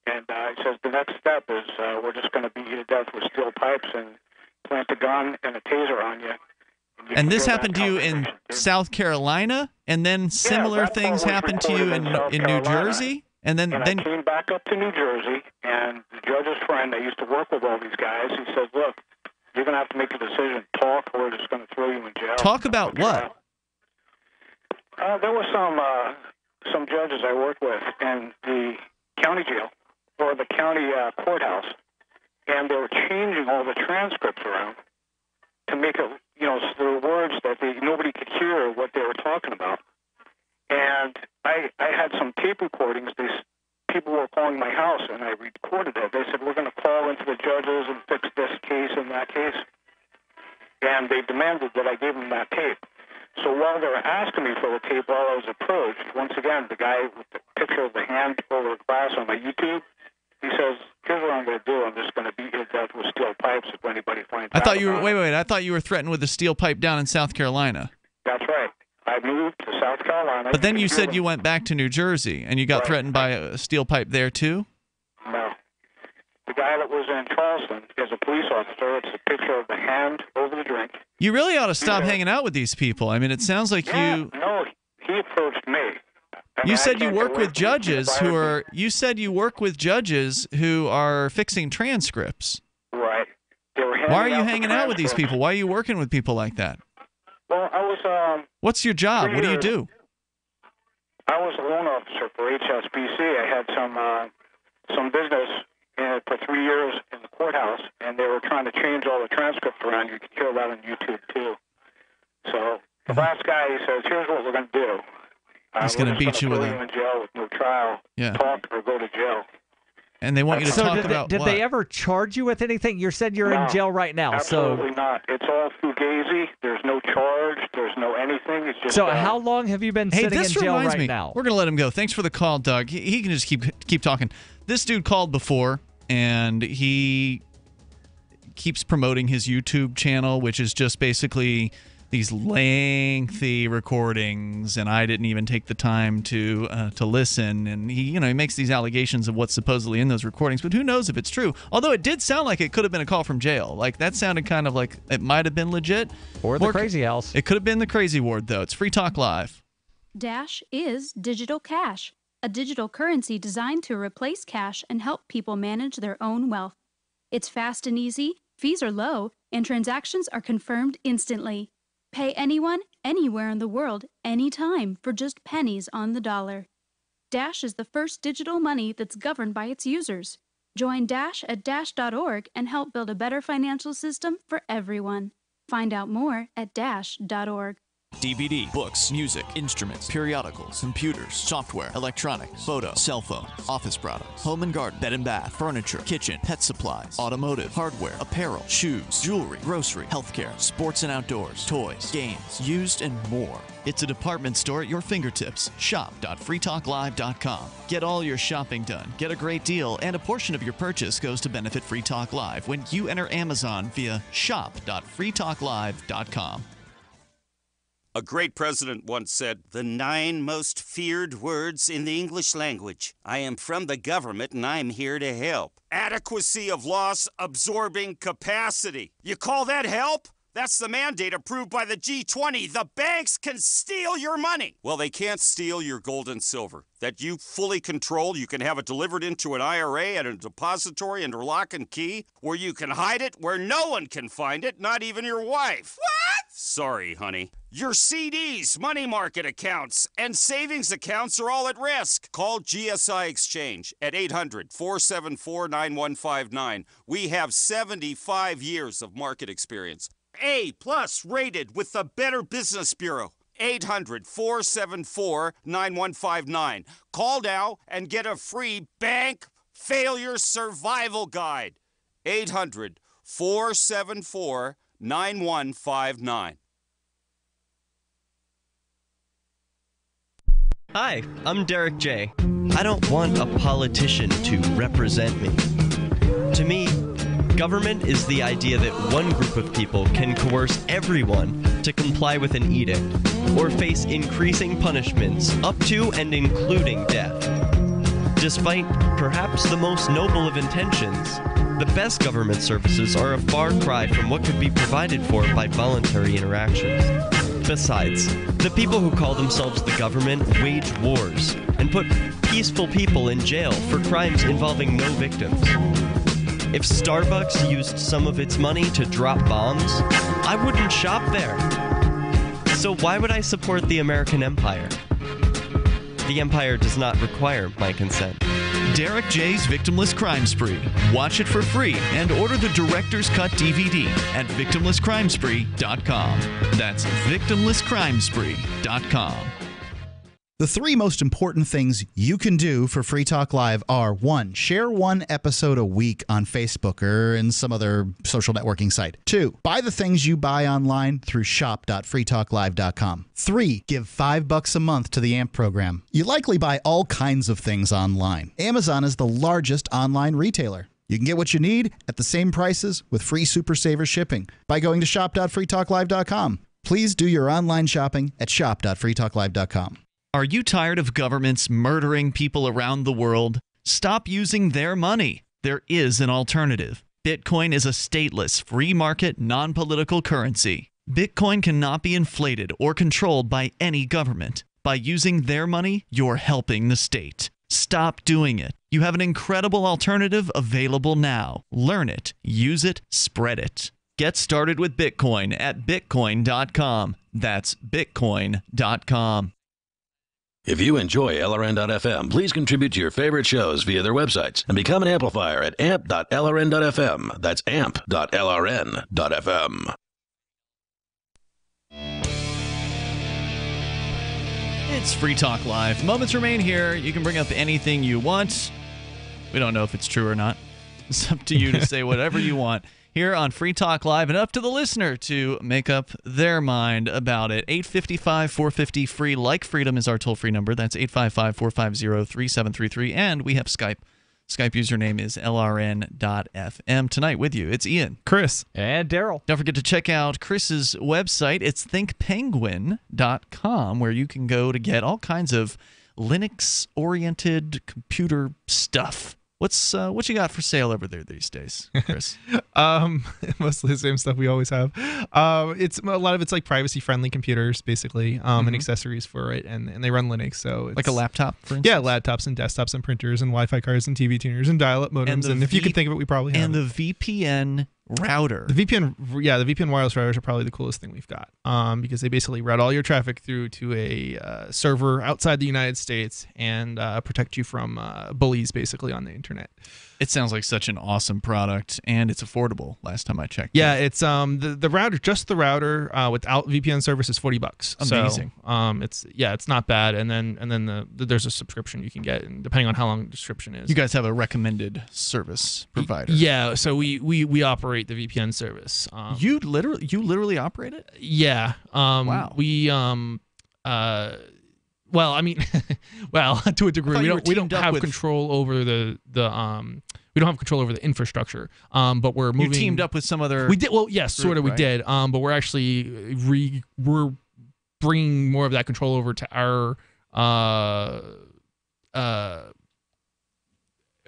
And he says, the next step is we're just going to beat you to death with steel pipes and plant a gun and a taser on you. And this happened to you in South Carolina? And then similar things happened to you in New Jersey? And then I came back up to New Jersey, and the judge's friend, I used to work with all these guys, he said, look, you're going to have to make a decision. Talk, or we're just going to throw you in jail. Talk about what? There were some judges I worked with in the county jail or the county courthouse, and they were changing all the transcripts around to make it, so there were words that nobody could hear what they were talking about. And I had some tape recordings. People were calling my house, and I recorded it. They said, we're going to call into the judges and fix this case and that case. And they demanded that I give them that tape. So while they were asking me for the tape while I was approached, once again, the guy with the picture of the hand over the glass on my YouTube, he says, here's what I'm going to do. I'm just going to beat you to death with steel pipes if anybody finds out. Wait. I thought you were threatened with a steel pipe down in South Carolina. That's right. I moved to South Carolina. But then you said you went back to New Jersey, and you got threatened by a steel pipe there, too? No. The guy that was in Charleston is a police officer. It's a picture of the hand over the drink. You really ought to stop hanging out with these people. I mean, it sounds like you... No, he approached me. You said you work with judges who are... You said you work with judges who are fixing transcripts. Right. Why are you hanging out with these people? Why are you working with people like that? Well, I was... What's your job? What do you do? I was a loan officer for HSBC. I had some business for 3 years in the courthouse, and they were trying to change all the transcripts around. You can hear that on YouTube, too. So the last guy, he says, here's what we're going to do. He's going to beat you with in jail with no trial. Yeah. Talk or go to jail. And they want you to talk about did what? they ever charge you with anything? You said you're in jail right now. Absolutely not. It's all fugazi. There's no charge. There's no anything. It's just. So how long have you been sitting in jail right now? We're going to let him go. Thanks for the call, Doug. He can just keep talking. This dude called before, and he keeps promoting his YouTube channel, which is just basically these lengthy recordings, and I didn't even take the time to listen. And he makes these allegations of what's supposedly in those recordings, but who knows if it's true? Although it did sound like it could have been a call from jail. Like that sounded kind of like it might have been legit, or the crazy house. It could have been the crazy ward, though. It's Free Talk Live. Dash is digital cash, a digital currency designed to replace cash and help people manage their own wealth. It's fast and easy, fees are low, and transactions are confirmed instantly. Pay anyone, anywhere in the world, anytime for just pennies on the dollar. Dash is the first digital money that's governed by its users. Join Dash at dash.org and help build a better financial system for everyone. Find out more at dash.org. DVD, books, music, instruments, periodicals, computers, software, electronics, photo, cell phones, office products, home and garden, bed and bath, furniture, kitchen, pet supplies, automotive, hardware, apparel, shoes, jewelry, grocery, healthcare, sports and outdoors, toys, games, used, and more. It's a department store at your fingertips. Shop.freetalklive.com. Get all your shopping done, get a great deal, and a portion of your purchase goes to benefit Free Talk Live when you enter Amazon via shop.freetalklive.com. A great president once said, "The 9 most feared words in the English language. I am from the government and I'm here to help. Adequacy of loss absorbing capacity. You call that help? That's the mandate approved by the G20. The banks can steal your money. Well, they can't steal your gold and silver that you fully control. You can have it delivered into an IRA at a depository under lock and key, where you can hide it where no one can find it, not even your wife. What? Sorry, honey. Your CDs, money market accounts, and savings accounts are all at risk. Call GSI Exchange at 800-474-9159. We have 75 years of market experience. A+ rated with the Better Business Bureau. 800-474-9159. Call now and get a free bank failure survival guide. 800-474-9159. Hi, I'm Derek J. I don't want a politician to represent me. To me, government is the idea that one group of people can coerce everyone to comply with an edict or face increasing punishments up to and including death. Despite perhaps the most noble of intentions, the best government services are a far cry from what could be provided for by voluntary interactions. Besides, the people who call themselves the government wage wars and put peaceful people in jail for crimes involving no victims. If Starbucks used some of its money to drop bombs, I wouldn't shop there. So why would I support the American empire? The empire does not require my consent. Derek J's Victimless Crime Spree. Watch it for free and order the Director's Cut DVD at victimlesscrimespree.com. That's victimlesscrimespree.com. The 3 most important things you can do for Free Talk Live are: 1, share 1 episode a week on Facebook or in some other social networking site. 2, buy the things you buy online through shop.freetalklive.com. 3, give $5 a month to the AMP program. You likely buy all kinds of things online. Amazon is the largest online retailer. You can get what you need at the same prices with free Super Saver shipping by going to shop.freetalklive.com. Please do your online shopping at shop.freetalklive.com. Are you tired of governments murdering people around the world? Stop using their money. There is an alternative. Bitcoin is a stateless, free market, non-political currency. Bitcoin cannot be inflated or controlled by any government. By using their money, you're helping the state. Stop doing it. You have an incredible alternative available now. Learn it, use it, spread it. Get started with Bitcoin at bitcoin.com. That's bitcoin.com. If you enjoy LRN.FM, please contribute to your favorite shows via their websites and become an amplifier at amp.lrn.fm. That's amp.lrn.fm. It's Free Talk Live. Moments remain here. You can bring up anything you want. We don't know if it's true or not. It's up to you to say whatever you want here on Free Talk Live, and up to the listener to make up their mind about it. 855-450-FREE, like freedom is our toll-free number. That's 855-450-3733, and we have Skype. Skype username is lrn.fm. Tonight with you, it's Ian, Chris, and Darryl. Don't forget to check out Chris's website. It's thinkpenguin.com, where you can go to get all kinds of Linux-oriented computer stuff. What you got for sale over there these days, Chris? Mostly the same stuff we always have. It's a lot of it's like privacy friendly computers, basically, and accessories for it, and they run Linux. So it's, like a laptop, for instance? Yeah, laptops and desktops and printers and Wi-Fi cards and TV tuners and dial-up modems. And if you can think of it, we probably have. And the VPN router. The VPN wireless routers are probably the coolest thing we've got, because they basically route all your traffic through to a server outside the United States and protect you from bullies, basically, on the internet. It sounds like such an awesome product, and it's affordable. Last time I checked. Yeah, it's the router, just the router without VPN service is $40. Amazing. So, it's not bad, and then there's a subscription you can get, and depending on how long the subscription is. You guys have a recommended service provider. Yeah, so we operate the VPN service. You literally operate it? Yeah. Wow. We well, I mean, to a degree, we don't have control over the we don't have control over the infrastructure. But we're moving. You teamed up with some other. We did. Well, yes, sort of. Right? We did. But we're actually we're bringing more of that control over to our.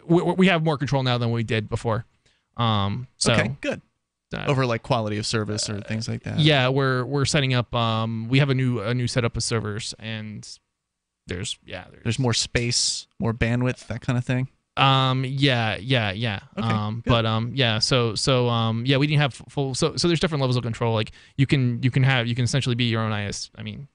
We have more control now than we did before. So okay, good. Over like quality of service or things like that. Yeah, we're setting up. We have a new setup of servers, and there's more space, more bandwidth, that kind of thing. Yeah. Okay, we didn't have full. So there's different levels of control. Like you can essentially be your own IS. I mean,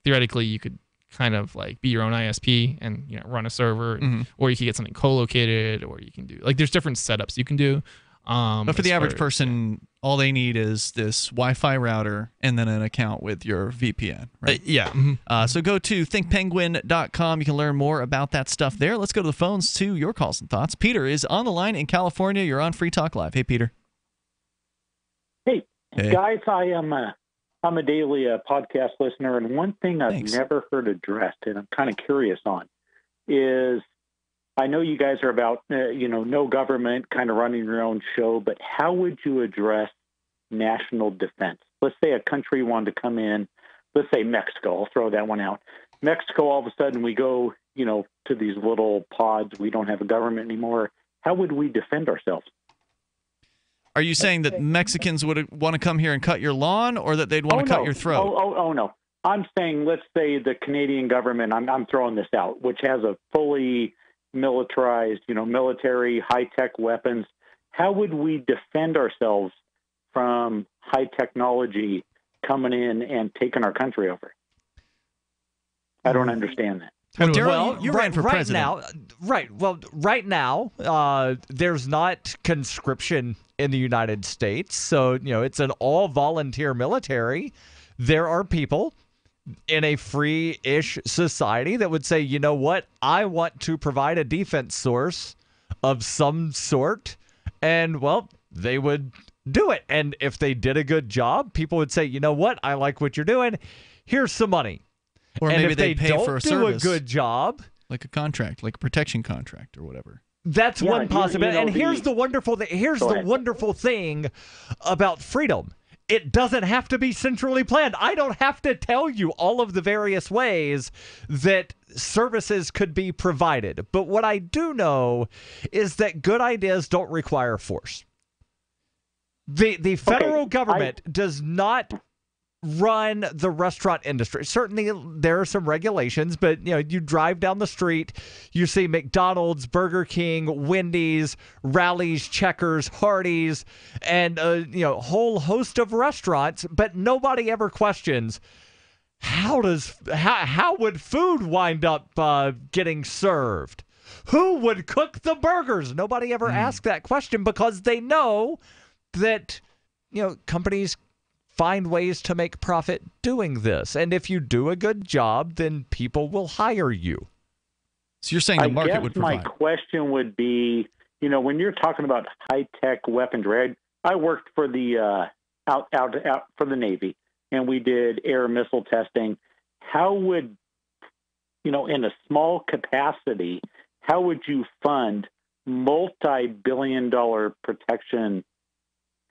theoretically, you could kind of like be your own ISP and run a server, or you can get something co-located, or you can do like there's different setups you can do. But for the average person, all they need is this Wi-Fi router and then an account with your VPN, right? So go to thinkpenguin.com. You can learn more about that stuff there. Let's go to the phones to your calls and thoughts. Peter is on the line in California. You're on Free Talk Live. Hey, Peter. Hey. Guys, I'm a daily podcast listener, and one thing I've never heard addressed, and I'm kind of curious on, is I know you guys are about, no government, kind of running your own show, but how would you address national defense? Let's say a country wanted to come in, let's say Mexico, I'll throw that one out. Mexico, all of a sudden we go, to these little pods, we don't have a government anymore. How would we defend ourselves? Are you saying that Mexicans would want to come here and cut your lawn, or that they'd want to cut your throat? Oh, no. I'm saying, let's say the Canadian government, I'm throwing this out, which has a fully militarized, military, high-tech weapons. How would we defend ourselves from high technology coming in and taking our country over? I don't understand that. Well, Darryl, you ran for president. Right now, there's not conscription in the United States, so it's an all-volunteer military. There are people in a free-ish society that would say, you know what, I want to provide a defense source of some sort, and, well, they would do it. And if they did a good job, people would say, you know what, I like what you're doing, here's some money. Or and maybe if they pay don't for a do service, a good job, like a contract, like a protection contract or whatever. That's one possibility. And here's the wonderful thing about freedom. It doesn't have to be centrally planned. I don't have to tell you all of the various ways that services could be provided. But what I do know is that good ideas don't require force. The federal government does not run the restaurant industry. Certainly there are some regulations, but you drive down the street, you see McDonald's, Burger King, Wendy's, Rally's, Checkers, Hardee's, and a whole host of restaurants, but nobody ever questions how would food wind up getting served? Who would cook the burgers? Nobody ever asked that question, because they know that companies find ways to make profit doing this. And if you do a good job, then people will hire you. So you're saying the market would provide. My question would be, when you're talking about high-tech weaponry, I worked for the out for the Navy, and we did air missile testing. How would, in a small capacity, how would you fund multi-billion-dollar protection?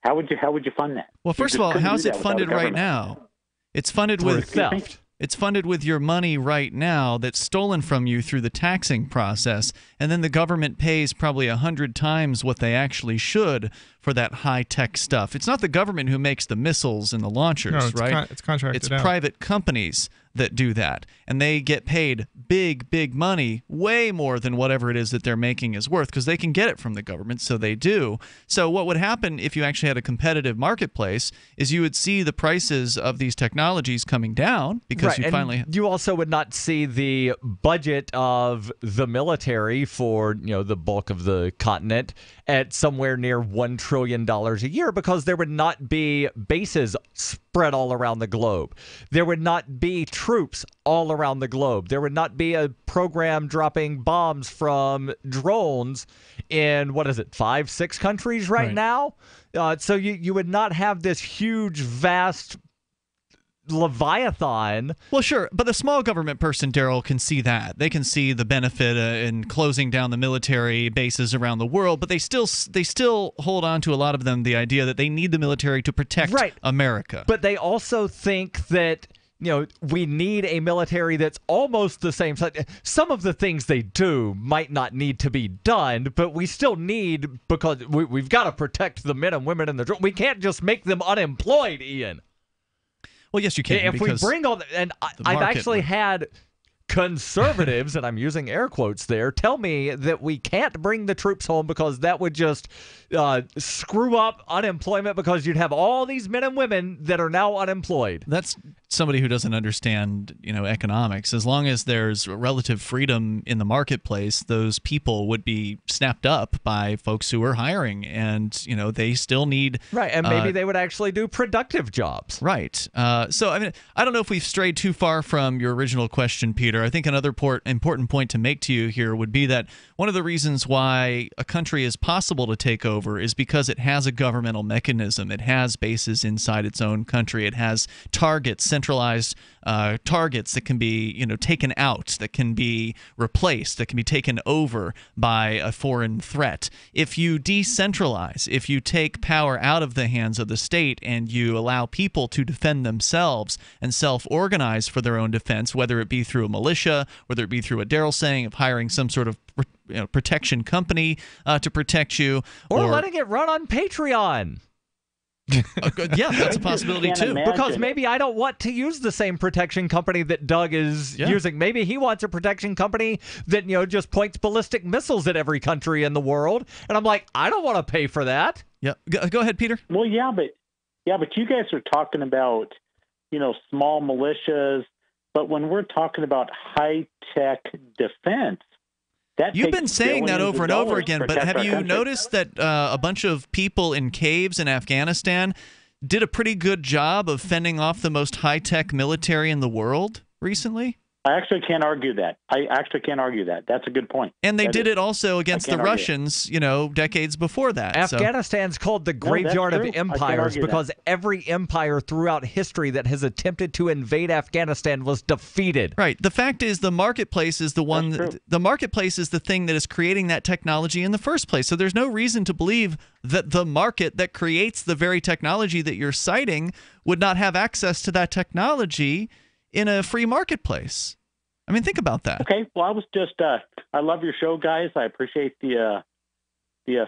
How would you fund that? Well, first of all, how's it funded right now? It's funded with theft. It's funded with your money right now that's stolen from you through the taxing process, and then the government pays probably 100 times what they actually should for that high-tech stuff. It's not the government who makes the missiles and the launchers, right? It's contracted It's out. private companies that do that, and they get paid big money, way more than whatever it is that they're making is worth, because they can get it from the government, so they do. So what would happen if you actually had a competitive marketplace is you would see the prices of these technologies coming down, because you finally... You also would not see the budget of the military for, the bulk of the continent at somewhere near $1 trillion a year, because there would not be bases spread all around the globe. There would not be troops all around the globe. There would not be a program dropping bombs from drones in, 5, 6 countries right now? So you would not have this huge, vast Leviathan. Well, sure, but the small government person, Darryl, can see that. They can see the benefit in closing down the military bases around the world, but they still hold on to, a lot of them, the idea that they need the military to protect America. But they also think that we need a military that's almost the same size. Some of the things they do might not need to be done, but we still need, because we've got to protect the men and women in the... We can't just make them unemployed, Ian. Well, yes, you can. If we bring all and I've actually had conservatives, and I'm using air quotes there, tell me that we can't bring the troops home because that would just screw up unemployment, because you'd have all these men and women that are now unemployed. That's somebody who doesn't understand, economics. As long as there's relative freedom in the marketplace, those people would be snapped up by folks who are hiring, and they still need and maybe they would actually do productive jobs. Right. So I don't know if we've strayed too far from your original question, Peter. I think another important point to make to you here would be that one of the reasons why a country is possible to take over is because it has a governmental mechanism. It has bases inside its own country. It has targets, centralized targets that can be taken out, that can be replaced, that can be taken over by a foreign threat. If you decentralize, if you take power out of the hands of the state and you allow people to defend themselves and self-organize for their own defense, whether it be through a militia, whether it be through what Darryl's saying of hiring some sort of protection company to protect you, or letting it run on Patreon. Yeah, that's a possibility too. Because maybe I don't want to use the same protection company that Doug is using. Maybe he wants a protection company that just points ballistic missiles at every country in the world, and I'm like, I don't want to pay for that. Yeah, go ahead, Peter. Well, but you guys are talking about small militias, but when we're talking about high-tech defense, you've been saying that over and over again, but have you noticed that a bunch of people in caves in Afghanistan did a pretty good job of fending off the most high-tech military in the world recently? I actually can't argue that. That's a good point. And they did it also against the Russians, decades before that. Afghanistan's called the graveyard of empires because every empire throughout history that has attempted to invade Afghanistan was defeated. Right. The fact is the marketplace is the marketplace is the thing that is creating that technology in the first place. So there's no reason to believe that the market that creates the very technology that you're citing would not have access to that technology in a free marketplace. I mean, think about that. Okay. Well, I was just, I love your show, guys. I appreciate the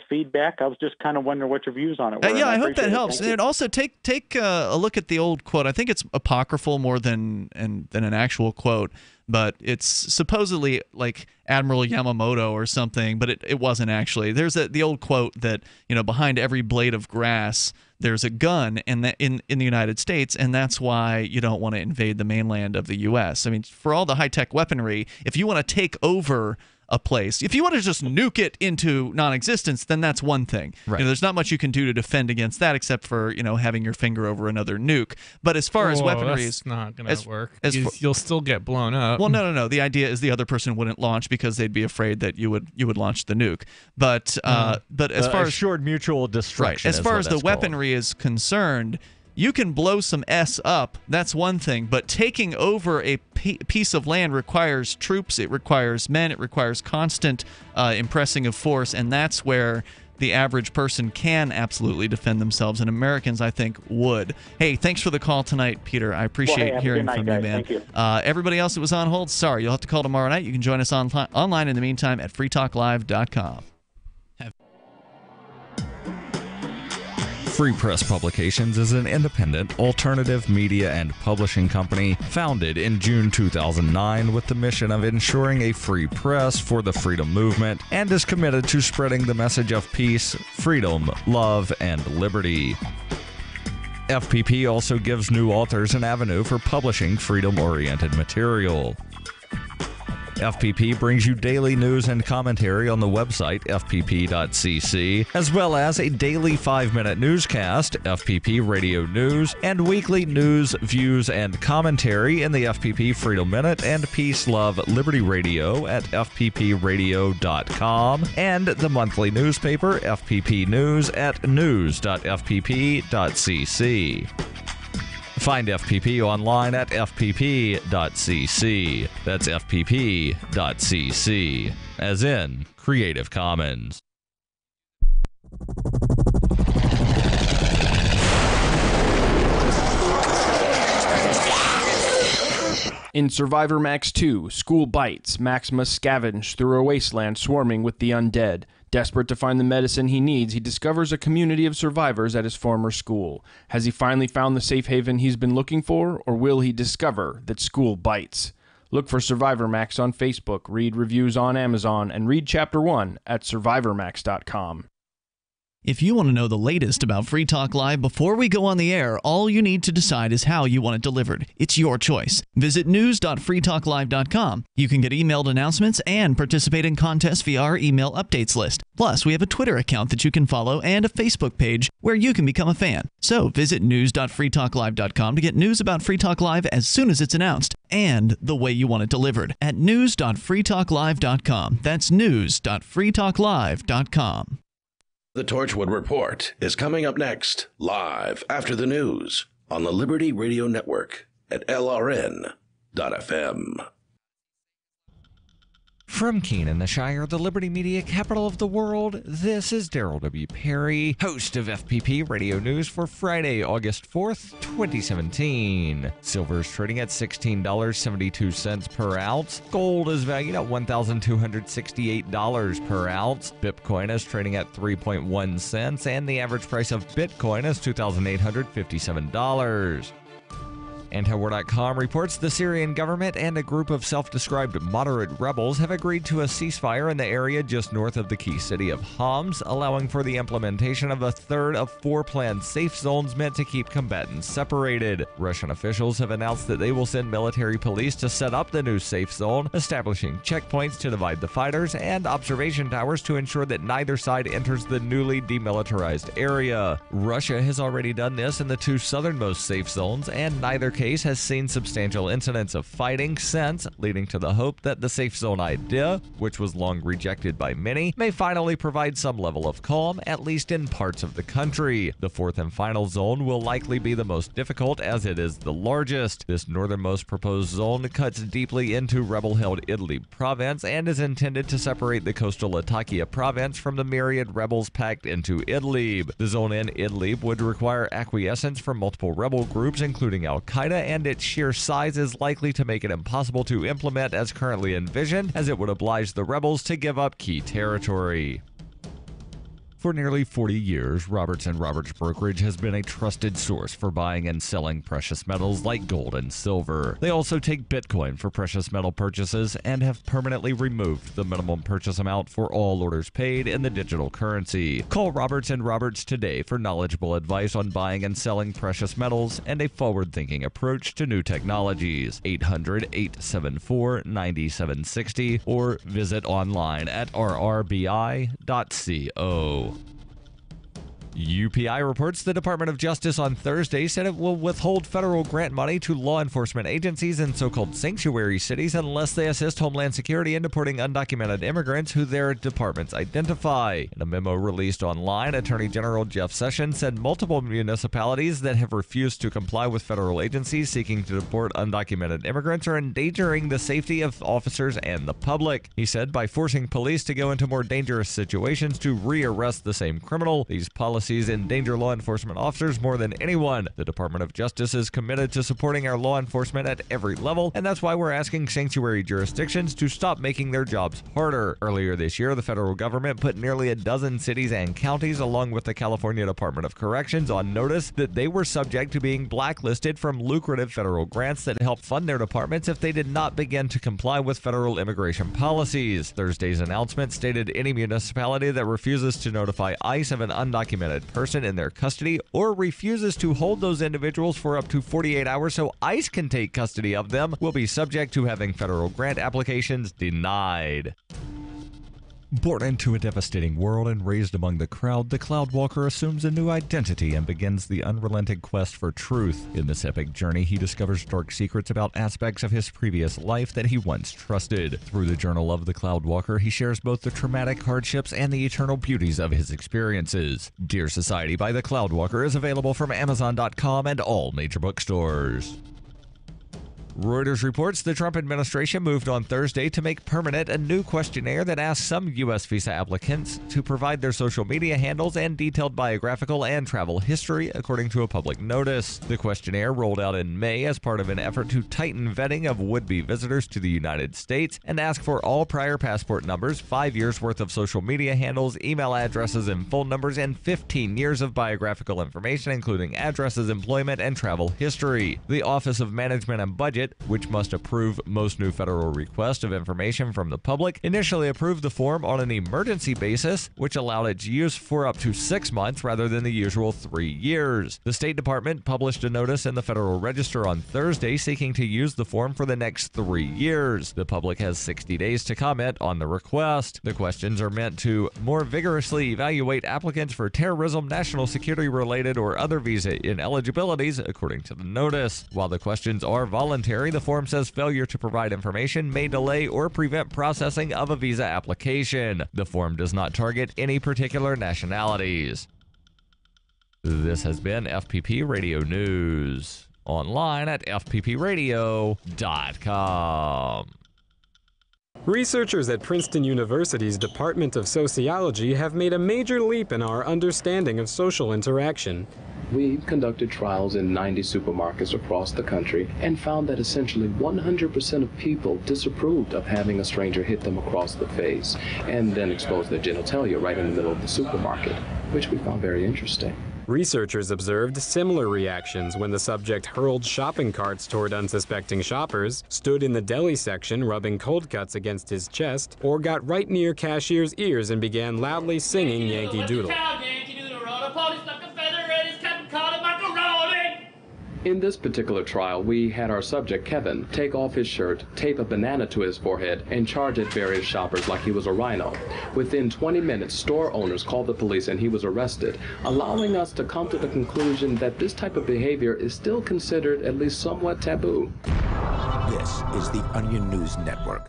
feedback. I was just kind of wondering what your views on it were. I hope that helps. And also take a look at the old quote. I think it's apocryphal more than an actual quote, but it's supposedly like Admiral Yamamoto or something, but it wasn't actually. There's the old quote that, behind every blade of grass, there's a gun in the United States, and that's why you don't want to invade the mainland of the U.S. I mean, for all the high-tech weaponry, if you want to take over a place, if you want to just nuke it into non-existence, then that's one thing. Right. There's not much you can do to defend against that except for having your finger over another nuke. But as far as weaponry that's not going to work. You'll still get blown up. Well, no. The idea is the other person wouldn't launch because they'd be afraid that you would launch the nuke. But as far as assured mutual destruction, as far as the weaponry is concerned, you can blow some S up, that's one thing, but taking over a piece of land requires troops, it requires men, it requires constant impressing of force, and that's where the average person can absolutely defend themselves, and Americans, I think, would. Hey, thanks for the call tonight, Peter. I appreciate hearing from you, man. Thank you. Everybody else that was on hold, sorry, you'll have to call tomorrow night. You can join us online in the meantime at freetalklive.com. Free Press Publications is an independent, alternative media and publishing company founded in June 2009 with the mission of ensuring a free press for the freedom movement and is committed to spreading the message of peace, freedom, love, and liberty. FPP also gives new authors an avenue for publishing freedom-oriented material. FPP brings you daily news and commentary on the website fpp.cc, as well as a daily 5-minute newscast, FPP Radio News, and weekly news, views, and commentary in the FPP Freedom Minute and Peace, Love, Liberty Radio at fppradio.com, and the monthly newspaper FPP News at news.fpp.cc. Find FPP online at fpp.cc. That's fpp.cc, as in Creative Commons. In Survivor Max 2, School Bites, Max must scavenge through a wasteland swarming with the undead. Desperate to find the medicine he needs, he discovers a community of survivors at his former school. Has he finally found the safe haven he's been looking for, or will he discover that school bites? Look for Survivor Max on Facebook, read reviews on Amazon, and read Chapter 1 at survivormax.com. If you want to know the latest about Free Talk Live before we go on the air, all you need to decide is how you want it delivered. It's your choice. Visit news.freetalklive.com. You can get emailed announcements and participate in contests via our email updates list. Plus, we have a Twitter account that you can follow and a Facebook page where you can become a fan. So visit news.freetalklive.com to get news about Free Talk Live as soon as it's announced and the way you want it delivered at news.freetalklive.com. That's news.freetalklive.com. The Torchwood Report is coming up next, live after the news on the Liberty Radio Network at LRN.FM. From Keene in the Shire, the Liberty Media capital of the world, this is Darryl W. Perry, host of FPP Radio News for Friday, August 4th, 2017. Silver is trading at $16.72 per ounce. Gold is valued at $1,268 per ounce. Bitcoin is trading at 3.1 cents, and the average price of Bitcoin is $2,857. Antiwar.com reports the Syrian government and a group of self-described moderate rebels have agreed to a ceasefire in the area just north of the key city of Homs, allowing for the implementation of a third of 4 planned safe zones meant to keep combatants separated. Russian officials have announced that they will send military police to set up the new safe zone, establishing checkpoints to divide the fighters and observation towers to ensure that neither side enters the newly demilitarized area. Russia has already done this in the 2 southernmost safe zones, and neither case has seen substantial incidents of fighting since, leading to the hope that the safe zone idea, which was long rejected by many, may finally provide some level of calm, at least in parts of the country. The 4th and final zone will likely be the most difficult as it is the largest. This northernmost proposed zone cuts deeply into rebel-held Idlib province and is intended to separate the coastal Latakia province from the myriad rebels packed into Idlib. The zone in Idlib would require acquiescence from multiple rebel groups, including Al-Qaeda, and its sheer size is likely to make it impossible to implement as currently envisioned, as it would oblige the rebels to give up key territory. For nearly 40 years, Roberts & Roberts Brokerage has been a trusted source for buying and selling precious metals like gold and silver. They also take Bitcoin for precious metal purchases and have permanently removed the minimum purchase amount for all orders paid in the digital currency. Call Roberts & Roberts today for knowledgeable advice on buying and selling precious metals and a forward-thinking approach to new technologies. 800-874-9760 or visit online at rrbi.co. UPI reports the Department of Justice on Thursday said it will withhold federal grant money to law enforcement agencies in so-called sanctuary cities unless they assist Homeland Security in deporting undocumented immigrants who their departments identify. In a memo released online, Attorney General Jeff Sessions said multiple municipalities that have refused to comply with federal agencies seeking to deport undocumented immigrants are endangering the safety of officers and the public. He said by forcing police to go into more dangerous situations to rearrest the same criminal, these policies endanger law enforcement officers more than anyone. The Department of Justice is committed to supporting our law enforcement at every level, and that's why we're asking sanctuary jurisdictions to stop making their jobs harder. Earlier this year, the federal government put nearly a dozen cities and counties, along with the California Department of Corrections, on notice that they were subject to being blacklisted from lucrative federal grants that help fund their departments if they did not begin to comply with federal immigration policies. Thursday's announcement stated any municipality that refuses to notify ICE of an undocumented person in their custody or refuses to hold those individuals for up to 48 hours so ICE can take custody of them will be subject to having federal grant applications denied. Born into a devastating world and raised among the crowd, the Cloudwalker assumes a new identity and begins the unrelenting quest for truth. In this epic journey, he discovers dark secrets about aspects of his previous life that he once trusted. Through the Journal of the Cloudwalker, he shares both the traumatic hardships and the eternal beauties of his experiences. Dear Society by the Cloudwalker is available from Amazon.com and all major bookstores. Reuters reports the Trump administration moved on Thursday to make permanent a new questionnaire that asks some U.S. visa applicants to provide their social media handles and detailed biographical and travel history, according to a public notice. The questionnaire rolled out in May as part of an effort to tighten vetting of would-be visitors to the United States and ask for all prior passport numbers, 5 years worth of social media handles, email addresses and phone numbers, and 15 years of biographical information, including addresses, employment, and travel history. The Office of Management and Budget, which must approve most new federal requests of information from the public, initially approved the form on an emergency basis, which allowed its use for up to 6 months rather than the usual 3 years. The State Department published a notice in the Federal Register on Thursday seeking to use the form for the next 3 years. The public has 60 days to comment on the request. The questions are meant to more vigorously evaluate applicants for terrorism, national security-related, or other visa ineligibilities, according to the notice. While the questions are voluntary, the form says failure to provide information may delay or prevent processing of a visa application. The form does not target any particular nationalities. This has been FPP Radio News. Online at fppradio.com. Researchers at Princeton University's Department of Sociology have made a major leap in our understanding of social interaction. We conducted trials in 90 supermarkets across the country and found that essentially 100% of people disapproved of having a stranger hit them across the face and then expose their genitalia right in the middle of the supermarket, which we found very interesting. Researchers observed similar reactions when the subject hurled shopping carts toward unsuspecting shoppers, stood in the deli section rubbing cold cuts against his chest, or got right near cashier's ears and began loudly singing Yankee Doodle. In this particular trial, we had our subject, Kevin, take off his shirt, tape a banana to his forehead, and charge at various shoppers like he was a rhino. Within 20 minutes, store owners called the police and he was arrested, allowing us to come to the conclusion that this type of behavior is still considered at least somewhat taboo. This is the Onion News Network.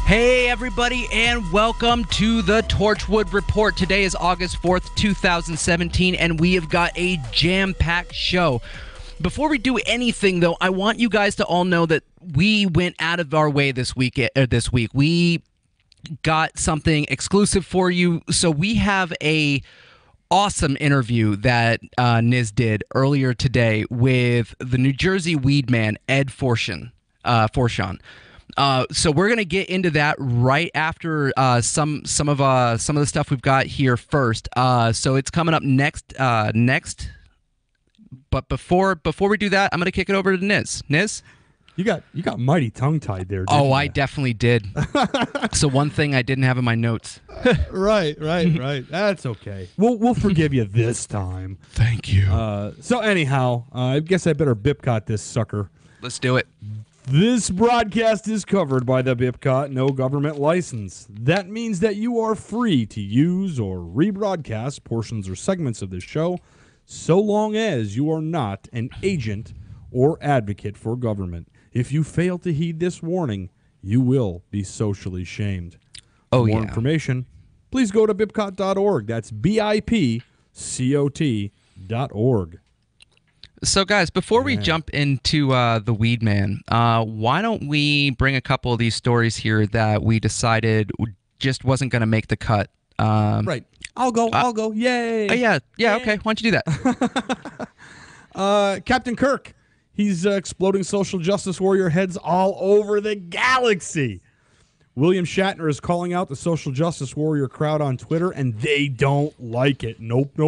Hey everybody, and welcome to the Torchwood Report. Today is August 4th, 2017, and we have got a jam-packed show. Before we do anything, though, I want you guys to all know that we went out of our way this week. We got something exclusive for you, so we have a awesome interview that Niz did earlier today with the New Jersey weed man, Ed Forshon. So we're gonna get into that right after some of the stuff we've got here first. So it's coming up next. But before we do that, I'm gonna kick it over to Niz. Niz? You got mighty tongue-tied there, didn't Oh, you? I definitely did. So one thing I didn't have in my notes. Right. That's okay. We'll forgive you this time. Thank you. So anyhow, I guess I better Bipcot this sucker. Let's do it. This broadcast is covered by the Bipcot No Government License. That means that you are free to use or rebroadcast portions or segments of this show, so long as you are not an agent or advocate for government. If you fail to heed this warning, you will be socially shamed. For more information, please go to bipcot.org. That's BIPCOT.org. So, guys, before we jump into the Weed Man, why don't we bring a couple of these stories here that we decided just wasn't going to make the cut? Right. I'll go. Yay. Yeah, okay. Why don't you do that? Captain Kirk. He's exploding social justice warrior heads all over the galaxy. William Shatner is calling out the social justice warrior crowd on Twitter, and they don't like it. Nope.